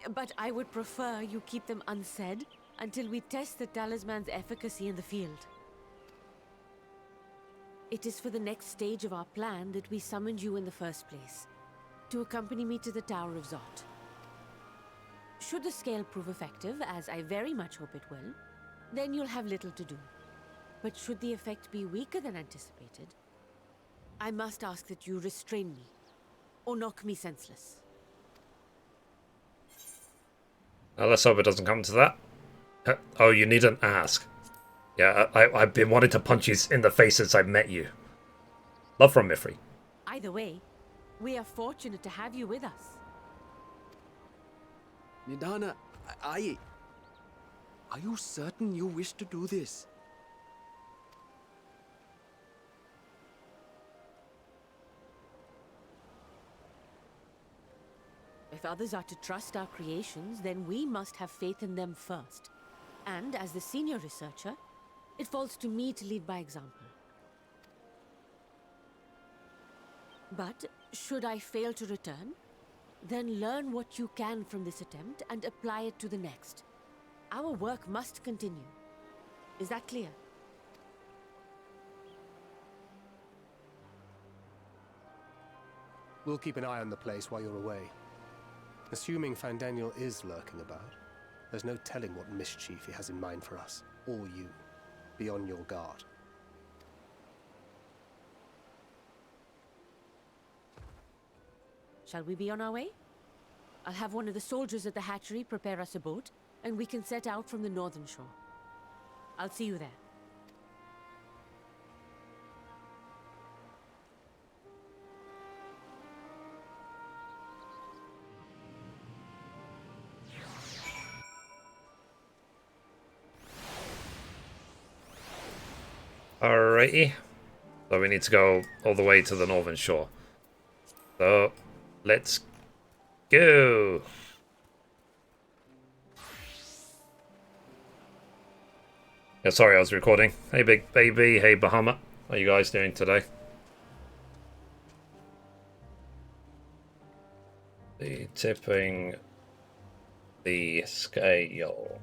But I would prefer you keep them unsaid until we test the talisman's efficacy in the field. It is for the next stage of our plan that we summoned you in the first place, to accompany me to the Tower of Zot. Should the scale prove effective, as I very much hope it will, then you'll have little to do. But should the effect be weaker than anticipated, I must ask that you restrain me, or knock me senseless. Let's hope it doesn't come to that. Oh, you needn't ask. Yeah, I've been wanting to punch you in the face since I met you. Love from Mithrie. Either way, we are fortunate to have you with us. Nidana, are you certain you wish to do this? If others are to trust our creations, then we must have faith in them first. And as the senior researcher, it falls to me to lead by example. But should I fail to return, then learn what you can from this attempt and apply it to the next. Our work must continue. Is that clear? We'll keep an eye on the place while you're away. Assuming Fandaniel is lurking about, there's no telling what mischief he has in mind for us, or you. Be on your guard. Shall we be on our way? I'll have one of the soldiers at the hatchery prepare us a boat, and we can set out from the northern shore. I'll see you there. Alrighty. So we need to go all the way to the northern shore. So, let's go. Yeah, sorry, I was recording. Hey, Big Baby. Hey, Bahamut. How are you guys doing today? Tipping the scale.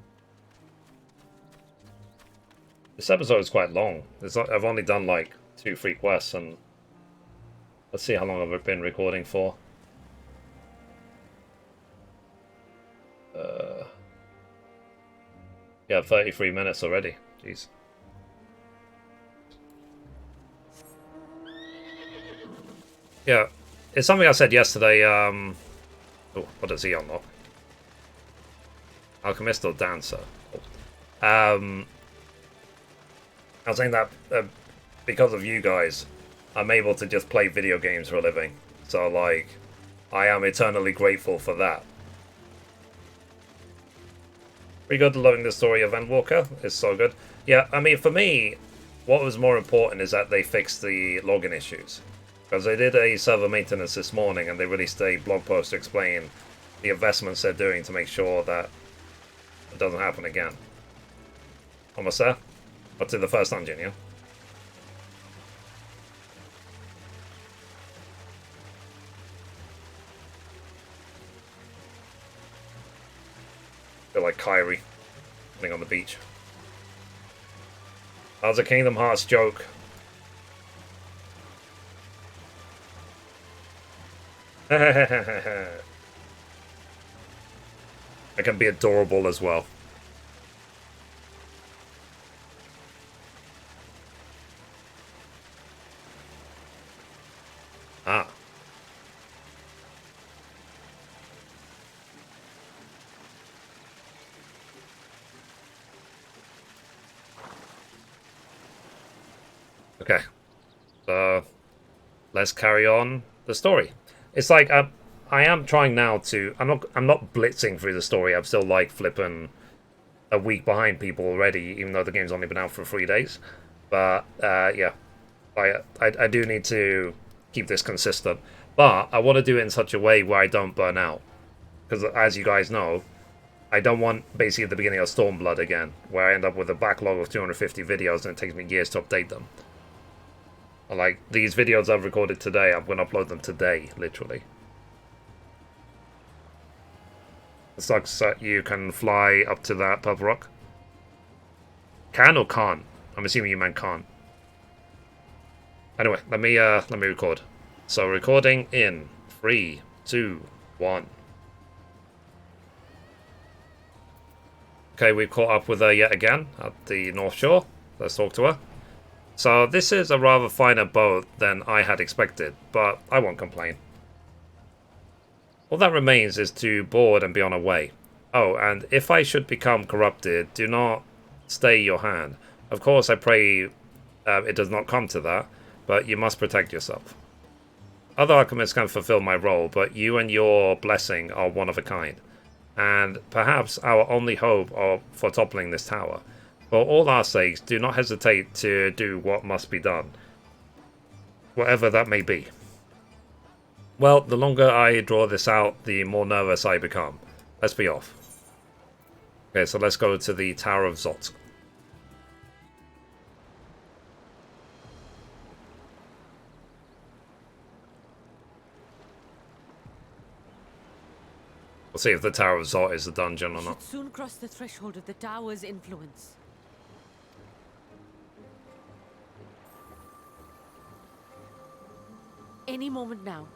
This episode is quite long. I've only done like 2-3 quests, and let's see how long I've been recording for. Yeah, 33 minutes already. Jeez. Yeah, it's something I said yesterday. Oh, what does he unlock? Alchemist or Dancer? I was saying that because of you guys, I'm able to just play video games for a living. So, like, I am eternally grateful for that. Pretty good loving the story of Endwalker. It's so good. Yeah, I mean, for me, what was more important is that they fixed the login issues. Because they did a server maintenance this morning, and they released a blog post to explain the investments they're doing to make sure that it doesn't happen again. Almost there? What's in the first dungeon, yeah? Feel like Kyrie. Something on the beach. That was a Kingdom Hearts joke. I can be adorable as well. Ah. Okay. So let's carry on the story. It's like I am trying now to. I'm not blitzing through the story. I'm still like flipping a week behind people already, even though the game's only been out for 3 days. But yeah, I do need to keep this consistent. But I want to do it in such a way where I don't burn out, because as you guys know, I don't want basically at the beginning of Stormblood again, where I end up with a backlog of 250 videos and it takes me years to update them. Like, these videos I've recorded today, I'm going to upload them today, literally. It sucks that you can fly up to that purple rock. Can or can't? I'm assuming you meant can't. Anyway, let me record. So, recording in 3, 2, 1. Okay, we've caught up with her yet again at the North Shore. Let's talk to her. So this is a rather finer boat than I had expected, but I won't complain. All that remains is to board and be on our way. Oh, and if I should become corrupted, do not stay your hand. Of course, I pray it does not come to that, but you must protect yourself. Other alchemists can fulfill my role, but you and your blessing are one of a kind, and perhaps our only hope for toppling this tower. For all our sakes, do not hesitate to do what must be done, whatever that may be. Well, the longer I draw this out, the more nervous I become. Let's be off. Okay, so let's go to the Tower of Zot. We'll see if the Tower of Zot is a dungeon or not. Should soon cross the threshold of the tower's influence. Any moment now.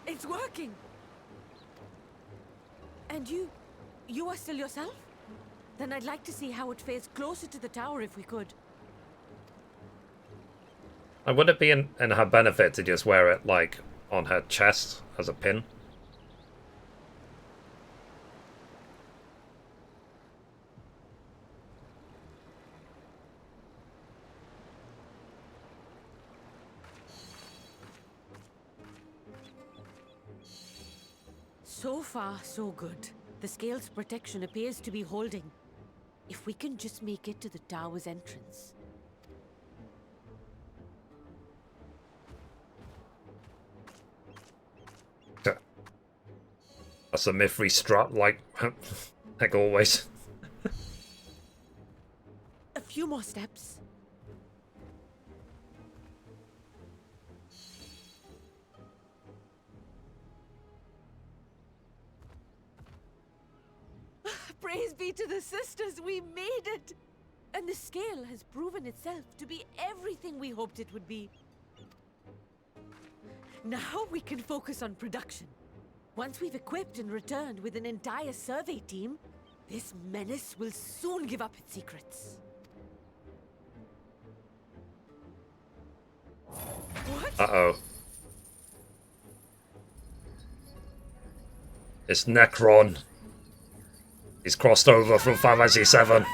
It's working! And you are still yourself? Then I'd like to see how it fares closer to the tower if we could. And would it be in her benefit to just wear it, like, on her chest as a pin? So far, so good. The scale's protection appears to be holding. If we can just make it to the tower's entrance. That's a Mithrie strut, like always. A few more steps. Praise be to the sisters, we made it! And the scale has proven itself to be everything we hoped it would be. Now we can focus on production. Once we've equipped and returned with an entire survey team, this menace will soon give up its secrets. What? Uh-oh. It's Necron. He's crossed over from Final Fantasy XIV.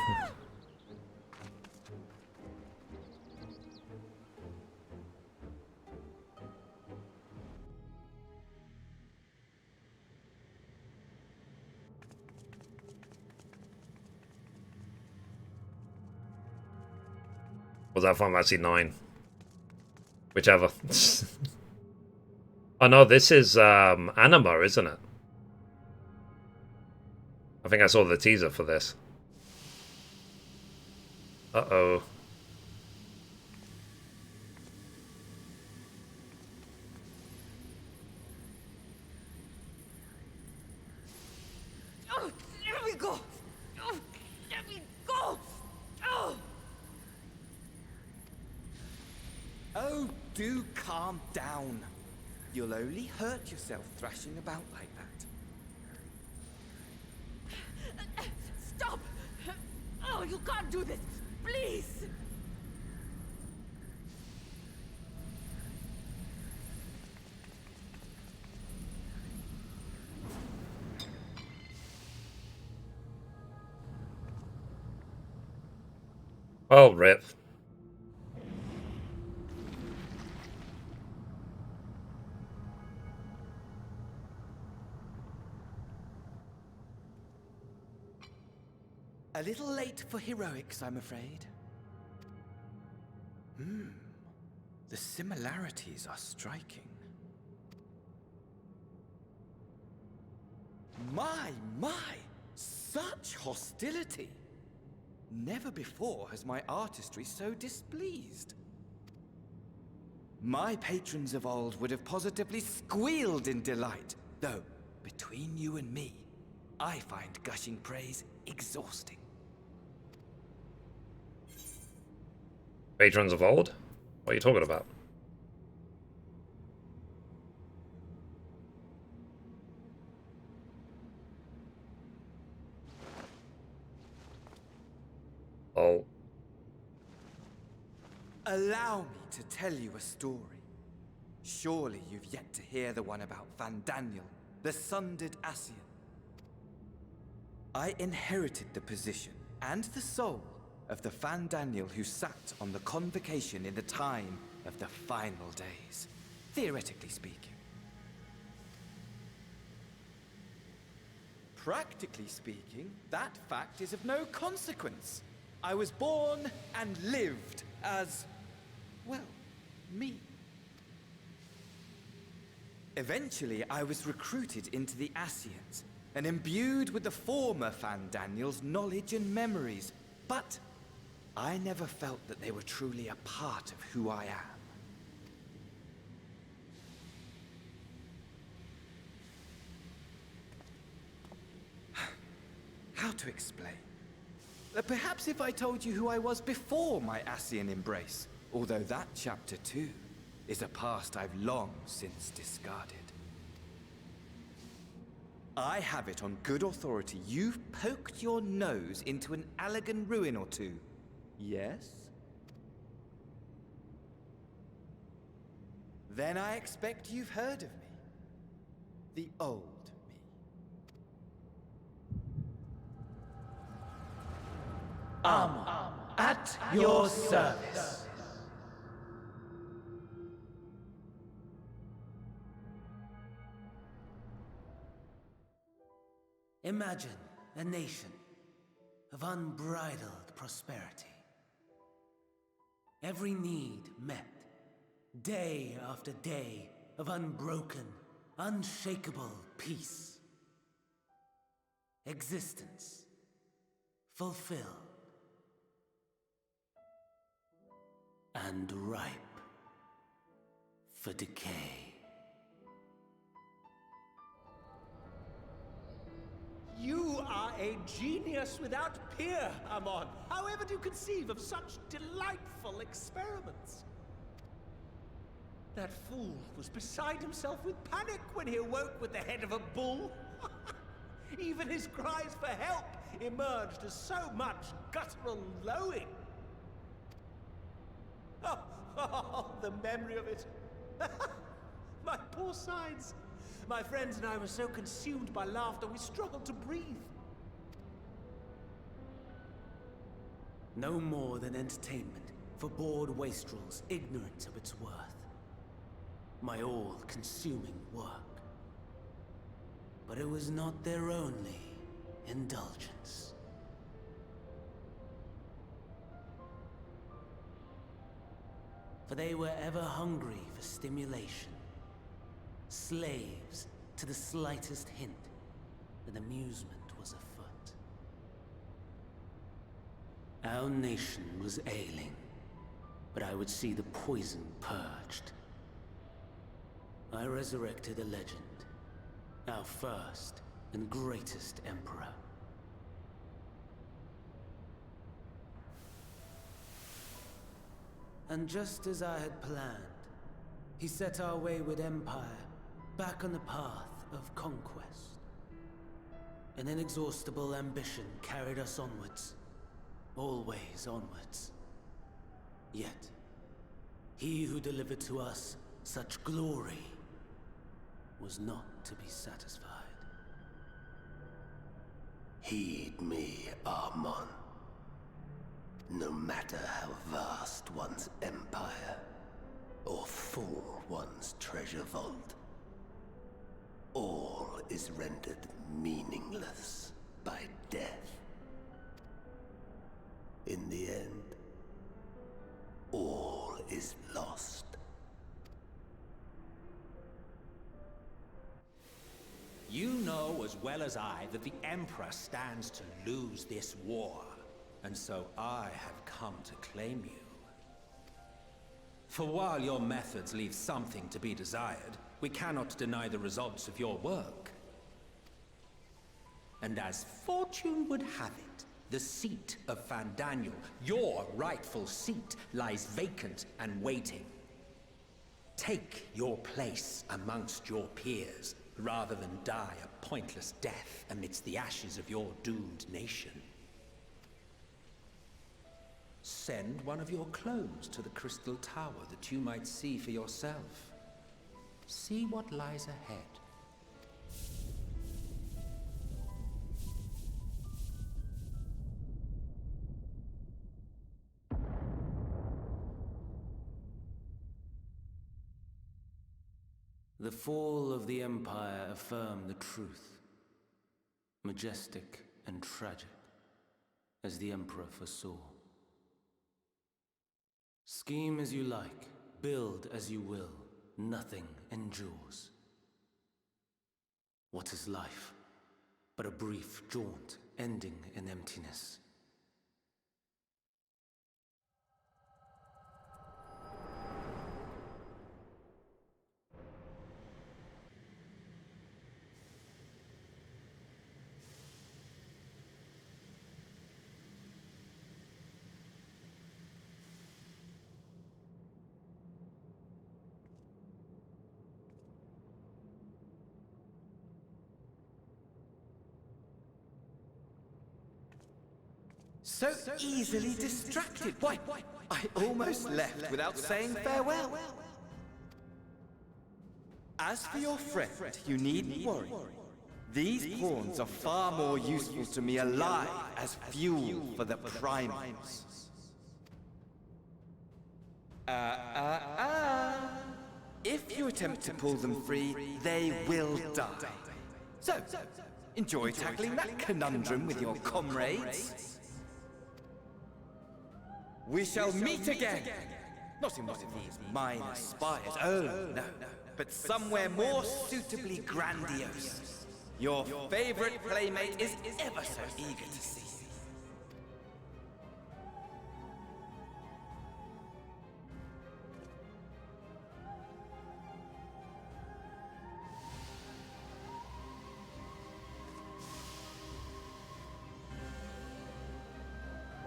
Was that Final Fantasy IX? Whichever. Oh no, this is Anima, isn't it? I think I saw the teaser for this. Uh-oh. go! Oh, let me go! Oh! Oh, do calm down. You'll only hurt yourself thrashing about like that. Stop! Oh, you can't do this! Please! Oh, rip. A little late for heroics, I'm afraid. The similarities are striking. My! Such hostility! Never before has my artistry so displeased. My patrons of old would have positively squealed in delight, though, between you and me, I find gushing praise exhausting. Patrons of old? What are you talking about? Oh. Allow me to tell you a story. Surely you've yet to hear the one about Van Daniel, the sundered Ascian. I inherited the position and the soul of the Van Daniel who sat on the convocation in the time of the final days, theoretically speaking. Practically speaking, that fact is of no consequence. I was born and lived as, well, me. Eventually, I was recruited into the Ascians and imbued with the former Van Daniel's knowledge and memories, but I never felt that they were truly a part of who I am. How to explain? Perhaps if I told you who I was before my Ascian embrace, although that chapter too is a past I've long since discarded. I have it on good authority you've poked your nose into an Allegan ruin or two. Yes? Then I expect you've heard of me. The old me. At your service. Imagine a nation of unbridled prosperity. Every need met, day after day of unbroken, unshakable peace. Existence fulfilled and ripe for decay. You are a genius without peer, Amon. However do you conceive of such delightful experiments? That fool was beside himself with panic when he awoke with the head of a bull. Even his cries for help emerged as so much guttural lowing. Oh, the memory of it. My poor sides. My friends and I were so consumed by laughter, we struggled to breathe. No more than entertainment for bored wastrels ignorant of its worth. My all-consuming work. But it was not their only indulgence. For they were ever hungry for stimulation. Slaves to the slightest hint that amusement was afoot. Our nation was ailing, but I would see the poison purged. I resurrected a legend, our first and greatest emperor. And just as I had planned, he set our wayward empire back on the path of conquest. An inexhaustible ambition carried us onwards, always onwards. Yet, he who delivered to us such glory was not to be satisfied. Heed me, Armon. No matter how vast one's empire, or full one's treasure vault, all is rendered meaningless by death. In the end, all is lost. You know as well as I that the Emperor stands to lose this war, and so I have come to claim you. For while your methods leave something to be desired, we cannot deny the results of your work. And as fortune would have it, the seat of Fandaniel, your rightful seat, lies vacant and waiting. Take your place amongst your peers, rather than die a pointless death amidst the ashes of your doomed nation. Send one of your clones to the Crystal Tower that you might see for yourself. See what lies ahead. The fall of the Empire affirmed the truth. Majestic and tragic, as the Emperor foresaw. Scheme as you like, build as you will, nothing endures. What is life but a brief jaunt ending in emptiness? So easily distracted. Why, I almost left without saying farewell. As for your friend, you needn't worry. These pawns are far more useful to me alive as fuel for the primals. If you attempt to pull them free, they will die. So, enjoy tackling that conundrum with your comrades. We shall meet again! Not in one of these minor spires, oh no, but somewhere more suitably grandiose. Your favorite playmate is ever so eager to see you.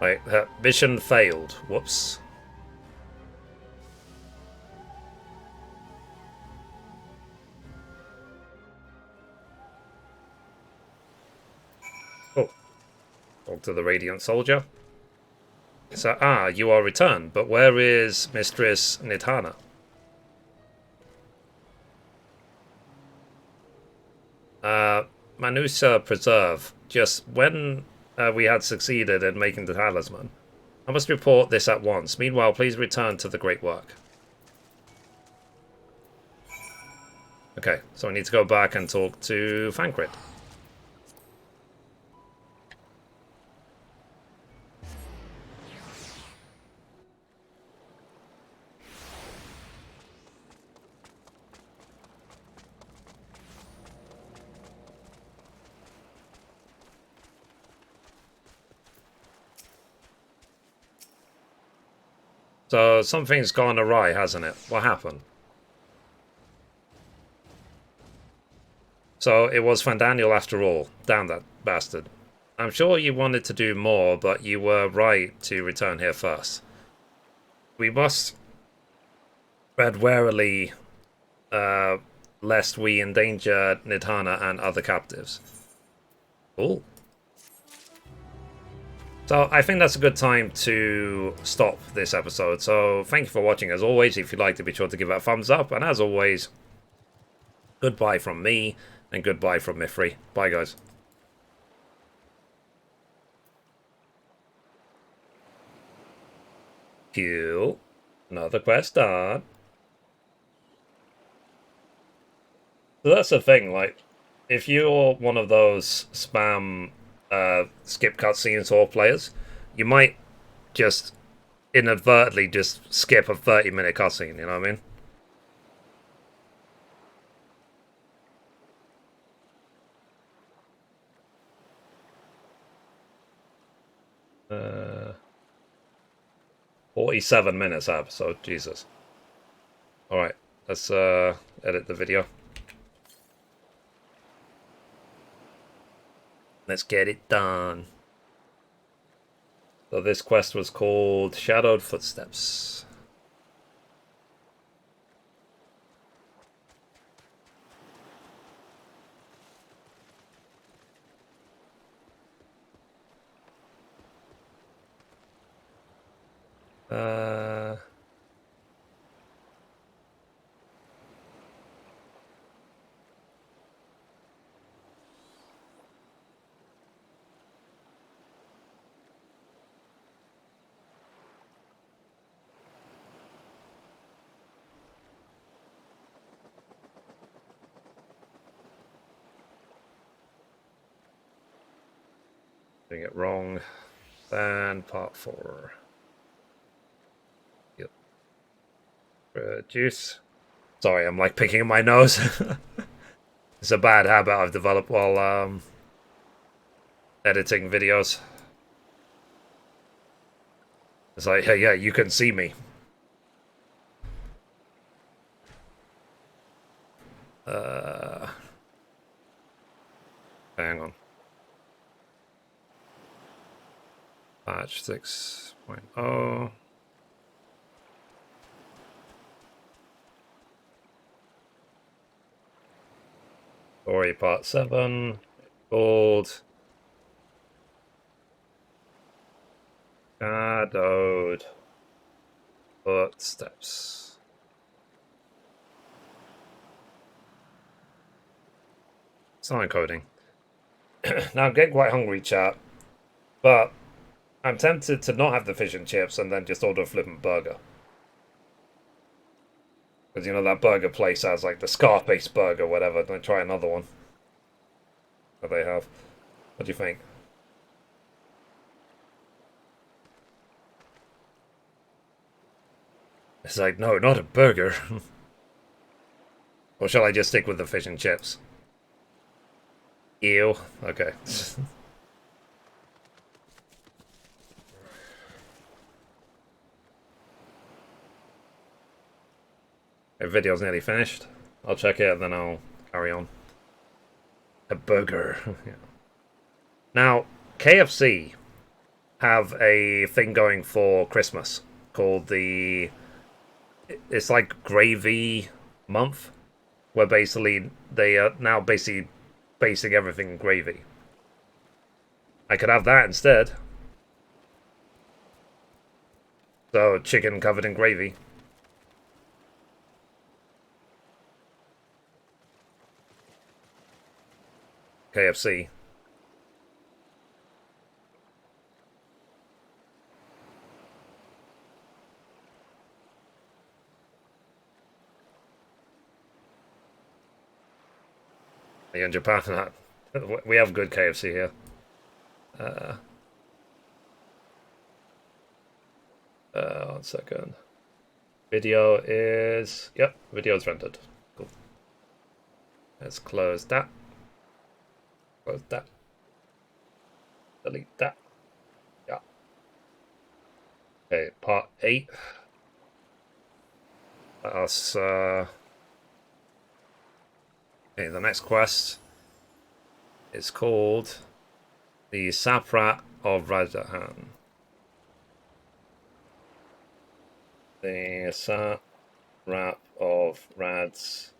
Right, mission failed. Whoops. Oh. Talk to the Radiant Soldier. So, you are returned, but where is Mistress Nidhana? Manusa Preserve. Just when we had succeeded in making the talisman. I must report this at once. Meanwhile, please return to the great work. Okay, so I need to go back and talk to Fancred. So, something's gone awry, hasn't it? What happened? So, it was Fandaniel after all. Damn that bastard. I'm sure you wanted to do more, but you were right to return here first. We must tread warily, lest we endanger Nidhana and other captives. Cool. So I think that's a good time to stop this episode. So thank you for watching as always. If you liked it, be sure to give it a thumbs up. And as always, goodbye from me and goodbye from Mithrie. Bye guys. Cool. Another quest done. So that's the thing, like, if you're one of those spam skip cutscenes or players, you might just inadvertently just skip a 30-minute cutscene, you know what I mean? 47 minutes episode, Jesus. Alright, let's edit the video. Let's get it done. So this quest was called Shadowed Footsteps. Doing it wrong. Then part 4. Yep. Juice. Sorry, I'm like picking my nose. It's a bad habit I've developed while editing videos. It's like, hey, yeah, you can see me. Hang on. Patch 6.0. Story part 7. Called Shadowed Footsteps. Sign coding. Now I'm getting quite hungry, chat. But I'm tempted to not have the fish and chips and then just order a flippin' burger. Because, you know, that burger place has, like, the Scarface burger, whatever. Then try another one that they have. What do you think? It's like, no, not a burger. Or shall I just stick with the fish and chips? Ew. Okay. The video's nearly finished. I'll check it and then I'll carry on. A burger. Yeah. Now, KFC have a thing going for Christmas called the... It's like gravy month, where basically they are now basically basing everything in gravy. I could have that instead. So, chicken covered in gravy. KFC. Yeah, in Japan, we have good KFC here. 1 second. Video is... Yep, video's rendered. Cool. Let's close that. Close that. Delete that. Yeah. Okay, part 8. Let us... Okay, the next quest is called the Saprat of Rajahan. The sat wrap of rads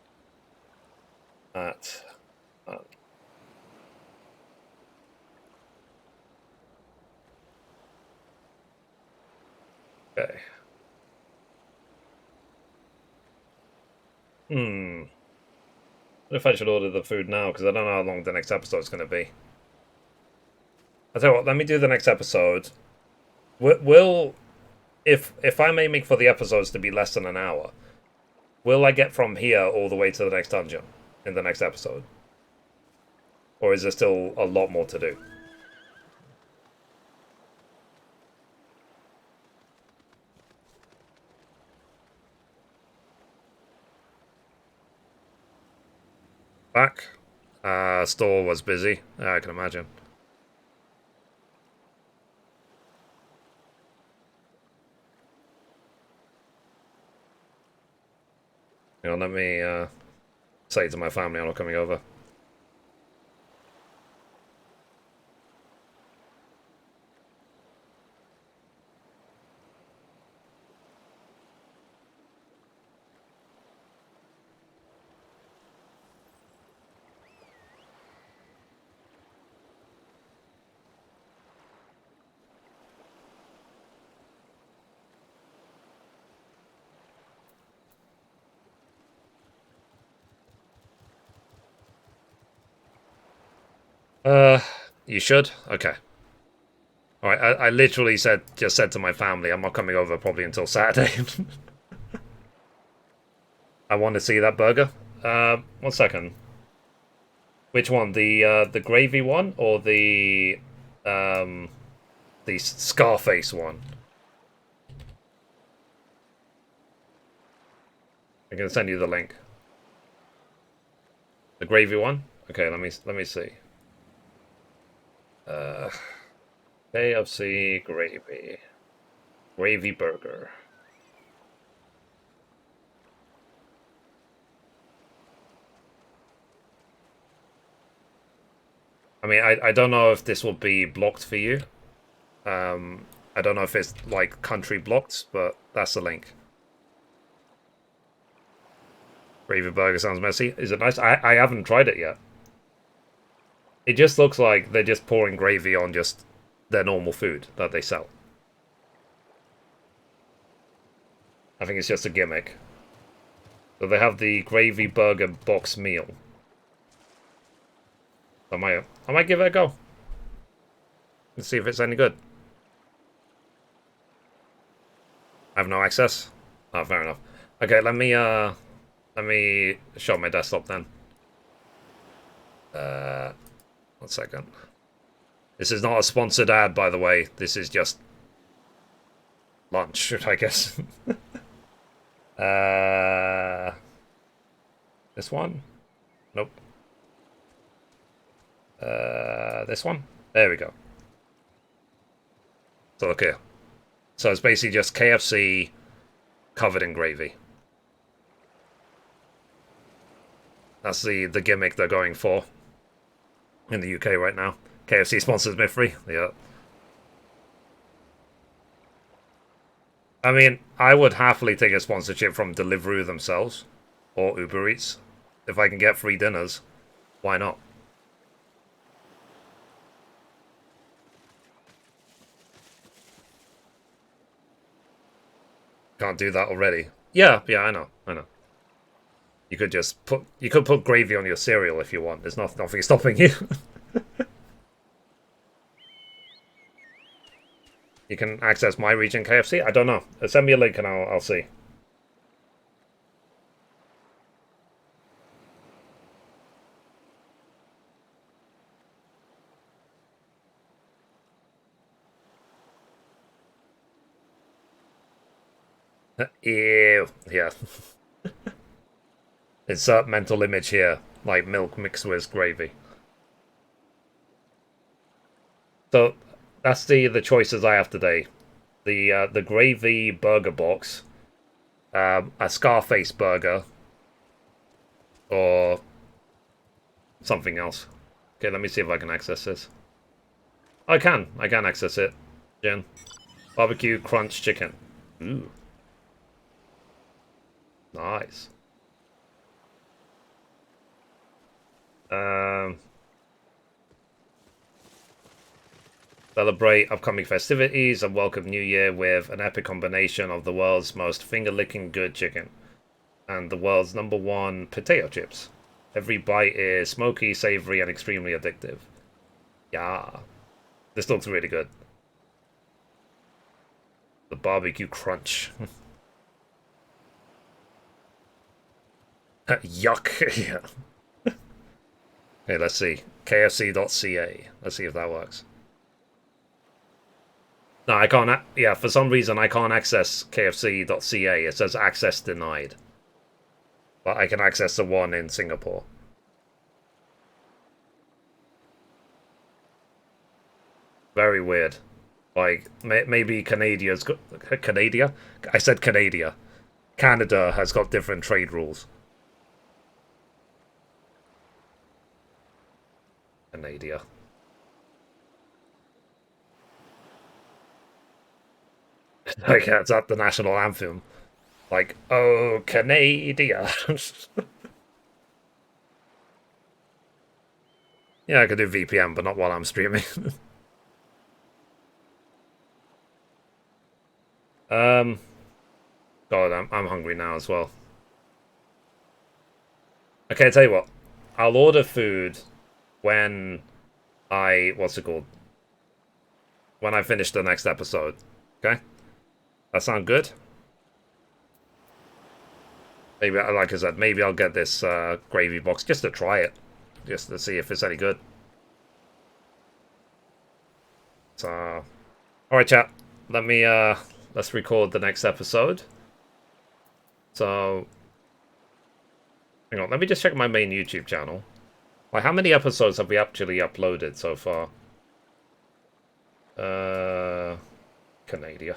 at. Okay. If I should order the food now, because I don't know how long the next episode's going to be. I'll tell you what, let me do the next episode. Will if I'm aiming for the episodes to be less than an hour, will I get from here all the way to the next dungeon in the next episode? Or is there still a lot more to do? Back. Store was busy. I can imagine. You know, let me say to my family I'm not coming over. You should? Okay. Alright, I literally just said to my family, I'm not coming over probably until Saturday. I want to see that burger. 1 second. Which one? The gravy one or the Scarface one? I'm gonna send you the link. The gravy one? Okay, let me see. KFC gravy. Gravy burger. I mean, I don't know if this will be blocked for you. I don't know if it's, like, country blocked, but that's the link. Gravy burger sounds messy. Is it nice? I haven't tried it yet. It just looks like they're just pouring gravy on just their normal food that they sell. I think it's just a gimmick. So they have the gravy burger box meal. I might give it a go. Let's see if it's any good. I have no access. Oh, fair enough. Okay, let me show my desktop then. 1 second. This is not a sponsored ad, by the way. This is just lunch, I guess. This one? Nope. This one? There we go. So look here. So it's basically just KFC covered in gravy. That's the gimmick they're going for in the UK right now. KFC sponsors Mithrie. Yeah. I mean, I would happily take a sponsorship from Deliveroo themselves or Uber Eats. If I can get free dinners, why not? Can't do that already. Yeah, I know. You could just put gravy on your cereal if you want. There's nothing stopping you. You can access my region KFC? I don't know. Send me a link and I'll see. Ew. Yeah. Insert mental image here. Like milk mixed with gravy. So that's the choices I have today. The gravy burger box, a Scarface burger, or something else. Okay, let me see if I can access this. I can access it, Jen. Barbecue crunch chicken. Ooh. Nice. Celebrate upcoming festivities and welcome New Year with an epic combination of the world's most finger-licking good chicken and the world's #1 potato chips. Every bite is smoky, savory, and extremely addictive. Yeah. This looks really good. The barbecue crunch. Yuck. Yeah. Okay, let's see. KFC.ca. Let's see if that works. No, I can't. Yeah, for some reason I can't access KFC.ca. It says access denied. But I can access the one in Singapore. Very weird. Like, maybe Canadia's got... Canada? I said Canada. Canada has got different trade rules. Canada. Like, it's at the national anthem. Like, oh, Canada. Yeah, I could do VPN, but not while I'm streaming. God, I'm hungry now as well. Okay, I'll tell you what. I'll order food when what's it called? When I finish the next episode. Okay? That sound good? Maybe, like I said, maybe I'll get this gravy box just to try it. Just to see if it's any good. So, alright chat. Let's record the next episode. So, hang on, let me just check my main YouTube channel. Like, how many episodes have we actually uploaded so far? Canada.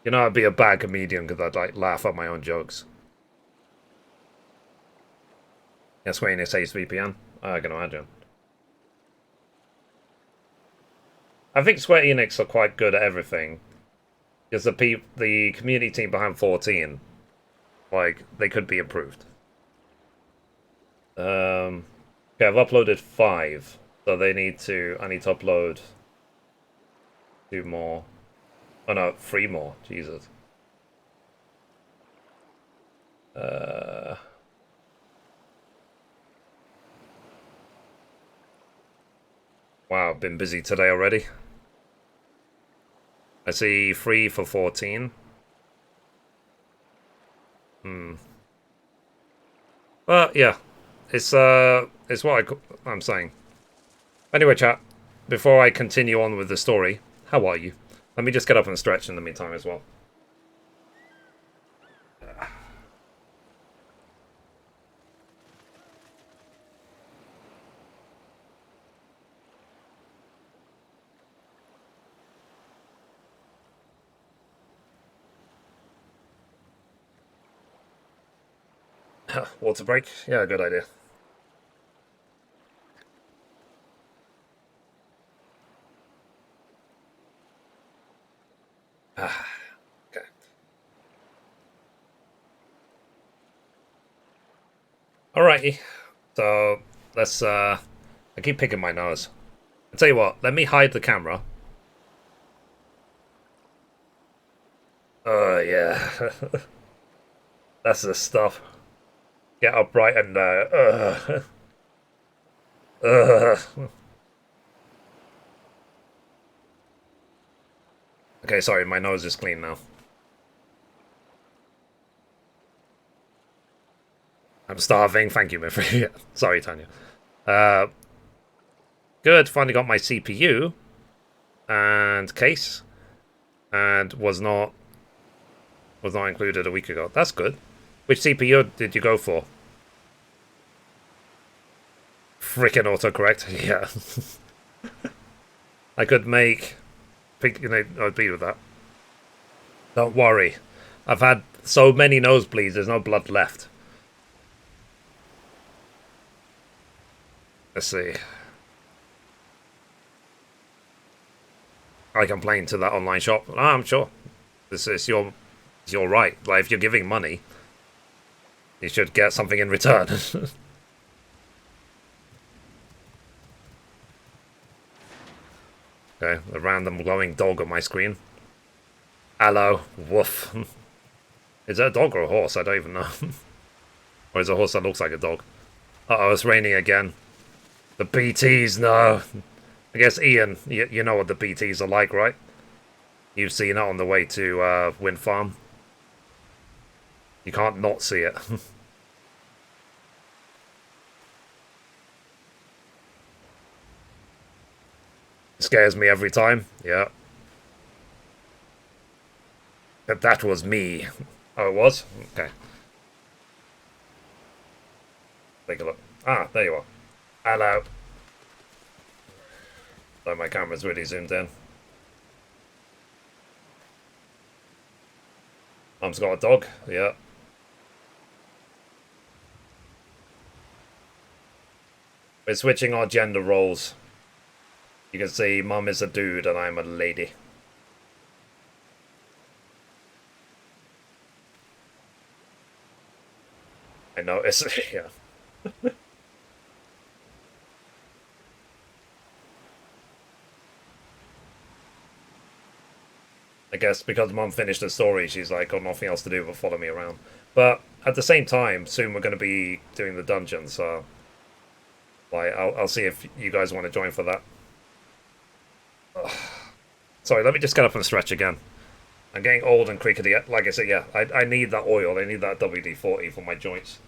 You know, I'd be a bad comedian because I'd, like, laugh at my own jokes. Yeah, Square Enix hates VPN. I can imagine. I think Square Enix are quite good at everything. Because the community team behind 14, like, they could be improved. Okay, I've uploaded 5. So I need to upload 2 more. Oh no, 3 more. Jesus. Wow, been busy today already. I see 3 for 14. But yeah, it's what I'm saying. Anyway, chat, before I continue on with the story, how are you? Let me just get up and stretch in the meantime as well. Water break? Yeah, good idea. Okay. Alrighty. So, let's, I keep picking my nose. I'll tell you what, let me hide the camera. Oh, yeah. That's the stuff. Get upright and, Okay, sorry, my nose is clean now. I'm starving, thank you, Mithrie. Sorry, Tanya. Good, finally got my CPU and case, and was not included a week ago. That's good. Which CPU did you go for? Frickin' autocorrect, yeah. I could make, you know, I'd be with that. Don't worry, I've had so many nosebleeds. There's no blood left. Let's see. I complained to that online shop. I'm sure. This is your right. Like, if you're giving money, you should get something in return. Okay, a random glowing dog on my screen. Hello, woof. Is that a dog or a horse? I don't even know. Or is it a horse that looks like a dog? Uh-oh, it's raining again. The BTs, no. I guess, Ian, you know what the BTs are like, right? You've seen it on the way to Wind Farm. You can't not see it. It scares me every time, yeah. But that was me. Oh, it was? Okay. Take a look. Ah, there you are. Hello. Oh, my camera's really zoomed in. Mum's got a dog, yeah. We're switching our gender roles. You can see Mum is a dude and I'm a lady. I know, it's... yeah. I guess because Mum finished the story, she's like got nothing else to do but follow me around. But at the same time, soon we're going to be doing the dungeon, so... like, I'll see if you guys want to join for that. Ugh. Sorry, let me just get up and stretch again. I'm getting old and crickety. Like I said, yeah, I need that oil. I need that WD-40 for my joints.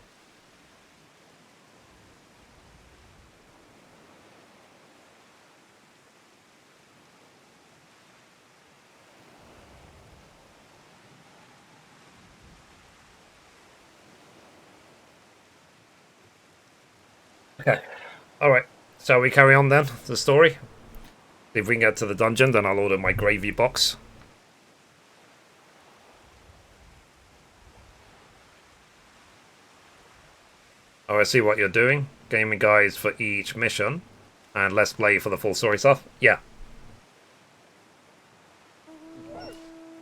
Okay. Alright. Shall we carry on then? The story? If we can get to the dungeon, then I'll order my gravy box. Oh, I see what you're doing. Gaming guides for each mission. And let's play for the full story stuff. Yeah.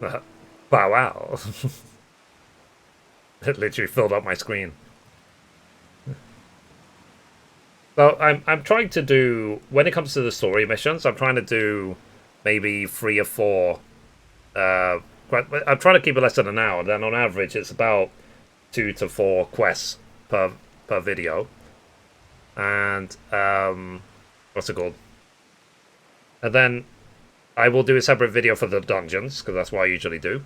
Wow, wow. It literally filled up my screen. So I'm trying to do, when it comes to the story missions, I'm trying to do maybe 3 or 4. I'm trying to keep it less than an hour. Then on average, it's about 2 to 4 quests per video. And what's it called? And then I will do a separate video for the dungeons, because that's what I usually do.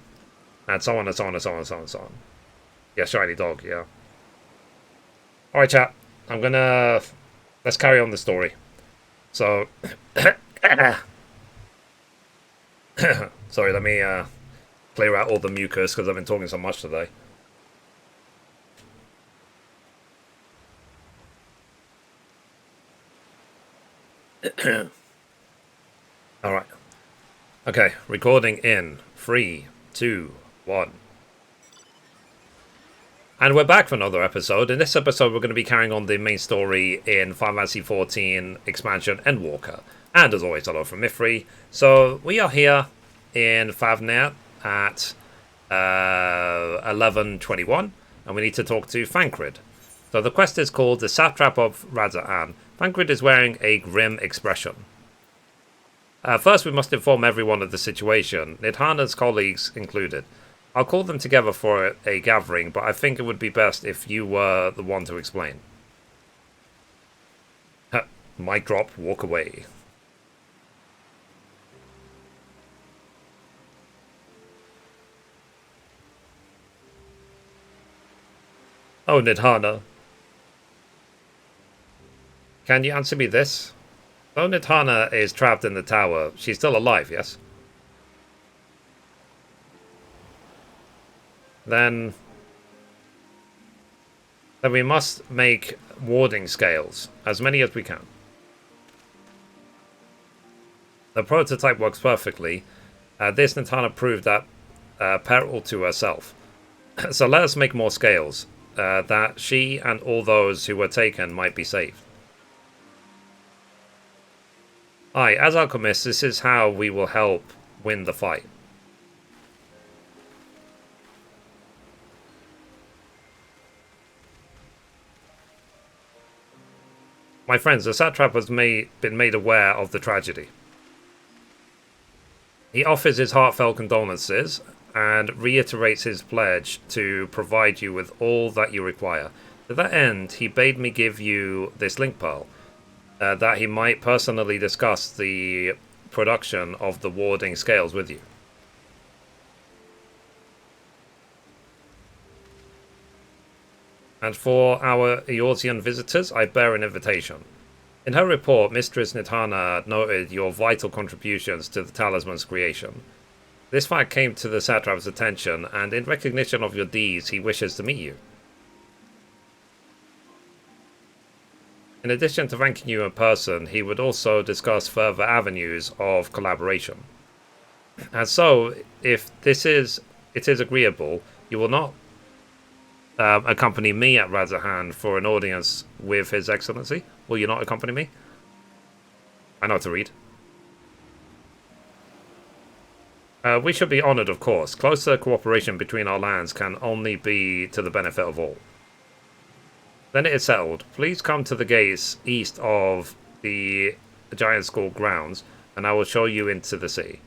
And so on and so on and so on and so on and so on. Yeah, shiny dog, yeah. Alright, chat. I'm gonna... let's carry on the story. So... sorry, let me clear out all the mucus, because I've been talking so much today. Alright. Okay, recording in 3, 2, 1. And we're back for another episode. In this episode, we're going to be carrying on the main story in Final Fantasy XIV expansion Endwalker. And as always, hello from Mithrie. So we are here in Favner at 11:21, and we need to talk to Thancred. So the quest is called The Satrap of Raza'an. Thancred is wearing a grim expression. First, we must inform everyone of the situation, Nidhana's colleagues included. I'll call them together for a gathering, but I think it would be best if you were the one to explain. Mic drop, walk away. Oh, Nidhana. Can you answer me this? Though Nidhana is trapped in the tower, she's still alive, yes? Then we must make warding scales, as many as we can. The prototype works perfectly. This Nidhana proved that peril to herself. So let us make more scales, that she and all those who were taken might be saved. Aye, as alchemists, this is how we will help win the fight. My friends, the satrap has been made aware of the tragedy. He offers his heartfelt condolences and reiterates his pledge to provide you with all that you require. To that end, he bade me give you this link pearl, that he might personally discuss the production of the warding scales with you. And for our Eorzean visitors, I bear an invitation. In her report, Mistress Nidhana noted your vital contributions to the talisman's creation. This fact came to the satrap's attention, and in recognition of your deeds, he wishes to meet you. In addition to thanking you in person, he would also discuss further avenues of collaboration. And so, if it is agreeable, you will not accompany me at Razahan for an audience with His Excellency? Will you not accompany me? I know how to read. We should be honoured, of course. Closer cooperation between our lands can only be to the benefit of all. Then it is settled. Please come to the gates east of the Giant School grounds, and I will show you into the city.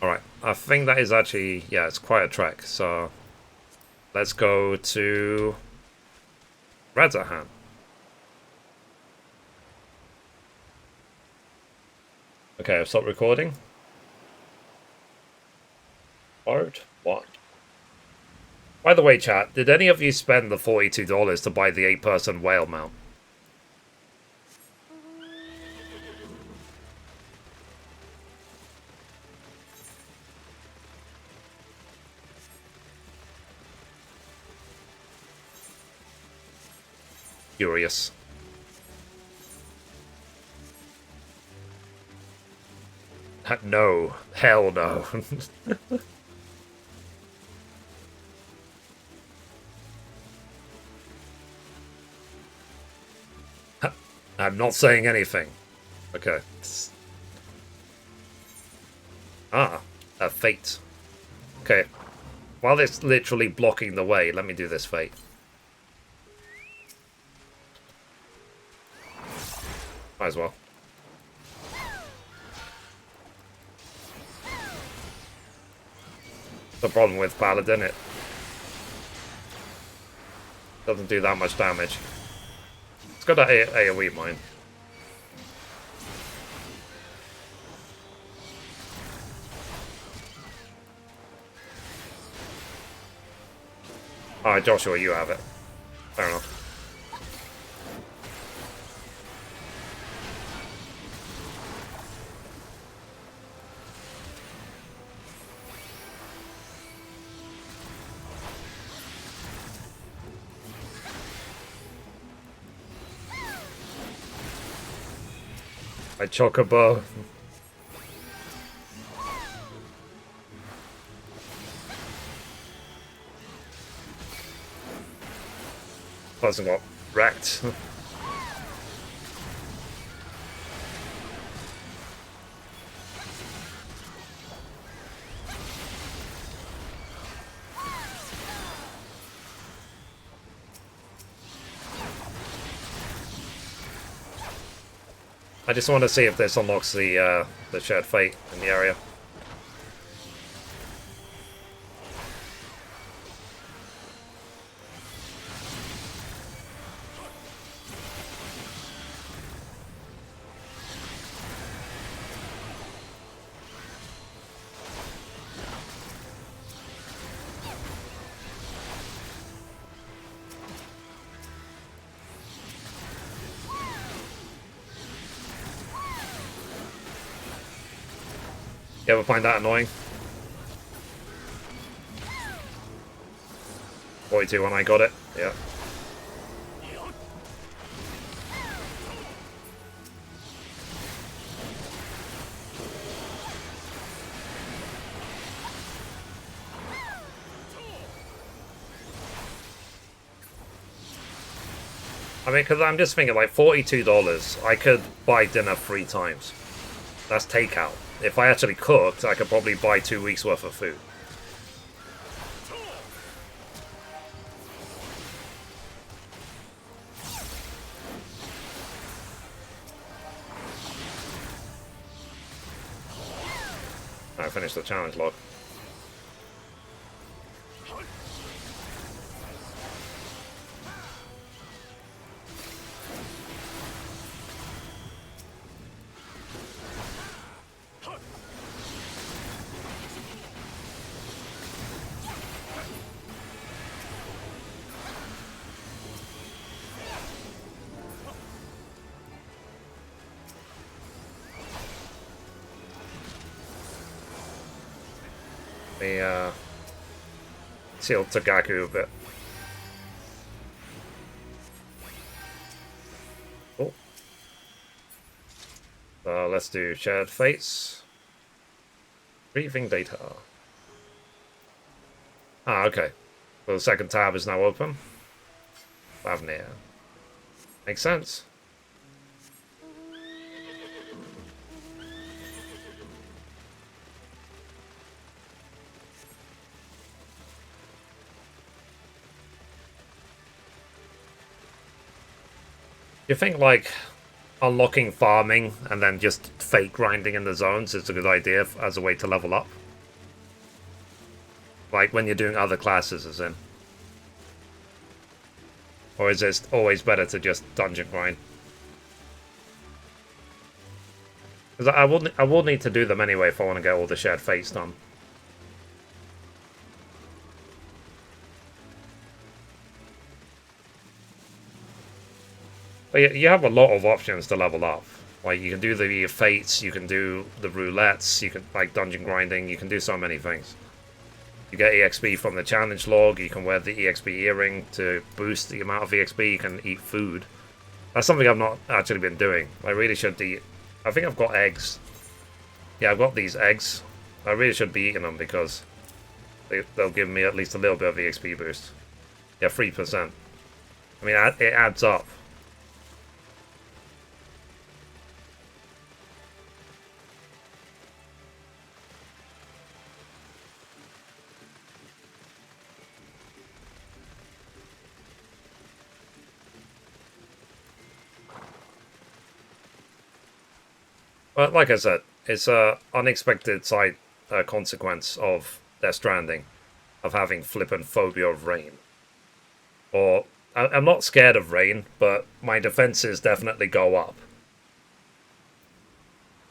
Alright, I think that is actually, yeah, it's quite a trek, so let's go to Razahan. Okay, I've stopped recording. Part 1. By the way, chat, did any of you spend the $42 to buy the 8-person whale mount? Curious. No. Hell no. I'm not saying anything. Okay. Ah, a fate. Okay. While it's literally blocking the way, let me do this fate. Might as well. The problem with Paladin, it doesn't do that much damage. It's got that AoE mine. Alright, Joshua, you have it. Fair enough. My chocobo. Person got wrecked. I just want to see if this unlocks the shared fate in the area. You ever find that annoying? 42 when I got it, yeah. I mean, because I'm just thinking, like, $42, I could buy dinner 3 times. That's takeout. If I actually cooked, I could probably buy 2 weeks worth of food. I finish the challenge log. The seal Tagaku a bit. Cool. Let's do shared fates. Briefing data. Ah, okay. So the second tab is now open. Favnir. Makes sense. You think, like, unlocking farming and then just fake grinding in the zones is a good idea as a way to level up? Like, when you're doing other classes, as in? Or is it always better to just dungeon grind? Because I will need to do them anyway if I want to get all the shared fates done. But you have a lot of options to level up. Like, you can do the fates, you can do the roulettes, you can, like, dungeon grinding, you can do so many things. You get EXP from the challenge log, you can wear the EXP earring to boost the amount of EXP, you can eat food. That's something I've not actually been doing. I really should eat. I think I've got eggs. Yeah, I've got these eggs. I really should be eating them because they'll give me at least a little bit of EXP boost. Yeah, 3%. I mean, it adds up. But like I said, it's a unexpected side consequence of Death Stranding, of having flippant phobia of rain. Or I'm not scared of rain, but my defenses definitely go up.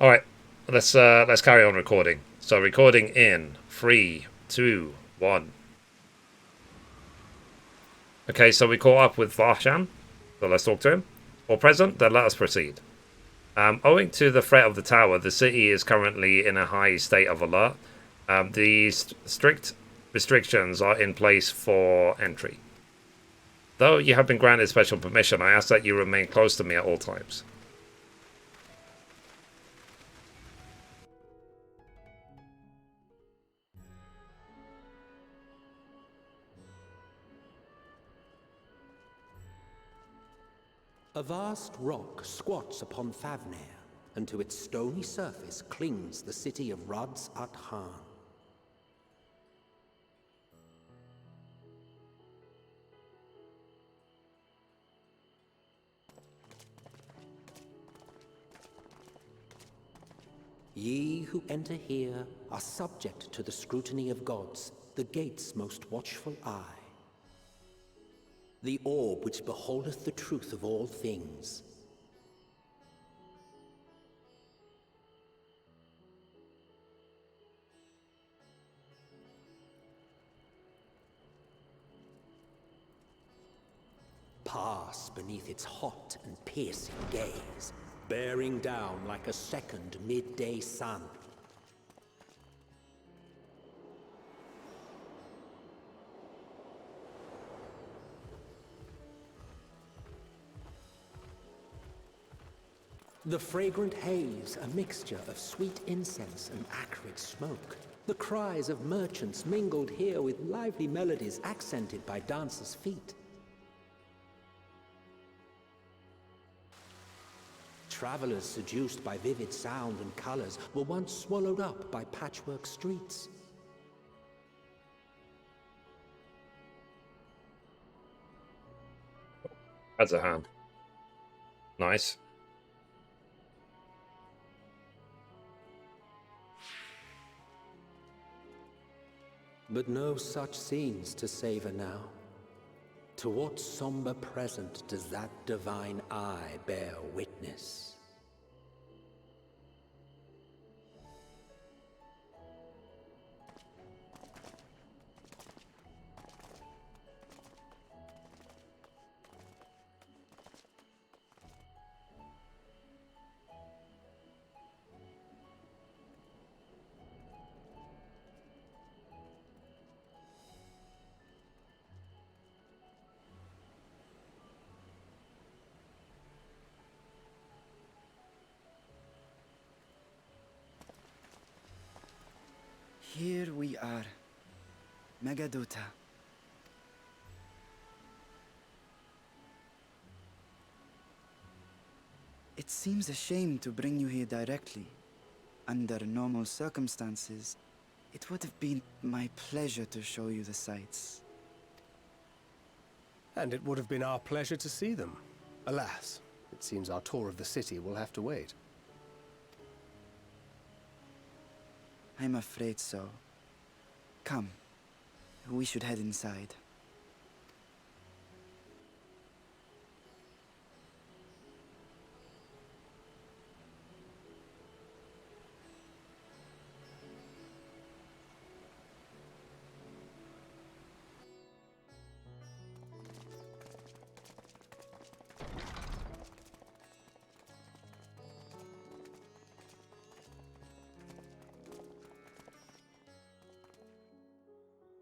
All right, let's carry on recording. So recording in 3, 2, 1. Okay, so we caught up with Varshan, so let's talk to him. All present, then let us proceed. Owing to the threat of the tower, the city is currently in a high state of alert. The strict restrictions are in place for entry. Though you have been granted special permission, I ask that you remain close to me at all times. A vast rock squats upon Favnir, and to its stony surface clings the city of Rods at Han. Ye who enter here are subject to the scrutiny of gods, the gate's most watchful eye. The orb which beholdeth the truth of all things. Pass beneath its hot and piercing gaze, bearing down like a second midday sun. The fragrant haze, a mixture of sweet incense and acrid smoke. The cries of merchants mingled here with lively melodies accented by dancers' feet. Travelers seduced by vivid sound and colors were once swallowed up by patchwork streets. That's a hand. Nice. But no such scenes to savor now. To what somber present does that divine eye bear witness? Here we are, Megadota. It seems a shame to bring you here directly. Under normal circumstances, it would have been my pleasure to show you the sights. And it would have been our pleasure to see them. Alas, it seems our tour of the city will have to wait. I'm afraid so. Come, we should head inside.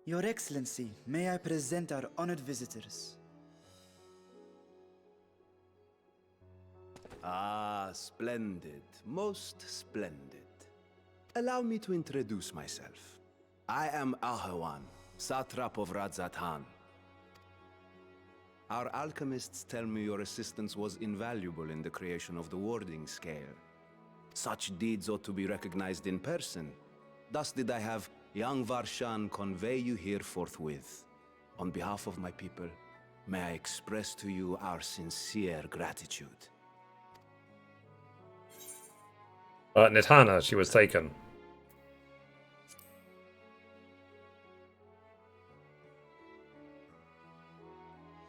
Your Excellency, may I present our honored visitors? Ah, splendid. Most splendid. Allow me to introduce myself. I am Ahawan, Satrap of Radzatan. Our alchemists tell me your assistance was invaluable in the creation of the warding scale. Such deeds ought to be recognized in person. Thus did I have young Varshan convey you here forthwith. On behalf of my people, may I express to you our sincere gratitude. Nidhana, she was taken.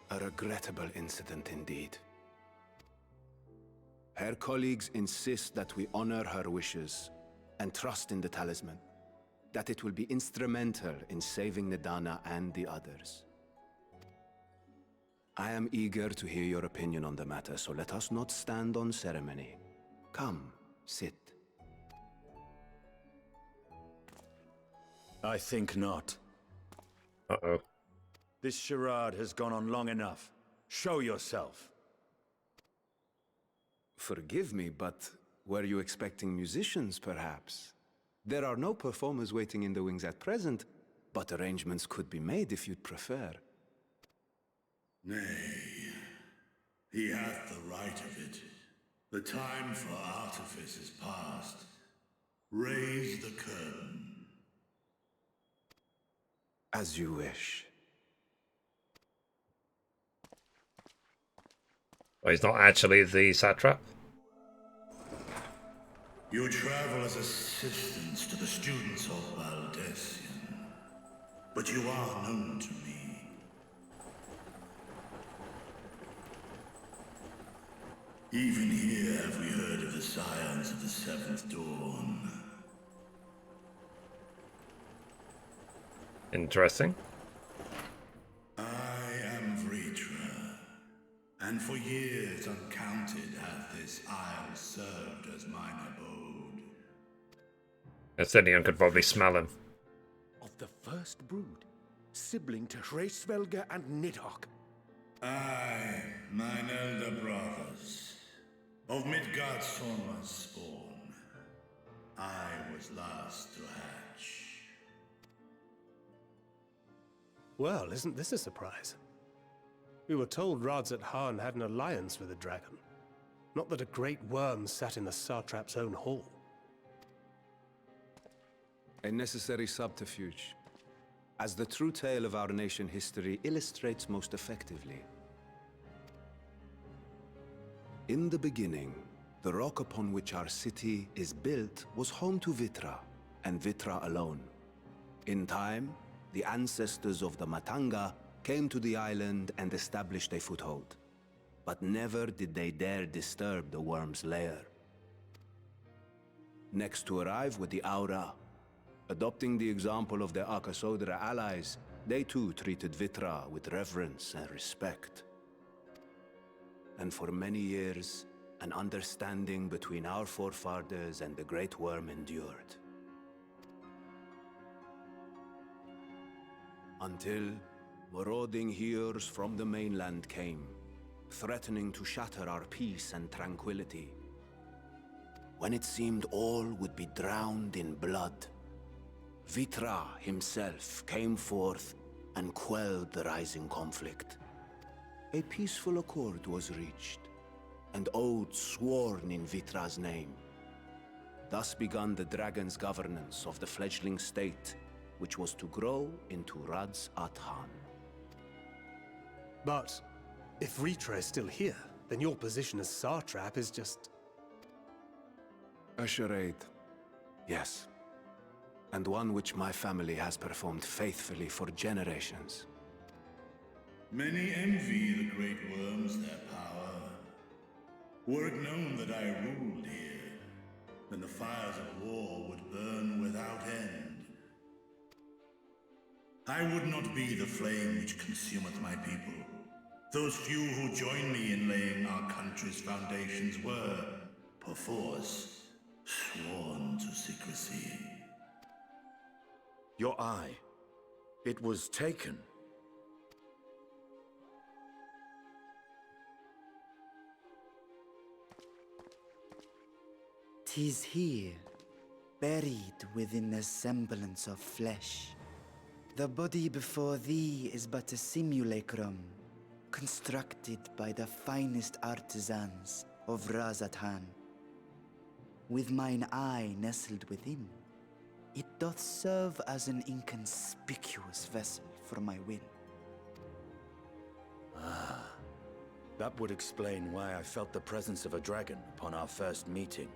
A regrettable incident indeed. Her colleagues insist that we honor her wishes and trust in the talisman, that it will be instrumental in saving Nidhana and the others. I am eager to hear your opinion on the matter, so let us not stand on ceremony. Come, sit. I think not. Uh-oh. This charade has gone on long enough. Show yourself. Forgive me, but were you expecting musicians, perhaps? There are no performers waiting in the wings at present, but arrangements could be made if you'd prefer. Nay, he hath the right of it. The time for artifice is past. Raise the curtain. As you wish. Oh, he's not actually the satrap? You travel as assistants to the students of Valdesian, but you are known to me. Even here have we heard of the scions of the Seventh Dawn. Interesting. I am Vritra, and for years uncounted hath this isle served as mine abode. Ascendion could probably smell him. Of the first brood, sibling to Hraesvelga and Nidhogg. Aye, mine elder brothers, of Midgardsormr's spawn. I was last to hatch. Well, isn't this a surprise? We were told Radzat Han had an alliance with a dragon. Not that a great worm sat in the satrap's own hall. A necessary subterfuge, as the true tale of our nation history illustrates most effectively. In the beginning, the rock upon which our city is built was home to Vitra, and Vitra alone. In time, the ancestors of the Matanga came to the island and established a foothold. But never did they dare disturb the worm's lair. Next to arrive were the Aura. Adopting the example of their Akasodra allies, they too treated Vitra with reverence and respect. And for many years, an understanding between our forefathers and the Great Worm endured. Until marauding heroes from the mainland came, threatening to shatter our peace and tranquility. When it seemed all would be drowned in blood, Vitra himself came forth and quelled the rising conflict. A peaceful accord was reached, and oaths sworn in Vitra's name. Thus began the dragon's governance of the fledgling state, which was to grow into Radz Athan. But if Vitra is still here, then your position as Satrap is just... A charade, yes. And one which my family has performed faithfully for generations. Many envy the great worms their power. Were it known that I ruled here, then the fires of war would burn without end. I would not be the flame which consumeth my people. Those few who join me in laying our country's foundations were, perforce, sworn to secrecy. Your eye. It was taken. "'Tis here, buried within a semblance of flesh. The body before thee is but a simulacrum, constructed by the finest artisans of Razatan. With mine eye nestled within, it doth serve as an inconspicuous vessel for my will." Ah, that would explain why I felt the presence of a dragon upon our first meeting.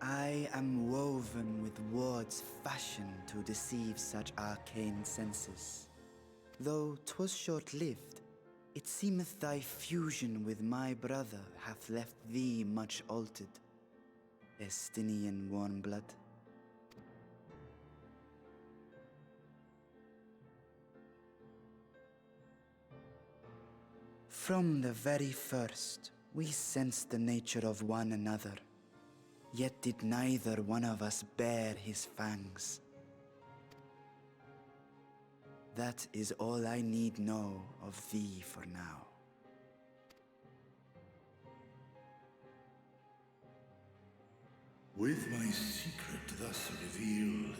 I am woven with words fashioned to deceive such arcane senses. Though 'twas short-lived, it seemeth thy fusion with my brother hath left thee much altered, Estinian warm-blood. From the very first, we sensed the nature of one another, yet did neither one of us bare his fangs. That is all I need know of thee for now. With my secret thus revealed,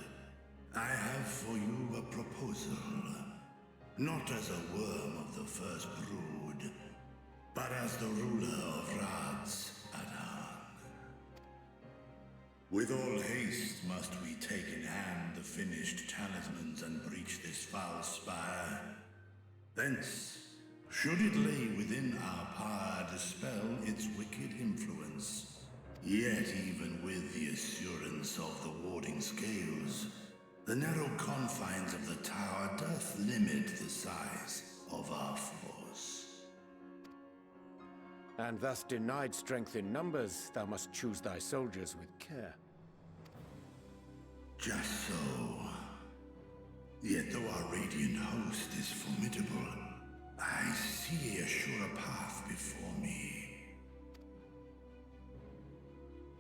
I have for you a proposal. Not as a worm of the first brood, but as the ruler of Radz Athan. With all haste must we take in hand the finished talismans and breach this foul spire. Thence, should it lay within our power, dispel its wicked influence. Yet even with the assurance of the warding scales, the narrow confines of the tower doth limit the size of our force. And thus denied strength in numbers, thou must choose thy soldiers with care. Just so. Yet though our radiant host is formidable, I see a surer path before me.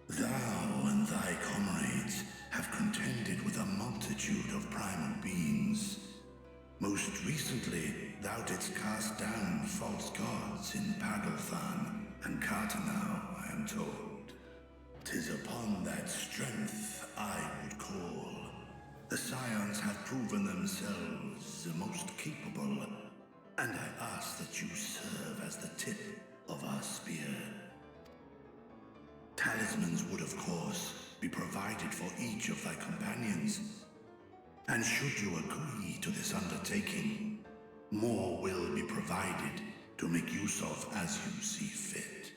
Thou and thy comrades have contended with a multitude of primal beings. Most recently, thou didst cast down false gods in Pagalthan and Cartanau, I am told. 'Tis upon that strength I would call. The Scions have proven themselves the most capable, and I ask that you serve as the tip of our spear. Talismans would, of course, be provided for each of thy companions. And should you agree to this undertaking, more will be provided to make use of as you see fit.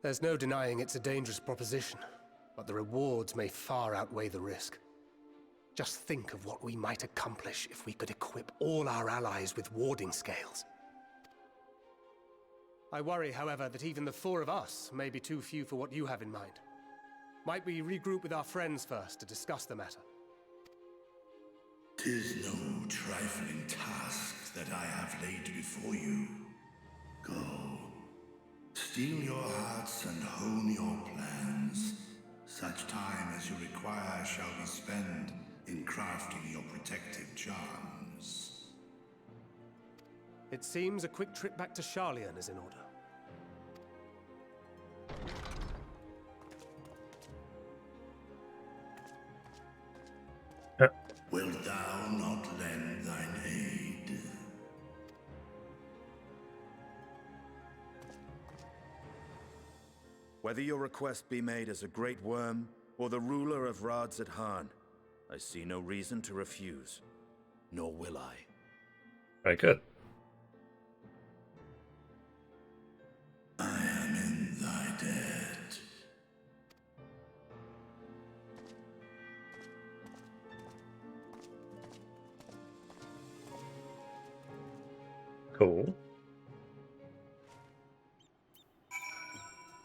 There's no denying it's a dangerous proposition. but the rewards may far outweigh the risk. Just think of what we might accomplish if we could equip all our allies with warding scales. I worry, however, that even the 4 of us may be too few for what you have in mind. Might we regroup with our friends first to discuss the matter? 'Tis no trifling task that I have laid before you. Go. Steel your hearts and hone your plans. Such time as you require shall be spent in crafting your protective charms. It seems a quick trip back to Sharlayan is in order. Wilt thou not lend thine aid? Whether your request be made as a great worm or the ruler of Rads at Han, I see no reason to refuse, nor will I. Very good. I am in thy debt. Cool.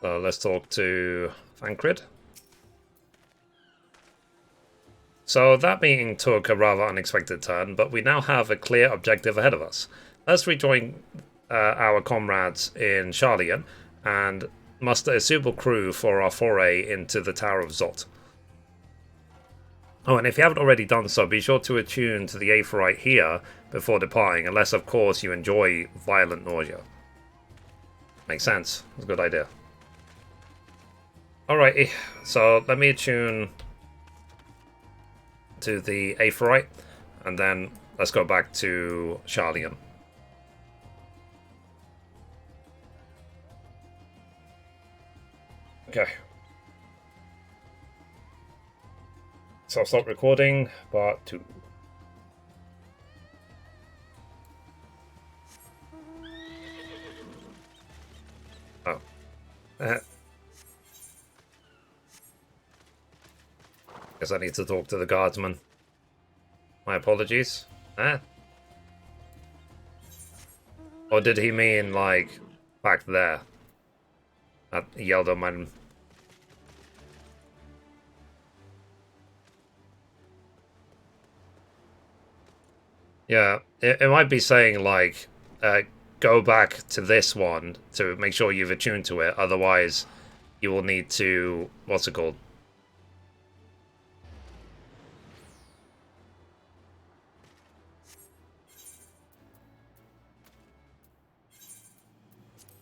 So let's talk to Thancred. So that meeting took a rather unexpected turn, but we now have a clear objective ahead of us. Let's rejoin our comrades in Sharlayan and muster a suitable crew for our foray into the Tower of Zot. Oh, and if you haven't already done so, be sure to attune to the Aephorite here before departing, unless of course you enjoy violent nausea. Makes sense. It's a good idea. Alrighty, so let me attune to the Aephorite, and then let's go back to Sharlayan. Okay. So I'll stop recording, part 2. Oh. Guess I need to talk to the guardsman. My apologies. Or did he mean, like, back there? At Yelderman. Yeah, it might be saying, like, go back to this one to make sure you've attuned to it. Otherwise, you will need to... What's it called?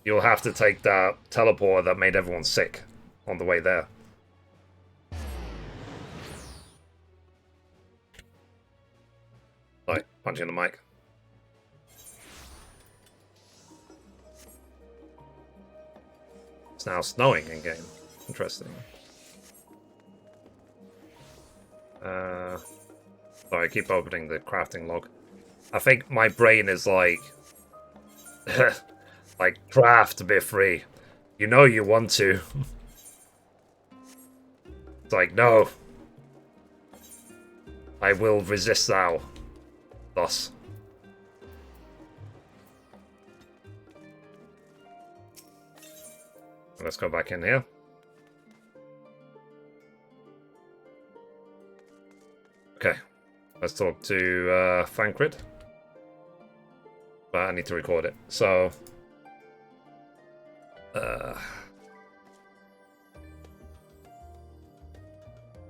You'll have to take that teleport that made everyone sick on the way there. Right, punching the mic. It's now snowing in game. Interesting. Sorry, I keep opening the crafting log. I think my brain is like... like, craft Mithrie. You know you want to. It's like, no. I will resist thou. Thus. Let's go back in here. Okay. Let's talk to Thancred. But I need to record it. So...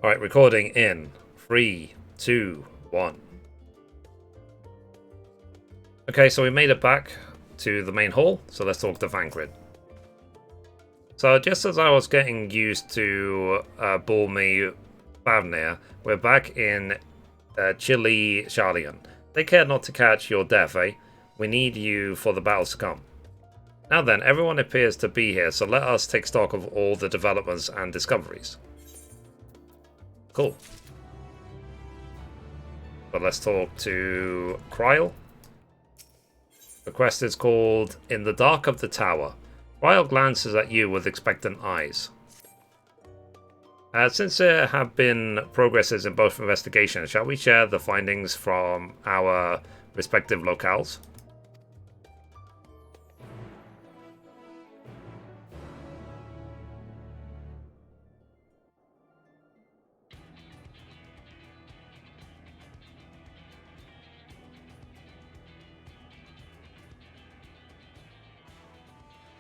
Alright, recording in 3, 2, 1. Okay, so we made it back to the main hall, so let's talk to Thancred. So just as I was getting used to Balmy Favnir, we're back in chilly Sharlayan. Take care not to catch your death, eh? We need you for the battles to come. Now then, everyone appears to be here, so let us take stock of all the developments and discoveries. Cool. But let's talk to Kryl. The quest is called In the Dark of the Tower. Kryl glances at you with expectant eyes. Since there have been progresses in both investigations, shall we share the findings from our respective locales?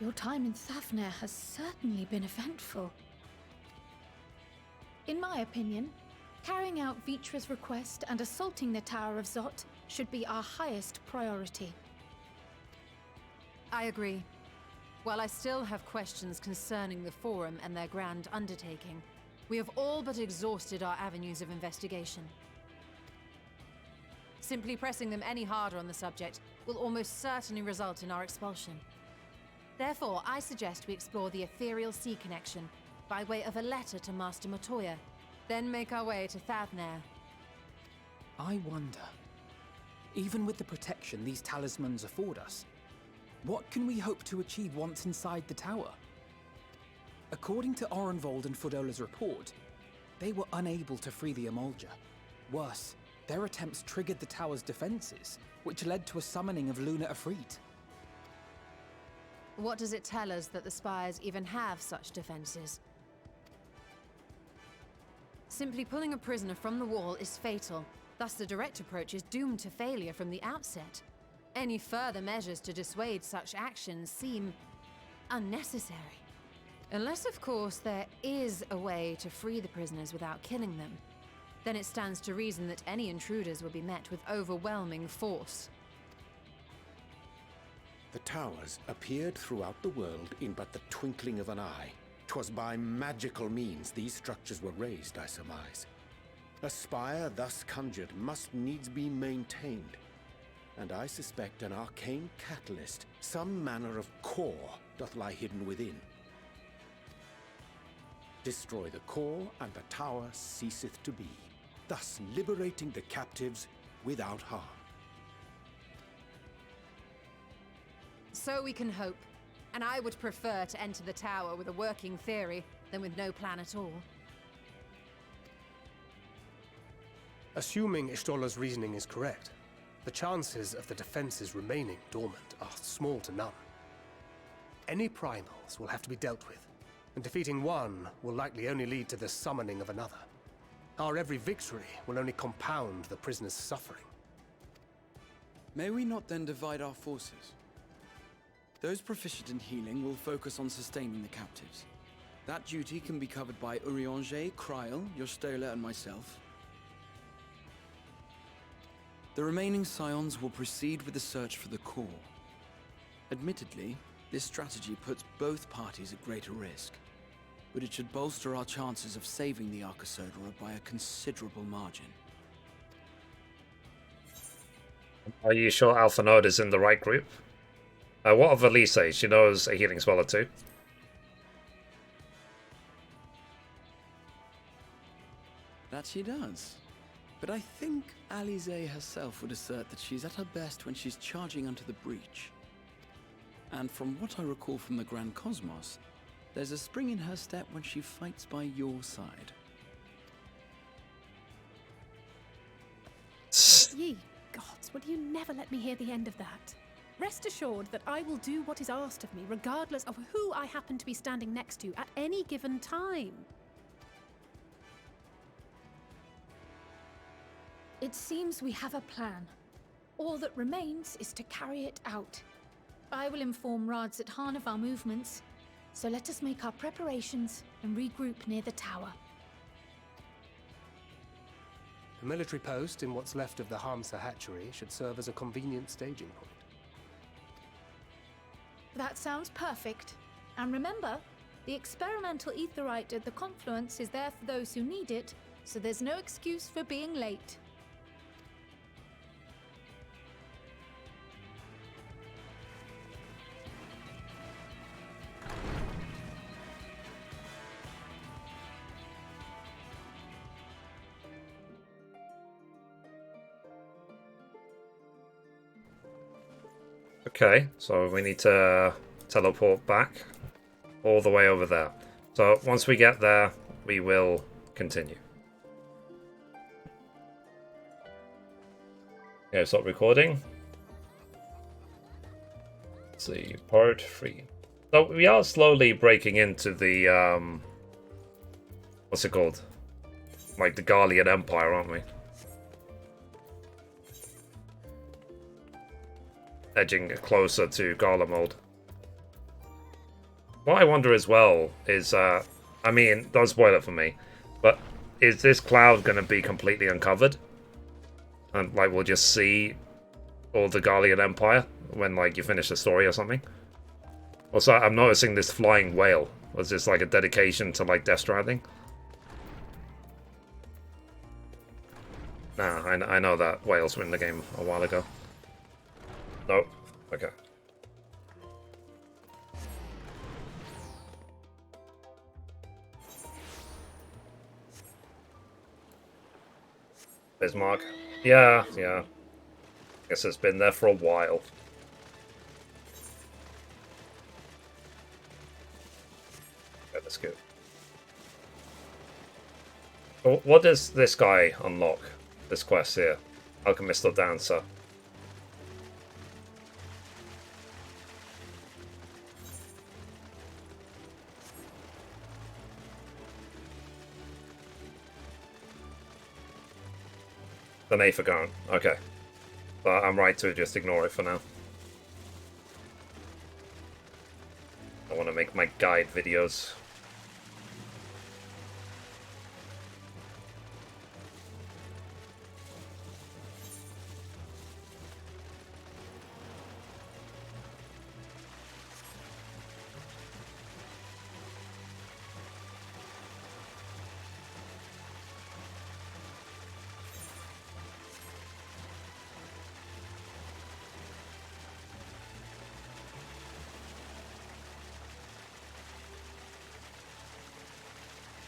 Your time in Thafnir has certainly been eventful. In my opinion, carrying out Vitra's request and assaulting the Tower of Zot should be our highest priority. I agree. While I still have questions concerning the Forum and their grand undertaking, we have all but exhausted our avenues of investigation. Simply pressing them any harder on the subject will almost certainly result in our expulsion. Therefore, I suggest we explore the ethereal sea connection by way of a letter to Master Matoya, then make our way to Thafnir. I wonder, even with the protection these talismans afford us, what can we hope to achieve once inside the tower? According to Orenvold and Fodola's report, they were unable to free the Emolja. Worse, their attempts triggered the tower's defenses, which led to a summoning of Luna Ifrit. What does it tell us that the Spires even have such defenses? Simply pulling a prisoner from the wall is fatal, thus the direct approach is doomed to failure from the outset. Any further measures to dissuade such actions seem unnecessary. Unless, of course, there is a way to free the prisoners without killing them. Then it stands to reason that any intruders will be met with overwhelming force. The towers appeared throughout the world in but the twinkling of an eye. 'Twas by magical means these structures were raised, I surmise. A spire thus conjured must needs be maintained, and I suspect an arcane catalyst, some manner of core, doth lie hidden within. Destroy the core, and the tower ceaseth to be, thus liberating the captives without harm. So we can hope, and I would prefer to enter the tower with a working theory than with no plan at all. Assuming Ishtola's reasoning is correct, the chances of the defenses remaining dormant are small to none. Any primals will have to be dealt with, and defeating one will likely only lead to the summoning of another. Our every victory will only compound the prisoner's suffering. May we not then divide our forces? Those proficient in healing will focus on sustaining the captives. That duty can be covered by Urianger, Kryl, Yostola, and myself. The remaining scions will proceed with the search for the core. Admittedly, this strategy puts both parties at greater risk, but it should bolster our chances of saving the Arcosodra by a considerable margin. Are you sure Alpha Node is in the right group? What of Elise? She knows a healing spell or two. That she does. But I think Alize herself would assert that she's at her best when she's charging onto the breach. And from what I recall from the Grand Cosmos, there's a spring in her step when she fights by your side. Ye gods, will you never let me hear the end of that? Rest assured that I will do what is asked of me, regardless of who I happen to be standing next to at any given time. It seems we have a plan. All that remains is to carry it out. I will inform Radzat-Han of our movements, so let us make our preparations and regroup near the tower. The military post in what's left of the Hamsa hatchery should serve as a convenient staging point. That sounds perfect. And remember, the experimental aetherite at the confluence is there for those who need it, so there's no excuse for being late. Okay, so we need to teleport back all the way over there. So once we get there, we will continue. Okay, stop recording. Let's see, part 3. So we are slowly breaking into the, what's it called? Like the Garlean Empire, aren't we? Edging closer to Garlemald. What I wonder as well is, I mean, don't spoil it for me, but is this cloud going to be completely uncovered? And, like, we'll just see all the Garlean Empire when, like, you finish the story or something? Also, I'm noticing this flying whale. Was this, like, a dedication to, like, Death Stranding? Nah, I know that whales were in the game a while ago. Nope. Okay. Bismarck. Yeah. Guess it's been there for a while. Okay, that's good. So what does this guy unlock? This quest here? Alchemist or Dancer? The Nathagon. Okay. But I'm right to just ignore it for now. I want to make my guide videos.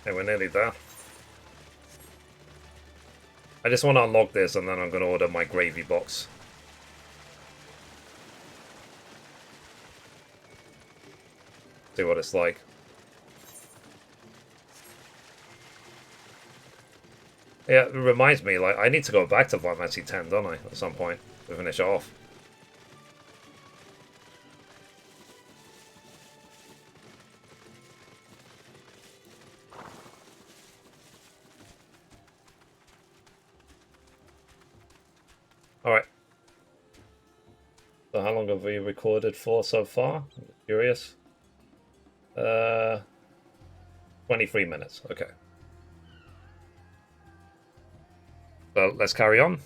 Okay, we're nearly there. I just want to unlock this and then I'm going to order my gravy box. See what it's like. Yeah, it reminds me, like, I need to go back to Final Fantasy X, don't I, at some point, to finish it off. Alright. So how long have we recorded for so far? I'm curious. 23 minutes, okay. So let's carry on.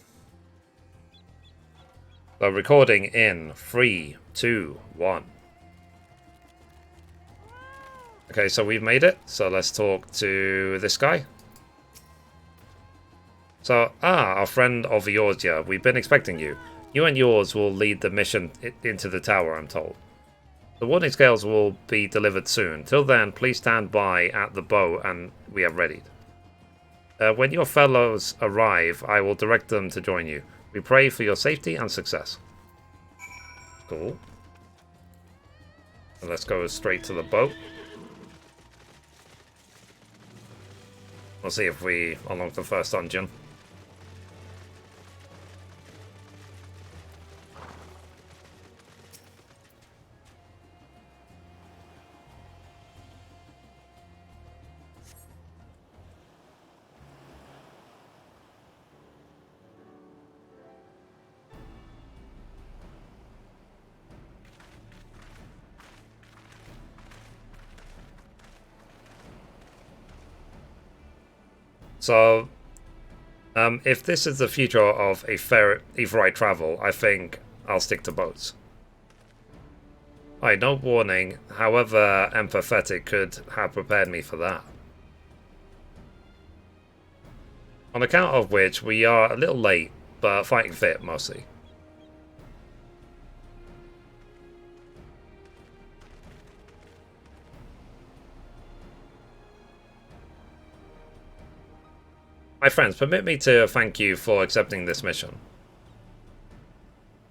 So recording in 3, 2, 1. Okay, so we've made it. So let's talk to this guy. So, our friend of Eorzea, we've been expecting you. You and yours will lead the mission into the tower, I'm told. The warning scales will be delivered soon. Till then, please stand by at the boat and we have readied. When your fellows arrive, I will direct them to join you. We pray for your safety and success. Cool. And let's go straight to the boat. We'll see if we unlock the first dungeon. So, if this is the future of a fair Aetheryte travel, I think I'll stick to boats. Alright, no warning, however empathetic could have prepared me for that. On account of which, we are a little late, but fighting fit, mostly. My friends, permit me to thank you for accepting this mission.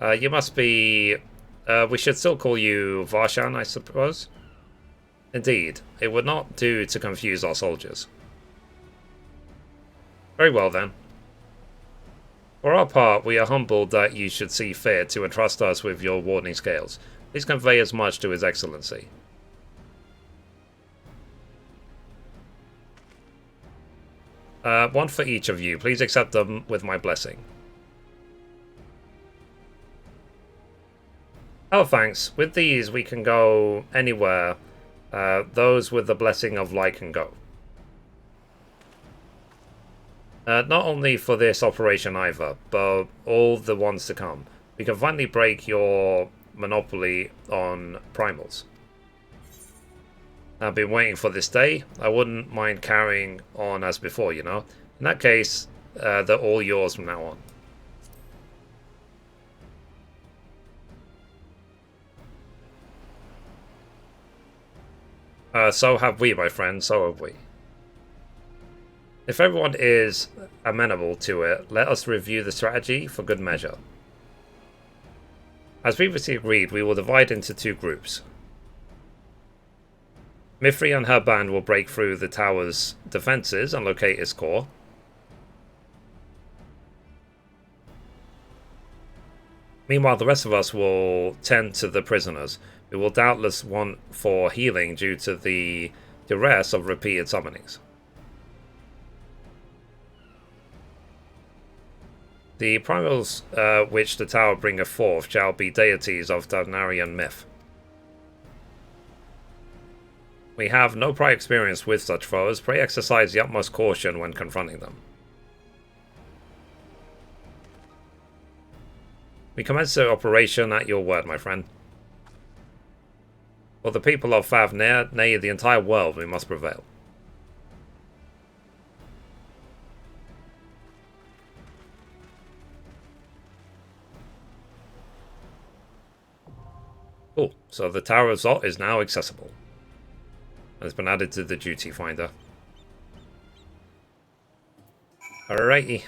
You must be... we should still call you Varshan, I suppose? Indeed, it would not do to confuse our soldiers. Very well then. For our part, we are humbled that you should see fit to entrust us with your warding scales. Please convey as much to His Excellency. One for each of you. Please accept them with my blessing. Oh, thanks. With these, we can go anywhere. Those with the blessing of light can go. Not only for this operation either, but all the ones to come. We can finally break your monopoly on primals. I've been waiting for this day. I wouldn't mind carrying on as before, you know. In that case, they're all yours from now on. So have we, my friend, so have we. If everyone is amenable to it, let us review the strategy for good measure. As previously agreed, we will divide into 2 groups. Mithrie and her band will break through the tower's defenses and locate its core. Meanwhile, the rest of us will tend to the prisoners, who will doubtless want for healing due to the duress of repeated summonings. The primals which the tower bringeth forth shall be deities of Darnarian myth. We have no prior experience with such foes. Pray exercise the utmost caution when confronting them. We commence the operation at your word, my friend. For the people of Favnir, nay, the entire world, we must prevail. Cool. So the Tower of Zot is now accessible. And it's been added to the duty finder. Alrighty.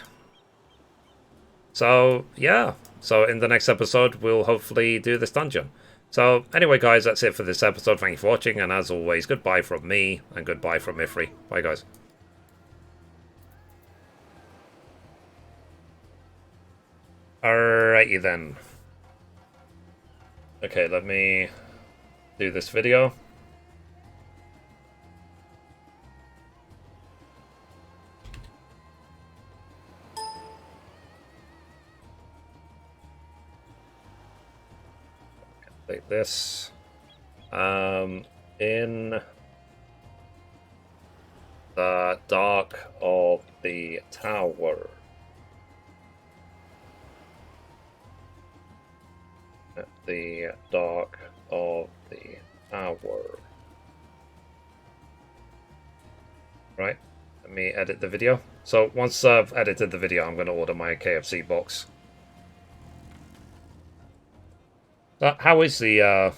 So, yeah. So in the next episode, we'll hopefully do this dungeon. So, anyway, guys, that's it for this episode. Thank you for watching, and as always, goodbye from me, and goodbye from Mithrie. Bye, guys. Alrighty then. Okay, let me do this video. Take this. In the dark of the tower. At the dark of the tower. Right, let me edit the video. So once I've edited the video, I'm going to order my KFC box. How is the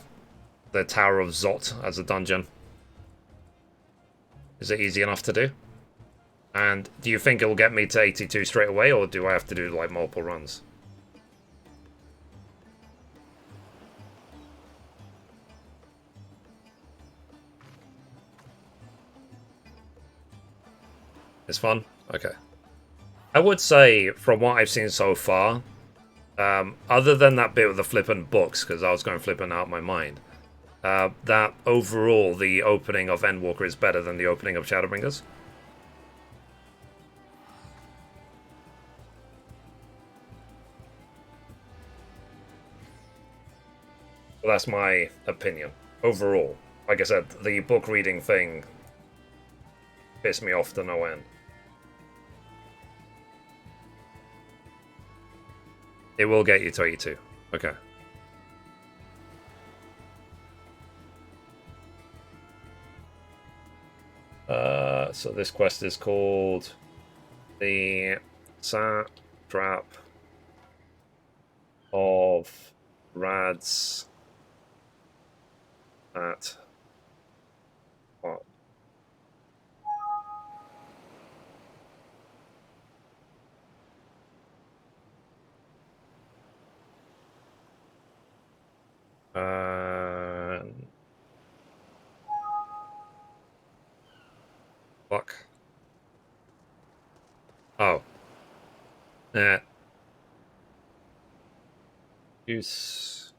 Tower of Zot as a dungeon? Is it easy enough to do? And do you think it will get me to 82 straight away, or do I have to do like multiple runs? It's fun? Okay. I would say, from what I've seen so far, other than that bit with the flippant books, because I was going flippant out of my mind, that overall the opening of Endwalker is better than the opening of Shadowbringers. Well, that's my opinion. Overall. Like I said, the book reading thing pissed me off to no end. It will get you to 82. Okay. So this quest is called the Satrap of Rads at what? Fuck. Oh. Eh. Use.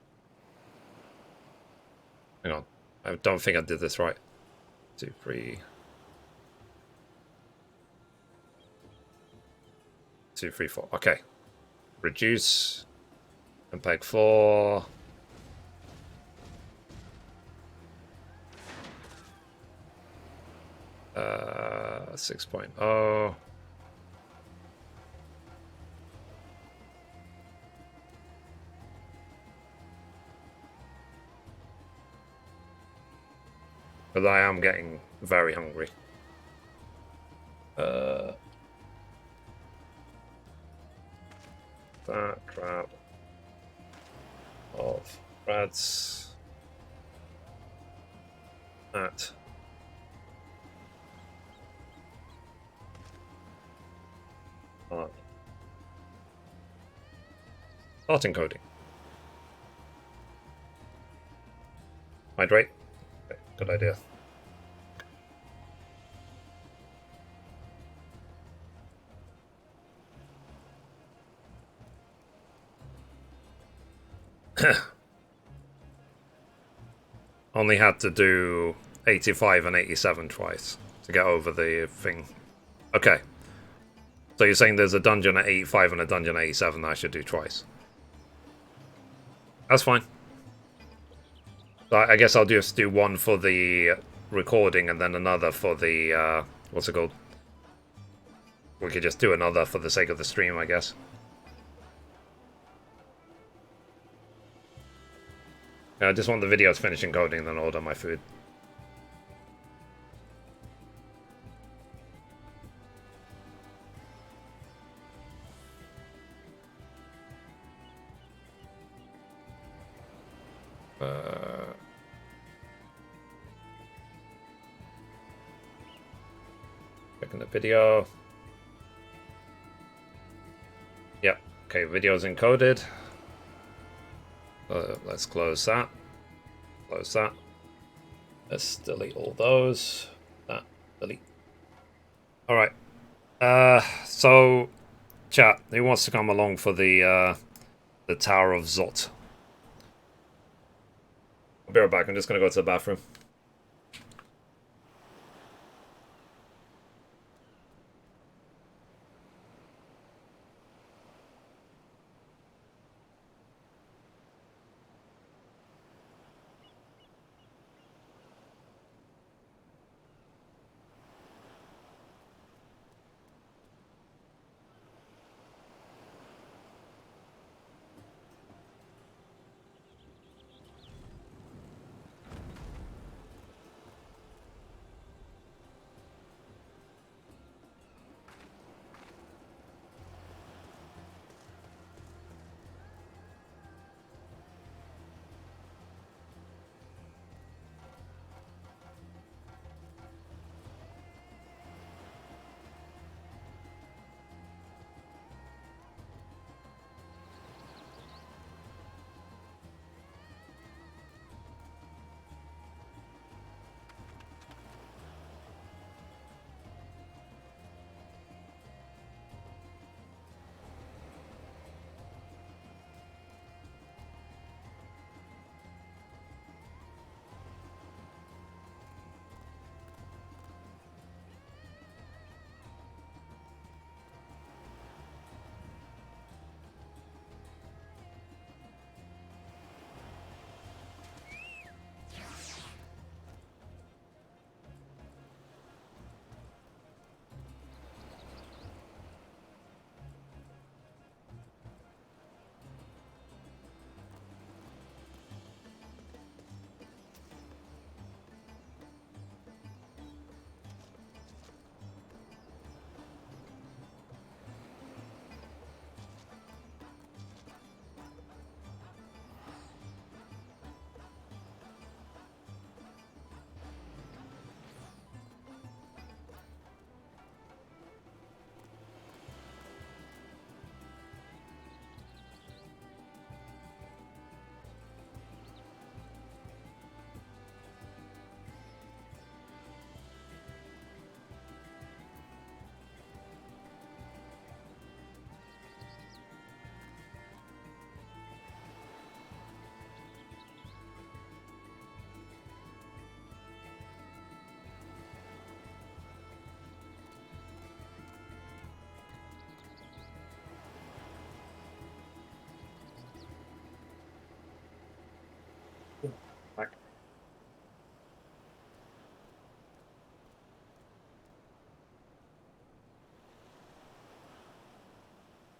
Hang on. I don't think I did this right. 2, 3. 2, 3, 4. Okay. Reduce. MPEG 4. Uh, 6.0. But I am getting very hungry. That crap of rats. That. Starting coding. Hydrate. Okay, good idea. Only had to do 85 and 87 twice to get over the thing. Okay. So you're saying there's a dungeon at 85 and a dungeon at 87 that I should do twice. That's fine. So I guess I'll just do one for the recording and then another for the, what's it called? We could just do another for the sake of the stream, I guess. I just want the videos finished encoding, then order my food. Checking the video. Yep. Okay, video's encoded. Let's close that. Close that. Let's delete all those. That. Delete. Alright. So, chat, who wants to come along for the Tower of Zot? I'll be right back. I'm just going to go to the bathroom.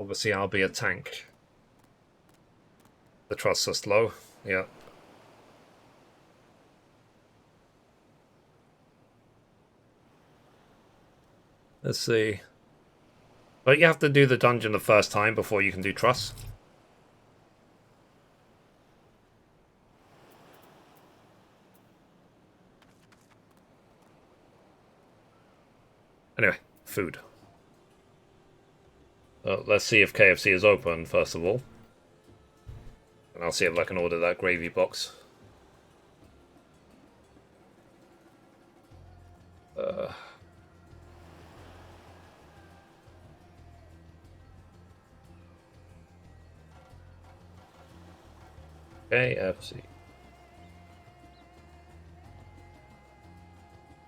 Obviously, I'll be a tank. The trusts are slow. Yeah. Let's see. But you have to do the dungeon the first time before you can do trusts. Anyway, food. Let's see if KFC is open, first of all. And I'll see if I can order that gravy box. KFC.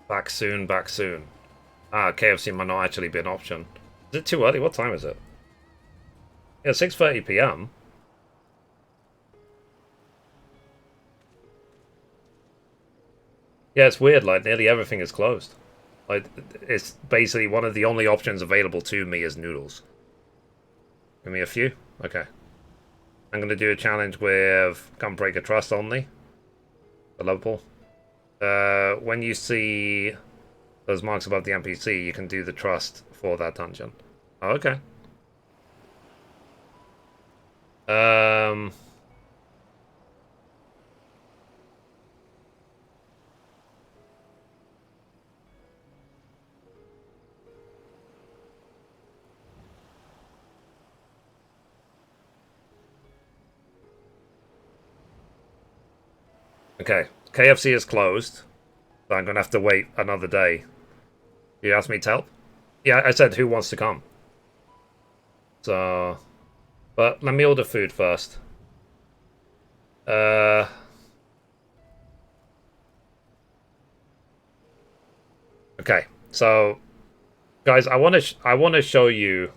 Back soon, back soon. Ah, KFC might not actually be an option. Is it too early? What time is it? Yeah, 6:30 p.m. Yeah, it's weird, like, nearly everything is closed. Like, it's basically one of the only options available to me is noodles. Give me a few? Okay. I'm going to do a challenge with Gunbreaker Trust only. The Liverpool. When you see those marks above the NPC, you can do the trust for that dungeon. Oh, okay. Okay, KFC is closed, so I'm going to have to wait another day. You asked me to help? Yeah, I said who wants to come. So, but let me order food first. Okay, so guys, I want to show you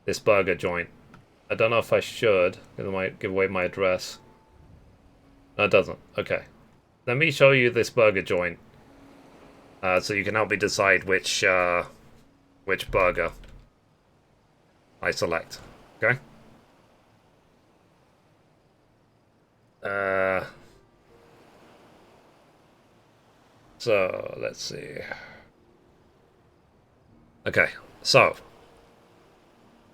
this burger joint. I don't know if I should, because I might give away my address. No, it doesn't. Okay. Let me show you this burger joint, so you can help me decide which burger I select. Okay. So let's see. Okay, so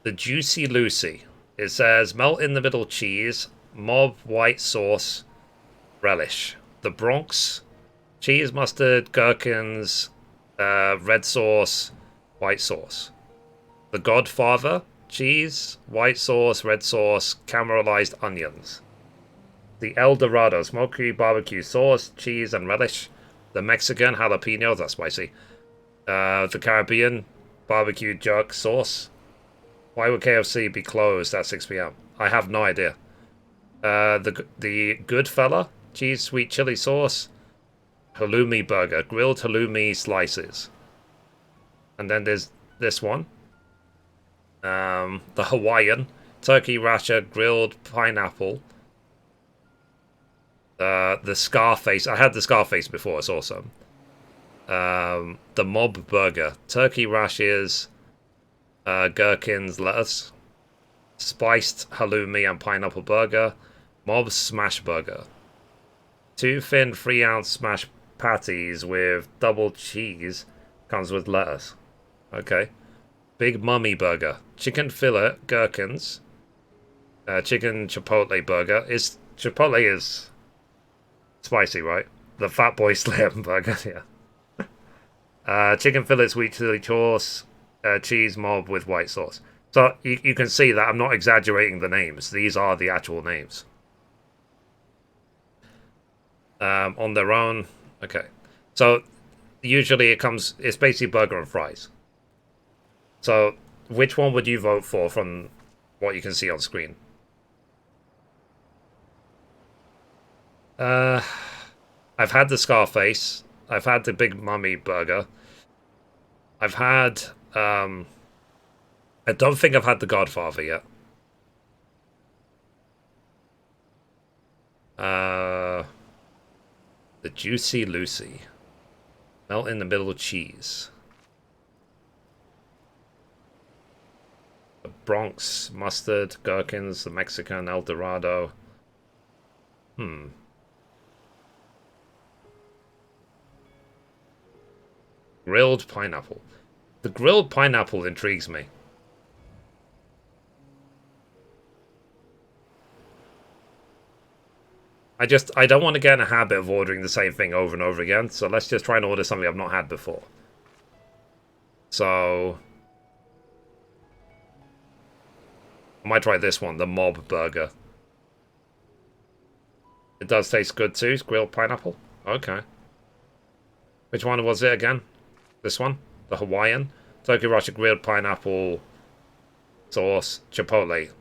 the Juicy Lucy. It says melt in the middle cheese, mob white sauce, relish. The Bronx, cheese, mustard, gherkins, red sauce, white sauce. The Godfather, cheese, white sauce, red sauce, caramelized onions. The El Dorado, smoky barbecue sauce, cheese, and relish. The Mexican, jalapenos, that's spicy. The Caribbean, barbecue jerk sauce. Why would KFC be closed at 6 p.m.? I have no idea. The Goodfella, cheese, sweet chili sauce, halloumi burger, grilled halloumi slices. And then there's this one. The Hawaiian, turkey rasher, grilled pineapple. The Scarface, I had the Scarface before, it's awesome. The Mob burger, turkey rashers, gherkins, lettuce. Spiced halloumi and pineapple burger. Mob smash burger. 2 thin 3-ounce smash patties with double cheese. Comes with lettuce. Okay. Big Mummy burger. Chicken fillet, gherkins. Chicken chipotle burger. Chipotle is spicy, right? The Fat Boy Slim burger, yeah. Chicken fillet, sweet chili sauce. Cheese mob with white sauce. So you can see that I'm not exaggerating the names. These are the actual names. On their own. Okay. So usually it's basically burger and fries. So which one would you vote for from what you can see on screen? I've had the Scarface. I've had the Big Mummy burger. I've had I don't think I've had the Godfather yet. The Juicy Lucy. Melt in the middle cheese. The Bronx, mustard, gherkins, the Mexican, El Dorado. Grilled pineapple. The grilled pineapple intrigues me. I don't want to get in a habit of ordering the same thing over and over again, so let's just try and order something I've not had before. So I might try this one, the mob burger. It does taste good too, it's grilled pineapple. Okay. Which one was it again? This one? The Hawaiian? Tokyo Russia grilled pineapple sauce, chipotle.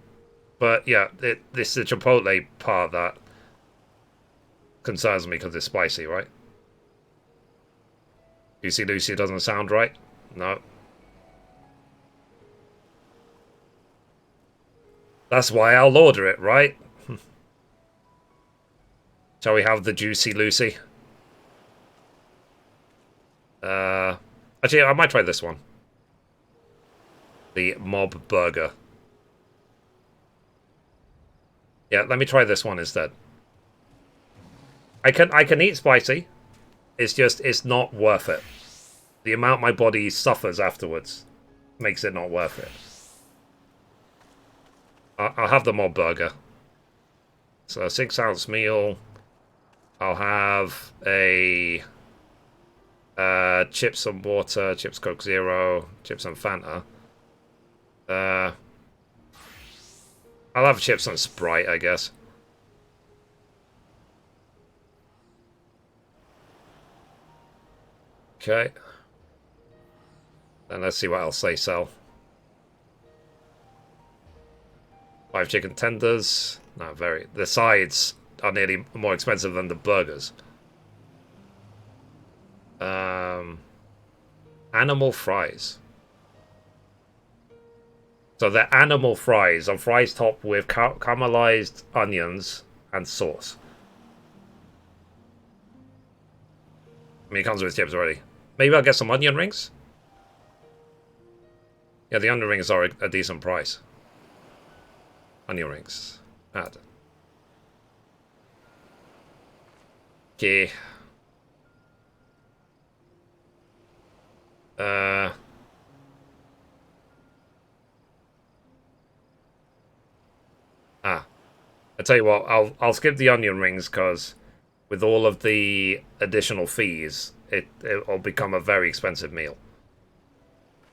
But yeah, this is the chipotle part that concerns me because it's spicy, right? Juicy Lucy doesn't sound right? No. That's why I'll order it, right? Shall we have the Juicy Lucy? Actually, I might try this one. The Mob Burger. Yeah, let me try this one instead. I can eat spicy. It's just, it's not worth it. The amount my body suffers afterwards makes it not worth it. I'll have the Mob Burger. So, 6-ounce meal. I'll have a chips and water, chips Coke Zero, chips and Fanta. I'll have chips and Sprite, I guess. Okay. Then let's see what else they sell. 5 chicken tenders. No, very. The sides are nearly more expensive than the burgers. Animal fries. So they're animal fries on fries topped with caramelized onions and sauce. I mean, it comes with chips already. Maybe I'll get some onion rings? Yeah, the onion rings are a decent price. Onion rings. Add. Okay. I tell you what, I'll skip the onion rings because with all of the additional fees, it'll become a very expensive meal.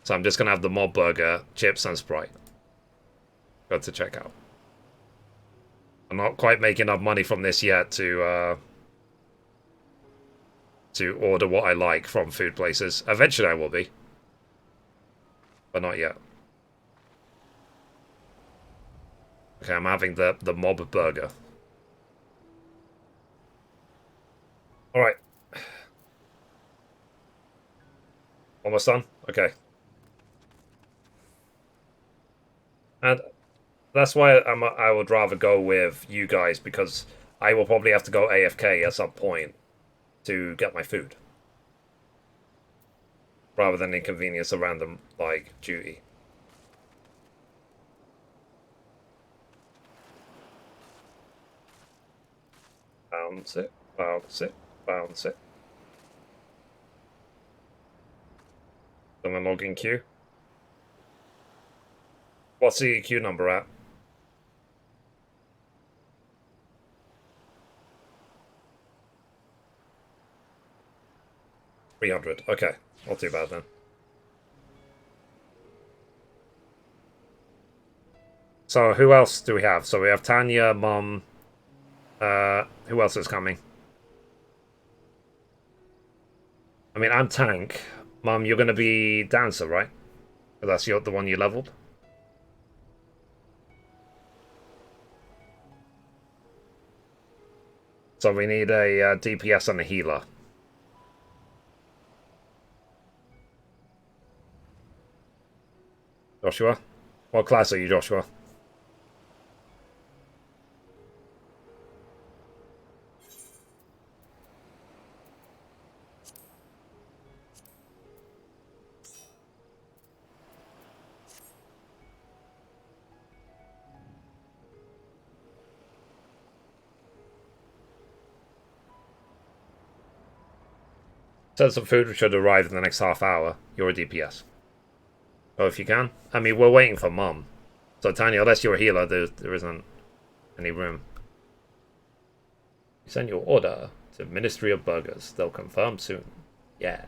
So I'm just gonna have the mob burger, chips, and Sprite. Go to checkout. I'm not quite making enough money from this yet to order what I like from food places. Eventually I will be. But not yet. Okay, I'm having the mob burger. Alright. Almost done? Okay. And that's why I would rather go with you guys, because I will probably have to go AFK at some point to get my food. Rather than inconvenience a random, like, duty. Bounce it, bounce it, bounce it. Then the login queue. What's the queue number at? $300. Okay, not too bad then. So who else do we have? So we have Tanya, Mom. Who else is coming? I mean, I'm tank. Mom, you're gonna be dancer, right? That's the one you leveled. So we need a DPS and a healer. Joshua? What class are you, Joshua? Says some food should arrive in the next half hour. You're a DPS. Oh, if you can. I mean, we're waiting for Mum. So, Tanya, unless you're a healer, there isn't any room. You send your order to Ministry of Burgers. They'll confirm soon. Yeah.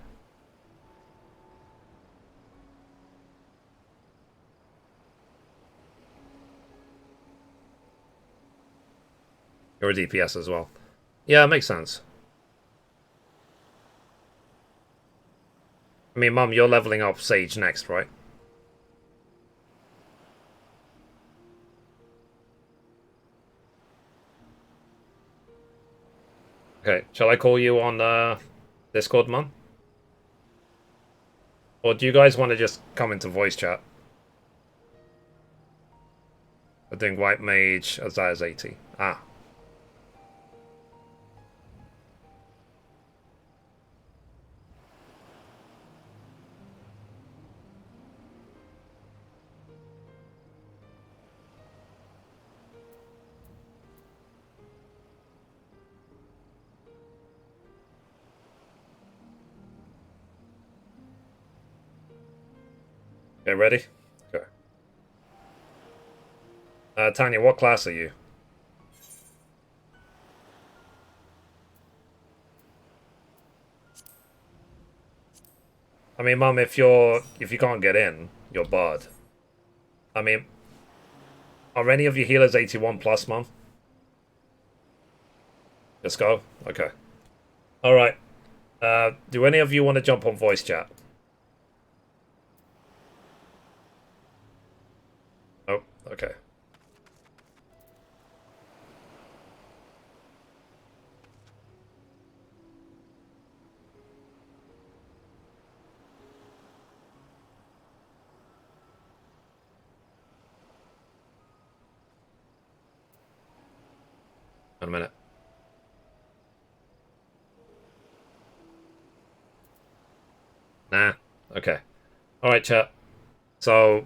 You're a DPS as well. Yeah, it makes sense. I mean, Mum, you're leveling up Sage next, right? Okay, shall I call you on Discord, Mum? Or do you guys want to just come into voice chat? I'm doing White Mage as that is 80. Ah. Okay, ready? Okay. Tanya, what class are you? I mean, Mum, if you can't get in, you're barred. I mean, are any of your healers 81 plus, Mum? Let's go. Okay. Alright. Do any of you want to jump on voice chat? Oh, okay. In a minute. Nah. Okay. Alright, chat. So,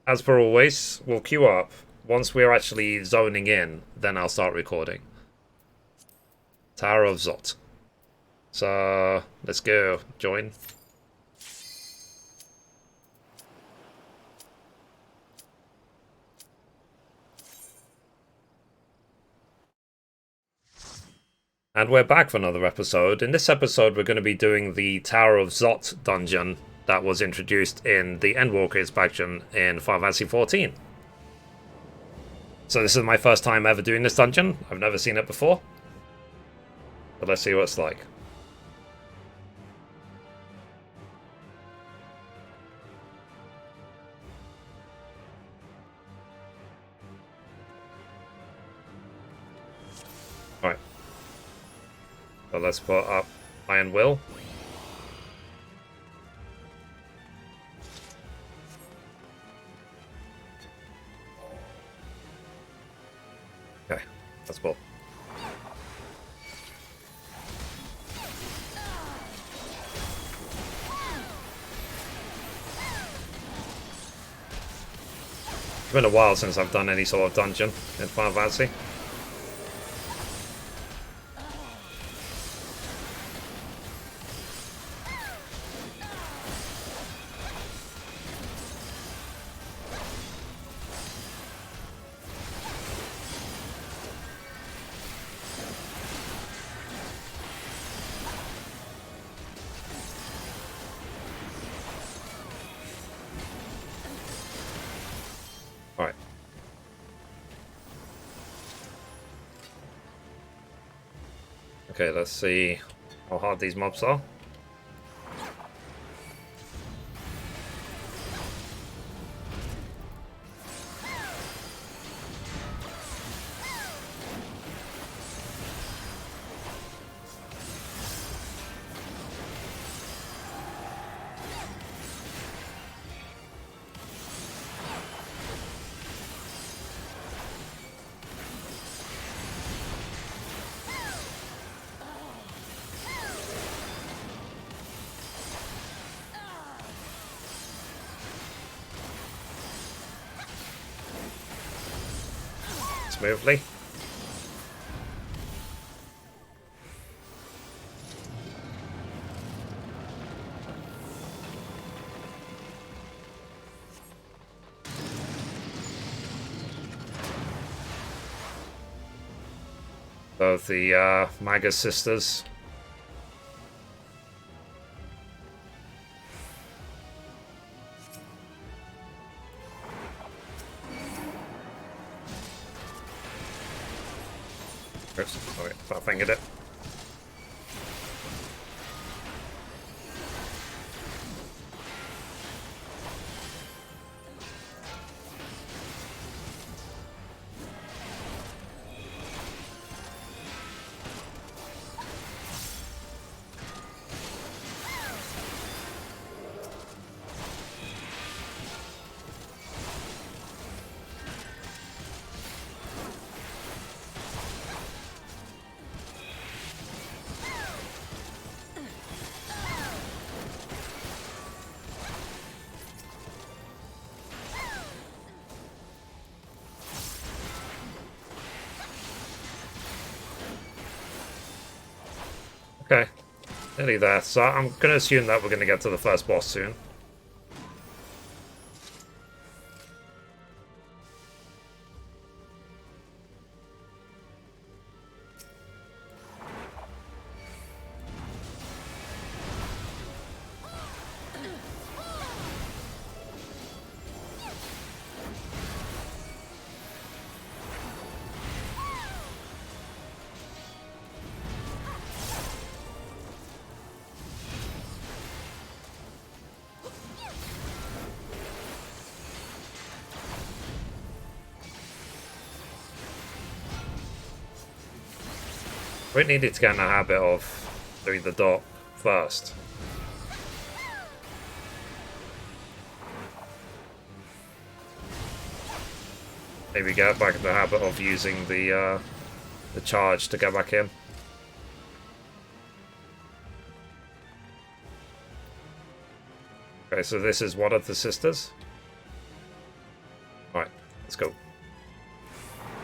as per always, we'll queue up. Once we're actually zoning in, then I'll start recording. Tower of Zot. So, let's go. Join. And we're back for another episode. In this episode, we're going to be doing the Tower of Zot dungeon that was introduced in the Endwalker expansion in Final Fantasy XIV. So this is my first time ever doing this dungeon. I've never seen it before. But let's see what it's like. Alright. So let's put up Iron Will. Okay, that's cool. It's been a while since I've done any sort of dungeon in Final Fantasy. Alright. Okay, let's see how hard these mobs are. Smoothly. Both the Magus sisters. Oops, okay, I fingered it. Okay, nearly there. So I'm going to assume that we're going to get to the first boss soon. We needed to get in the habit of doing the dot first. Maybe get back in the habit of using the charge to get back in. Okay, so this is one of the sisters. Alright, let's go.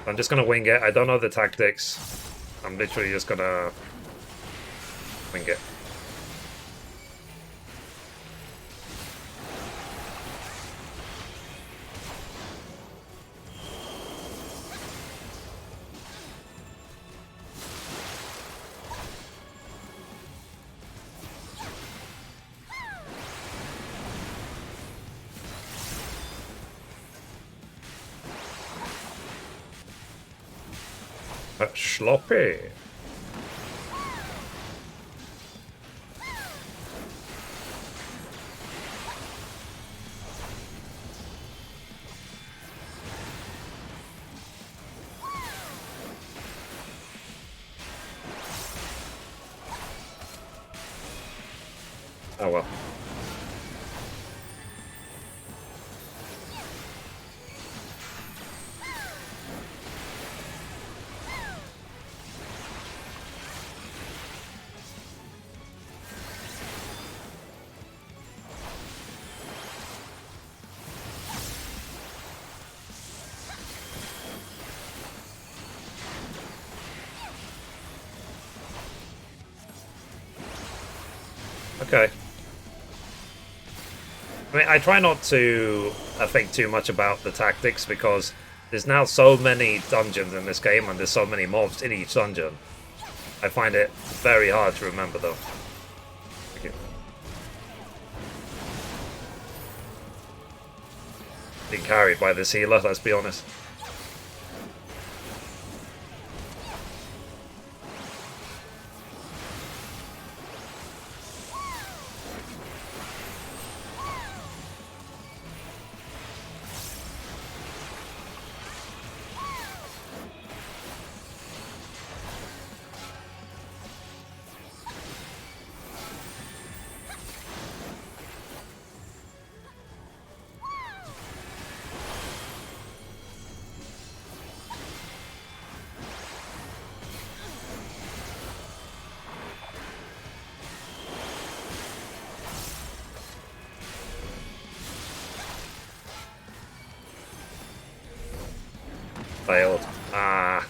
I'm just gonna wing it. I don't know the tactics. I'm literally just gonna wing it. Sloppy. Oh well. Okay. I mean, I try not to think too much about the tactics because there's now so many dungeons in this game and there's so many mobs in each dungeon. I find it very hard to remember though. Thank you. Being carried by this healer, let's be honest. Failed. Ah.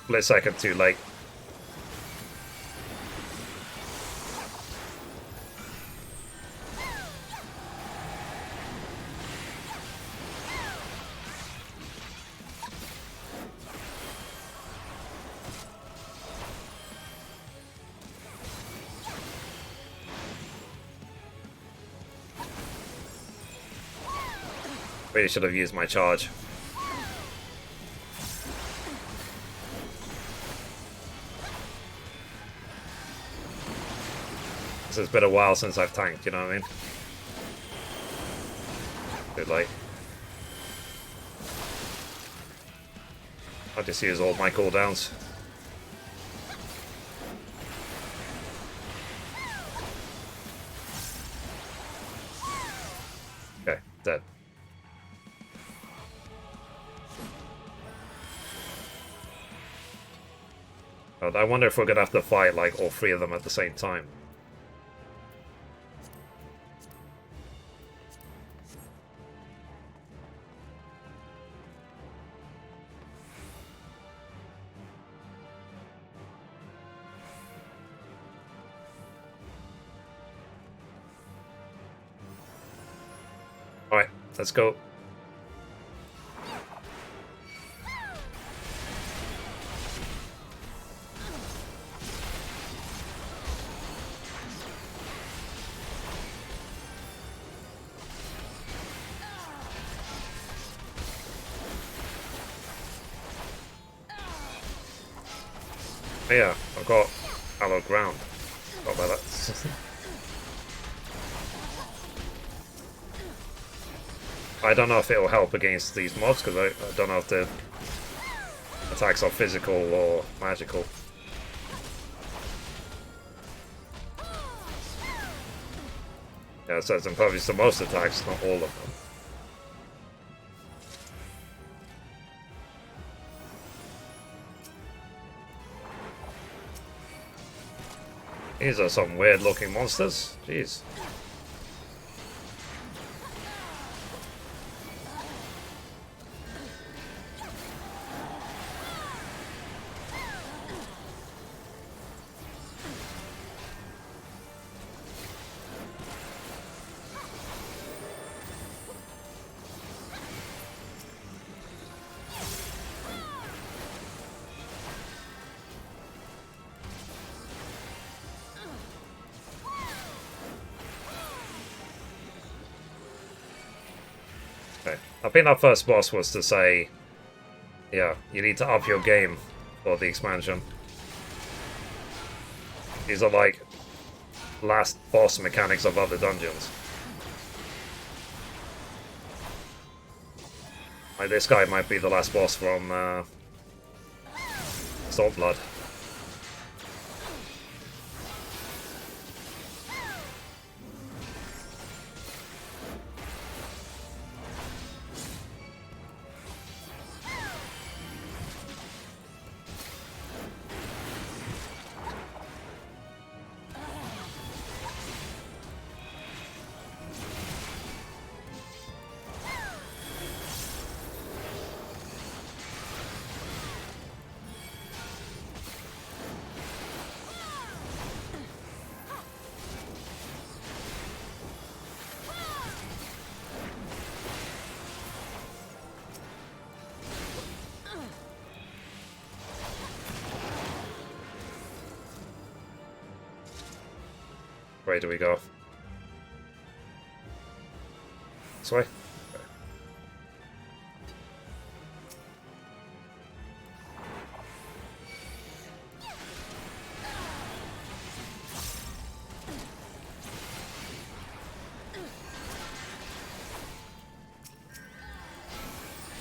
Split second too late. Really should have used my charge. It's been a while since I've tanked, you know what I mean? Too late. I just use all my cooldowns. Okay, dead. Oh, I wonder if we're gonna have to fight like all three of them at the same time. Alright, let's go. Yeah, I've got hallowed ground. Not about that. I don't know if it will help against these mobs because I don't know if the attacks are physical or magical. Yeah, it says impervious to most attacks, not all of them. These are some weird looking monsters. Jeez. I think our first boss was to say, yeah, you need to up your game for the expansion. These are like last boss mechanics of other dungeons. Like this guy might be the last boss from Saltblood. Where do we go? This way? Okay.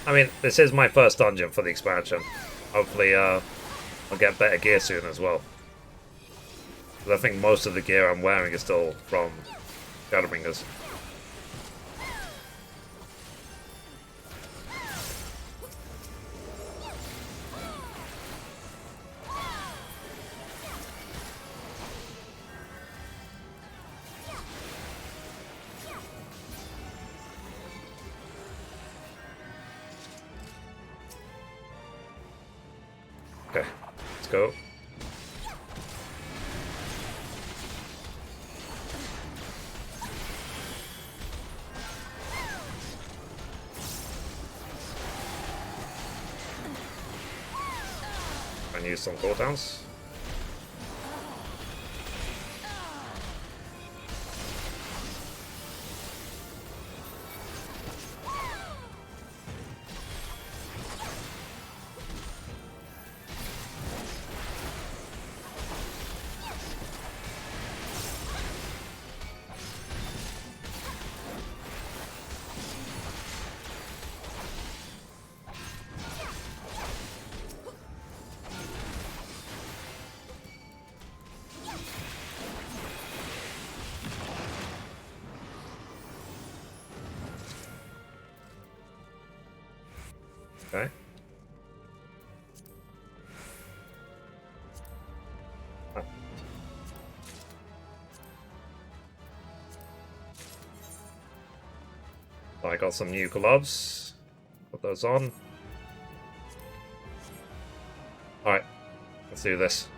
I mean, this is my first dungeon for the expansion. Hopefully, I'll get better gear soon as well. I think most of the gear I'm wearing is still from Shadowbringers. Okay, let's go. And use some cooldowns. Okay. I got some new gloves. Put those on. Alright, let's do this.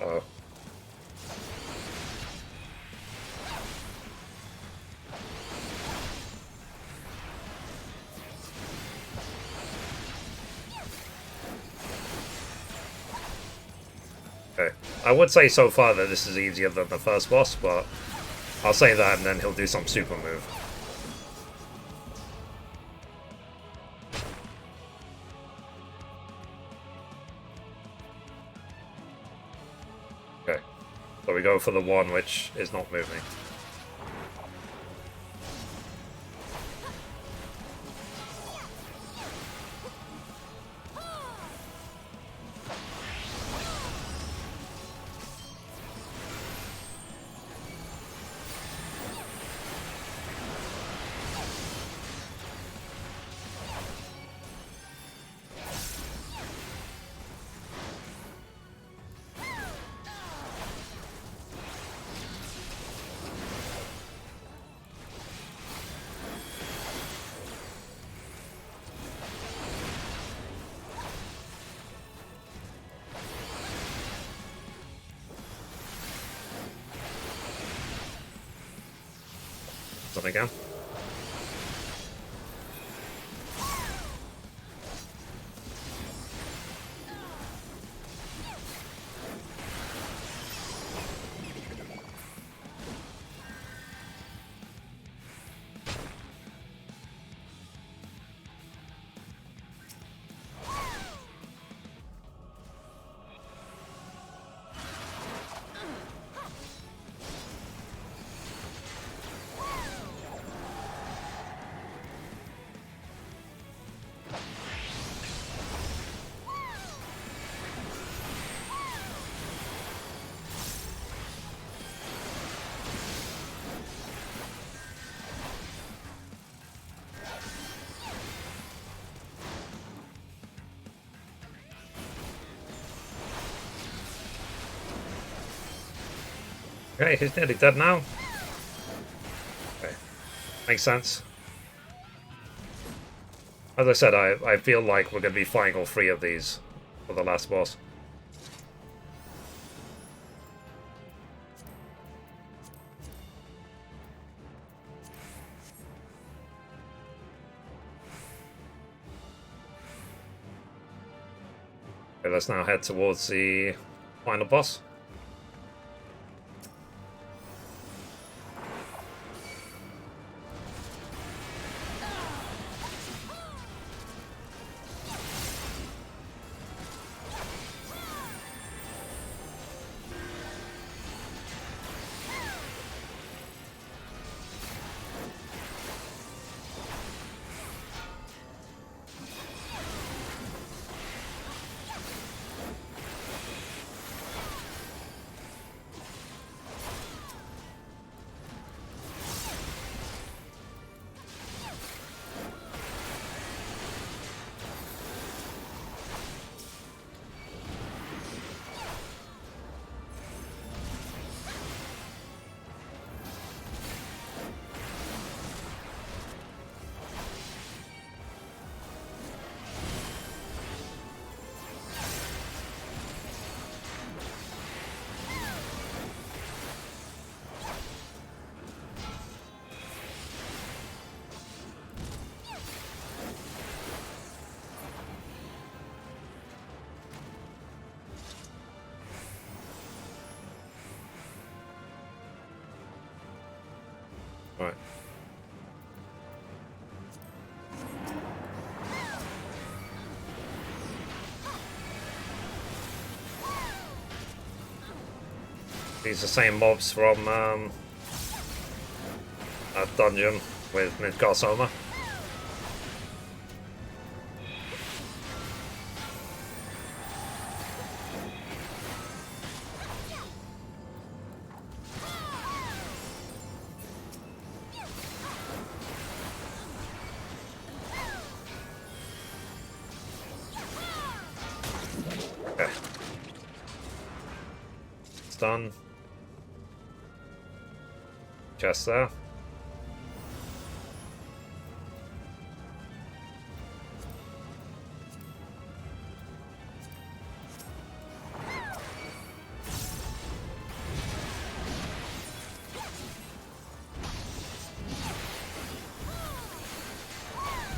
Uh-oh. Okay. I would say so far that this is easier than the first boss, but I'll say that and then he'll do some super move. Okay. So we go for the one which is not moving. Something again. Okay, he's nearly dead now. Okay, makes sense. As I said, I feel like we're going to be fighting all three of these for the last boss. Okay, let's now head towards the final boss. Right. These are the same mobs from a dungeon with Midgard. Okay. It's done. Chest there.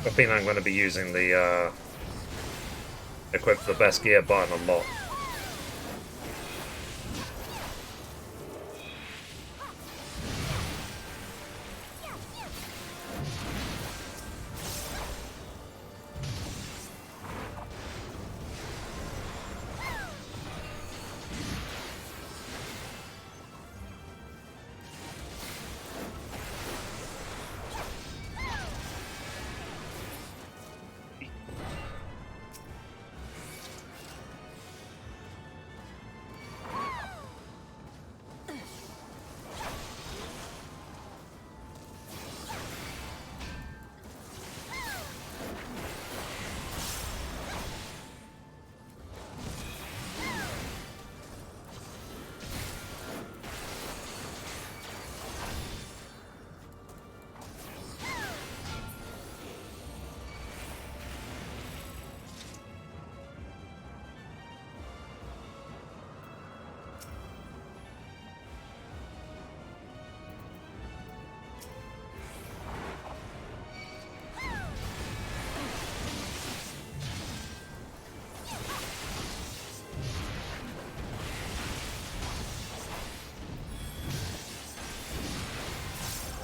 I think I'm going to be using the equip the best gear button a lot.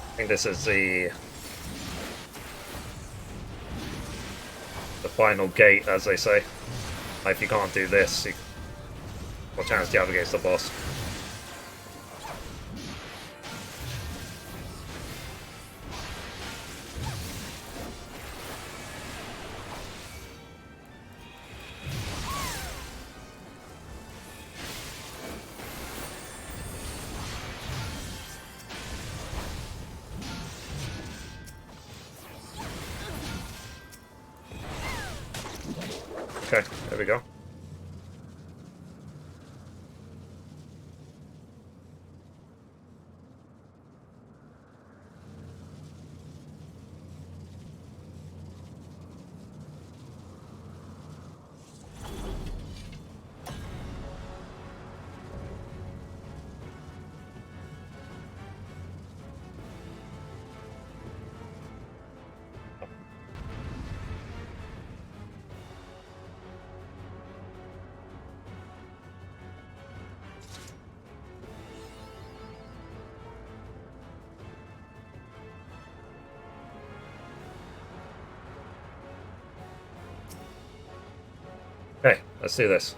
I think this is the final gate, as they say. Like, if you can't do this, what chance do you have against the boss? Okay, there we go. Okay, let's do this.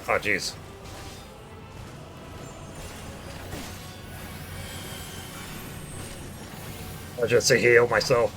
Oh, jeez. I just to heal myself.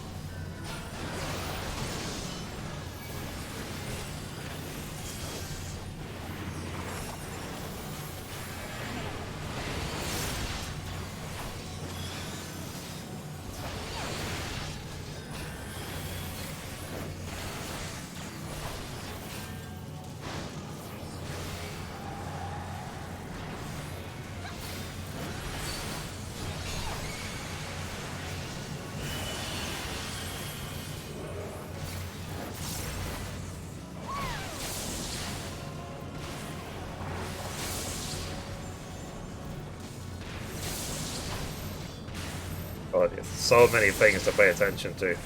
god, there's so many things to pay attention to.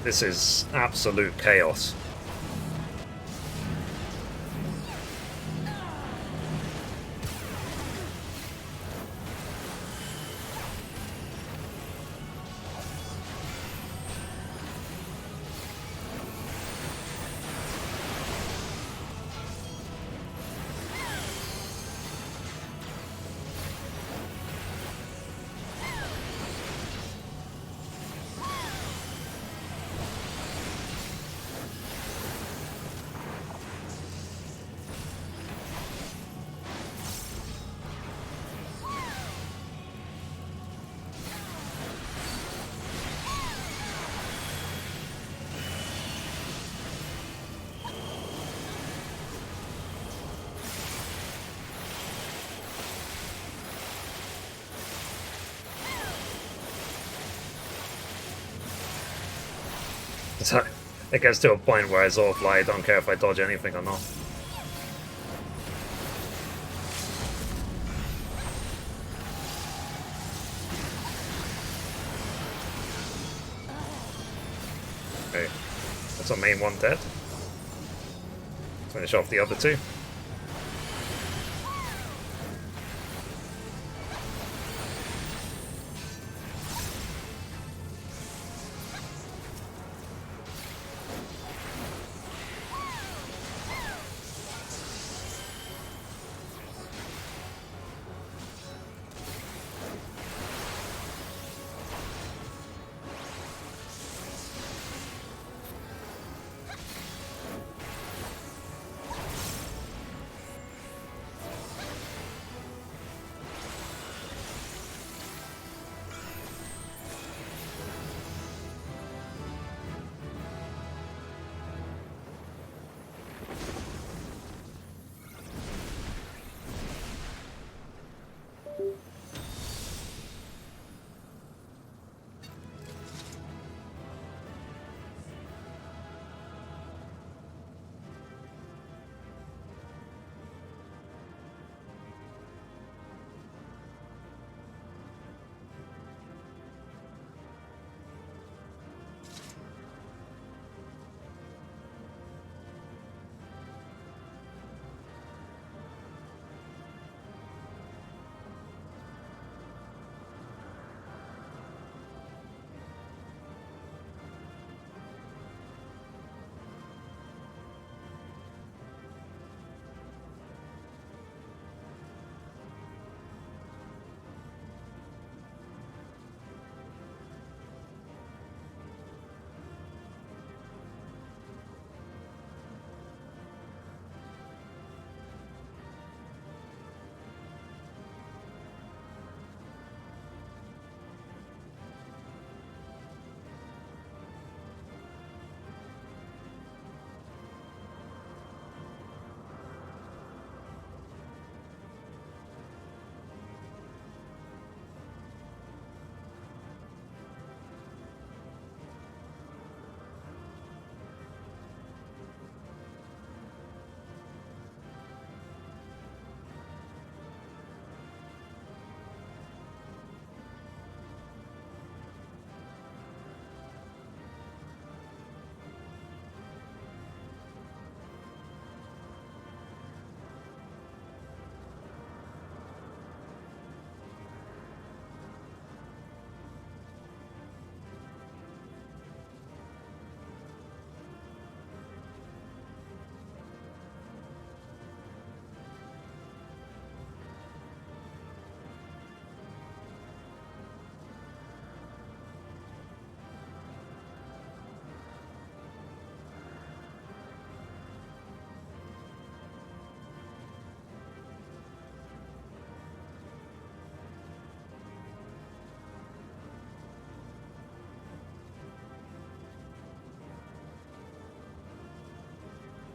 This is absolute chaos. So it gets to a point where I sort of like, I don't care if I dodge anything or not. Okay, that's our main one dead. Finish off the other two.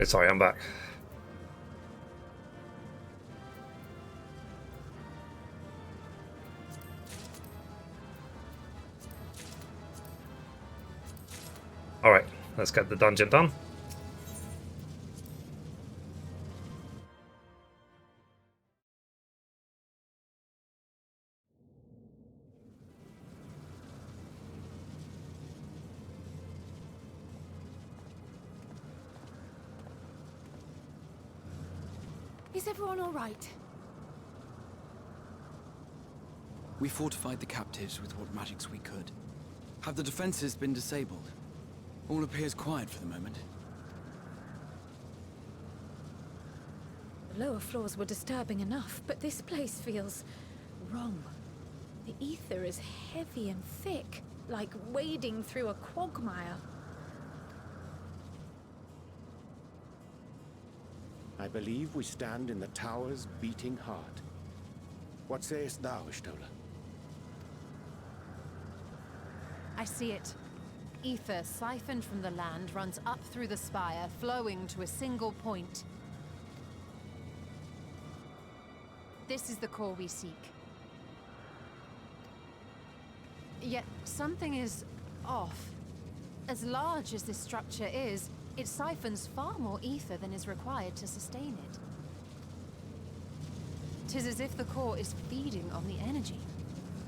Sorry, I'm back. Alright, let's get the dungeon done. Is everyone all right? We fortified the captives with what magics we could. Have the defenses been disabled? All appears quiet for the moment. The lower floors were disturbing enough, but this place feels wrong. The ether is heavy and thick, like wading through a quagmire. I believe we stand in the tower's beating heart. What sayest thou, Ishtola? I see it. Ether siphoned from the land runs up through the spire, flowing to a single point. This is the core we seek. Yet something is off. As large as this structure is, it siphons far more ether than is required to sustain it. 'Tis as if the core is feeding on the energy,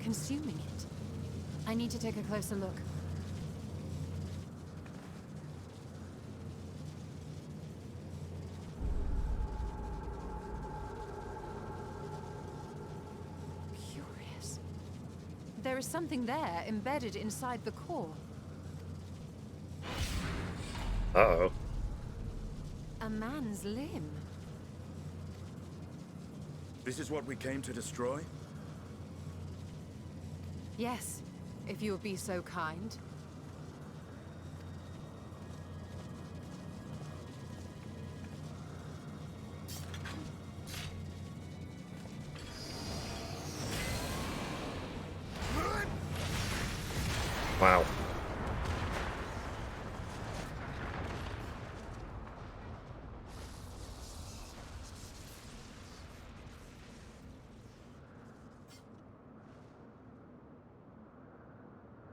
consuming it. I need to take a closer look. Curious. There is something there embedded inside the core. Uh-oh. A man's limb. This is what we came to destroy? Yes, if you would be so kind. Wow.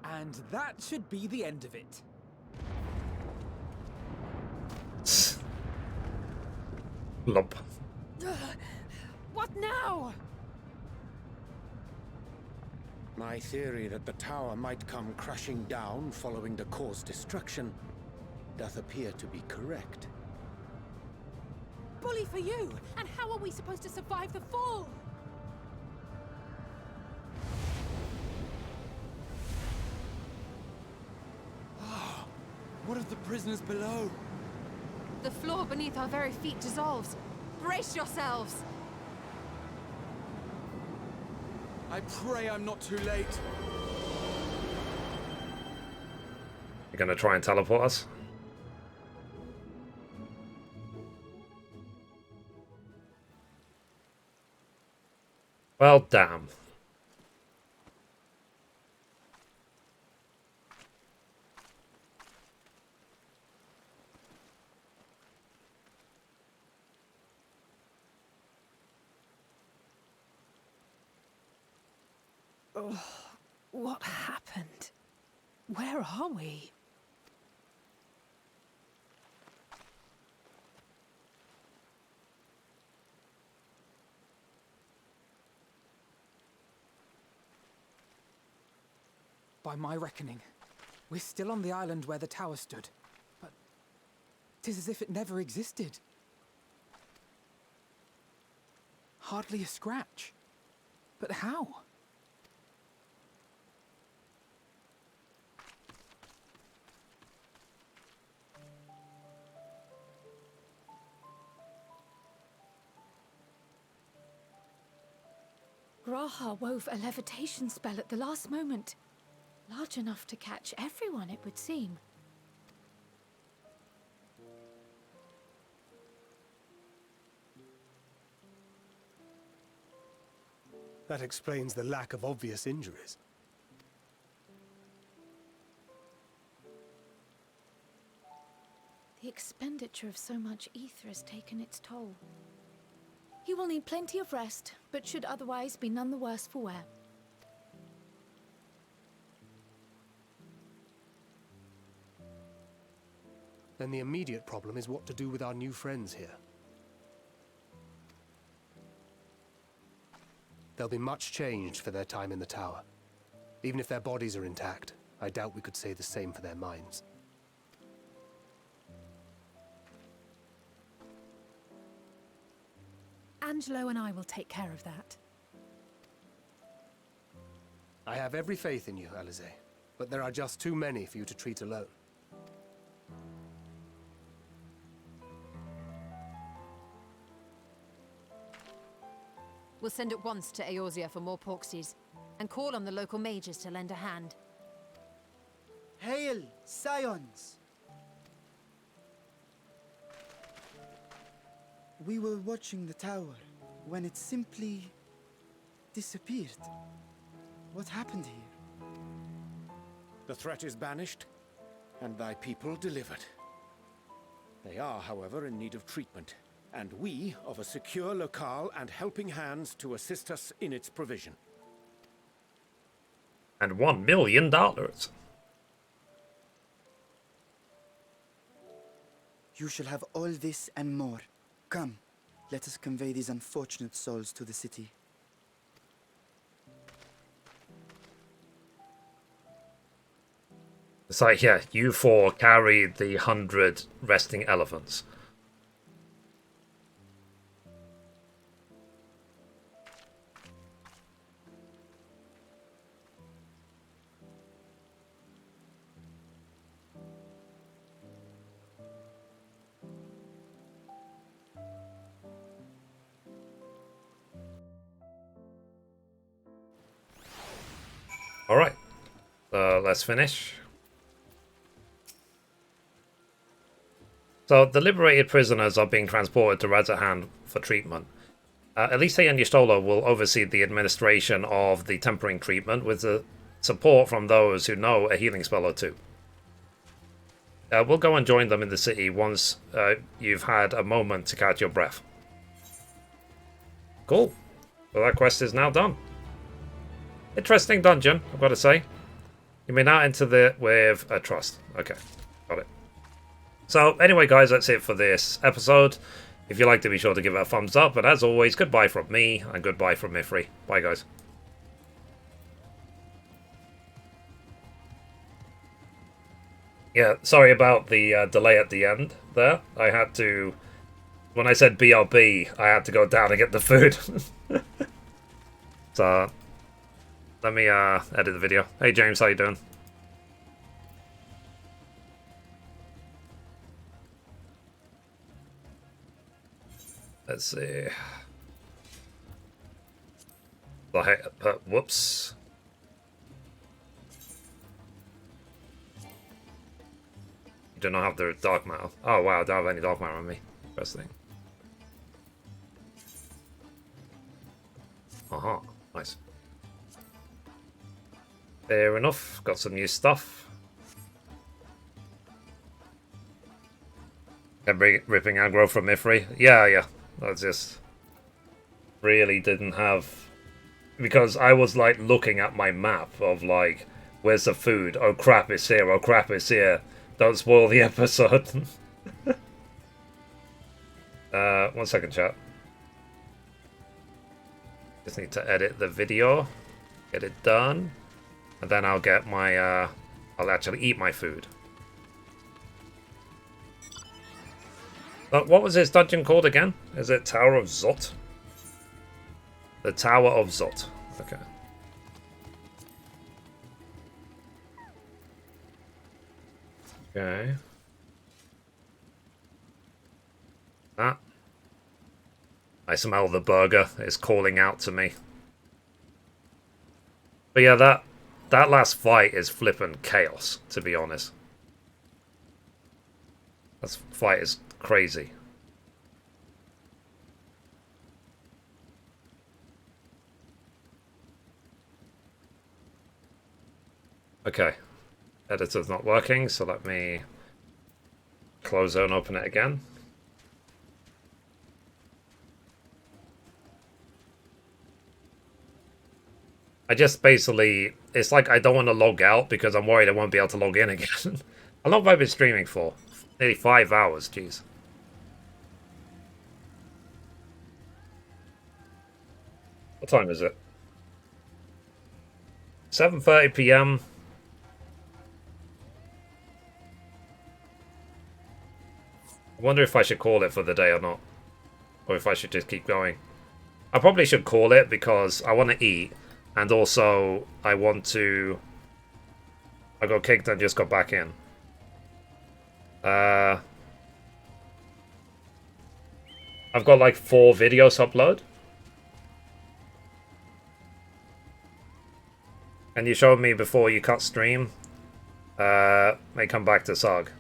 And that should be the end of it. Lump. What now? My theory that the tower might come crashing down following the core's destruction doth appear to be correct. Bully for you! And how are we supposed to survive the fall? What of the prisoners below? The floor beneath our very feet dissolves. Brace yourselves! I pray I'm not too late. You're gonna try and teleport us? Well, damn. Oh, what happened? Where are we? By my reckoning, we're still on the island where the tower stood. But 'tis as if it never existed. Hardly a scratch. But how? Raha wove a levitation spell at the last moment. Large enough to catch everyone, it would seem. That explains the lack of obvious injuries. The expenditure of so much ether has taken its toll. He will need plenty of rest, but should otherwise be none the worse for wear. Then the immediate problem is what to do with our new friends here. They'll be much changed for their time in the tower. Even if their bodies are intact, I doubt we could say the same for their minds. Angelo and I will take care of that. I have every faith in you, Alize, but there are just too many for you to treat alone. We'll send at once to Eorzea for more Porksies, and call on the local mages to lend a hand. Hail, Scions! We were watching the tower when it simply disappeared. What happened here? The threat is banished, and thy people delivered. They are, however, in need of treatment, and we of a secure locale and helping hands to assist us in its provision. And $1 million. You shall have all this and more. Come, let us convey these unfortunate souls to the city. It's like, yeah, you four carry the 100 resting elephants. Alright, let's finish. So, the liberated prisoners are being transported to Razzahan for treatment. Elise and Y'shtola will oversee the administration of the tempering treatment with the support from those who know a healing spell or two. We'll go and join them in the city once you've had a moment to catch your breath. Cool. Well, that quest is now done. Interesting dungeon, I've got to say. You may now enter it with a trust. Okay, got it. So, anyway, guys, that's it for this episode. If you liked it, be sure to give it a thumbs up. But as always, goodbye from me, and goodbye from Mithrie. Bye, guys. Yeah, sorry about the delay at the end there. I had to... When I said BRB, I had to go down and get the food. So... Let me edit the video. Hey James, how you doing? Let's see. Whoops. You do not have the dark matter. Oh wow, I don't have any dark matter on me. First thing. Aha, nice. Fair enough. Got some new stuff. Ripping aggro from Mithrie. Yeah. I just really didn't have... Because I was like looking at my map of like, where's the food? Oh crap, it's here. Oh crap, it's here. Don't spoil the episode. 1 second, chat. Just need to edit the video. Get it done. And then I'll get my, I'll actually eat my food. What was this dungeon called again? Is it Tower of Zot? The Tower of Zot. Okay. Okay. Ah. I smell the burger. It's calling out to me. But yeah, that last fight is flippin' chaos, to be honest. That fight is crazy. Okay. Editor's not working, so let me close it and open it again. I just basically, it's like I don't want to log out because I'm worried I won't be able to log in again. How long have I been streaming for? Nearly 5 hours, jeez. What time is it? 7:30 p.m. I wonder if I should call it for the day or not. Or if I should just keep going. I probably should call it because I want to eat. And also, I want to... I got kicked and just got back in. I've got like 4 videos to upload. And you showed me before you cut stream. May come back to Sarg.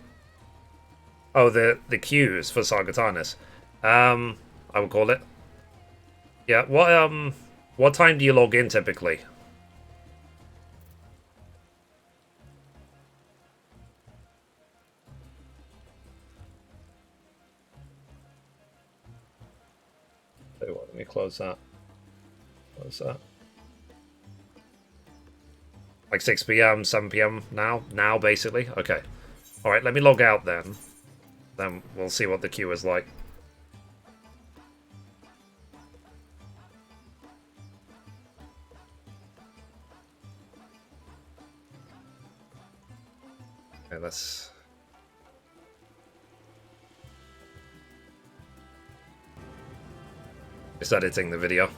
Oh, the queues for Sargatanis. I will call it. Yeah, what time do you log in typically? Tell you what, let me close that. Close that. Like 6 p.m., 7 p.m. now basically? Okay. Alright, let me log out then. Then we'll see what the queue is like. Okay, let's... Just editing the video.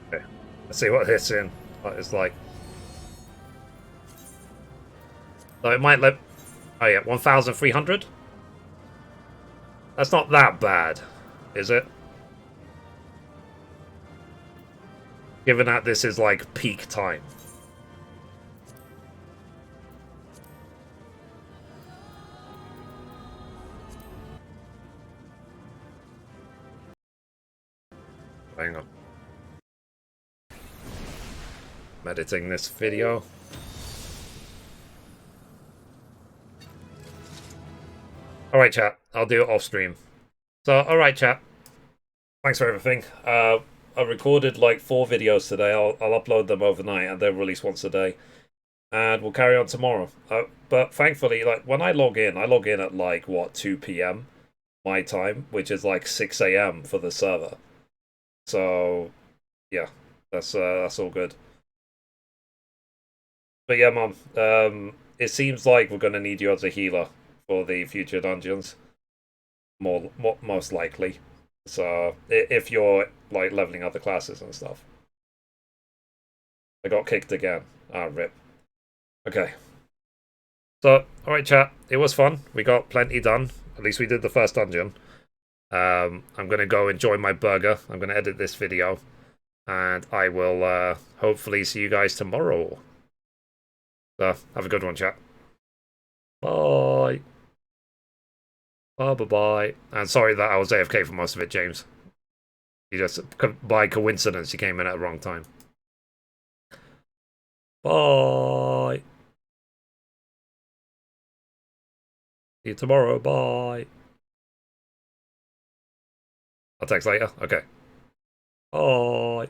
Okay, let's see what this in. What it's like. So it might let... Oh yeah, 1,300? That's not that bad, is it? Given that this is like peak time. Hang on. I'm editing this video. Alright, chat. I'll do it off stream. So, alright, chat. Thanks for everything. I recorded like 4 videos today. I'll upload them overnight and they'll release once a day. And we'll carry on tomorrow. But thankfully, like when I log in at like, what, 2 p.m. my time, which is like 6 a.m. for the server. So, yeah, that's all good. But yeah, Mom, it seems like we're gonna need you as a healer for the future dungeons. Most likely. So, if you're like leveling other classes and stuff. I got kicked again. Ah, rip. Okay. So, alright, chat. It was fun. We got plenty done. At least we did the first dungeon. I'm gonna go enjoy my burger. I'm gonna edit this video. And I will hopefully see you guys tomorrow. So, have a good one, chat. Bye. Bye. And sorry that I was AFK for most of it, James. You just, by coincidence, you came in at the wrong time. Bye. See you tomorrow. Bye. I'll text later. Okay. Bye.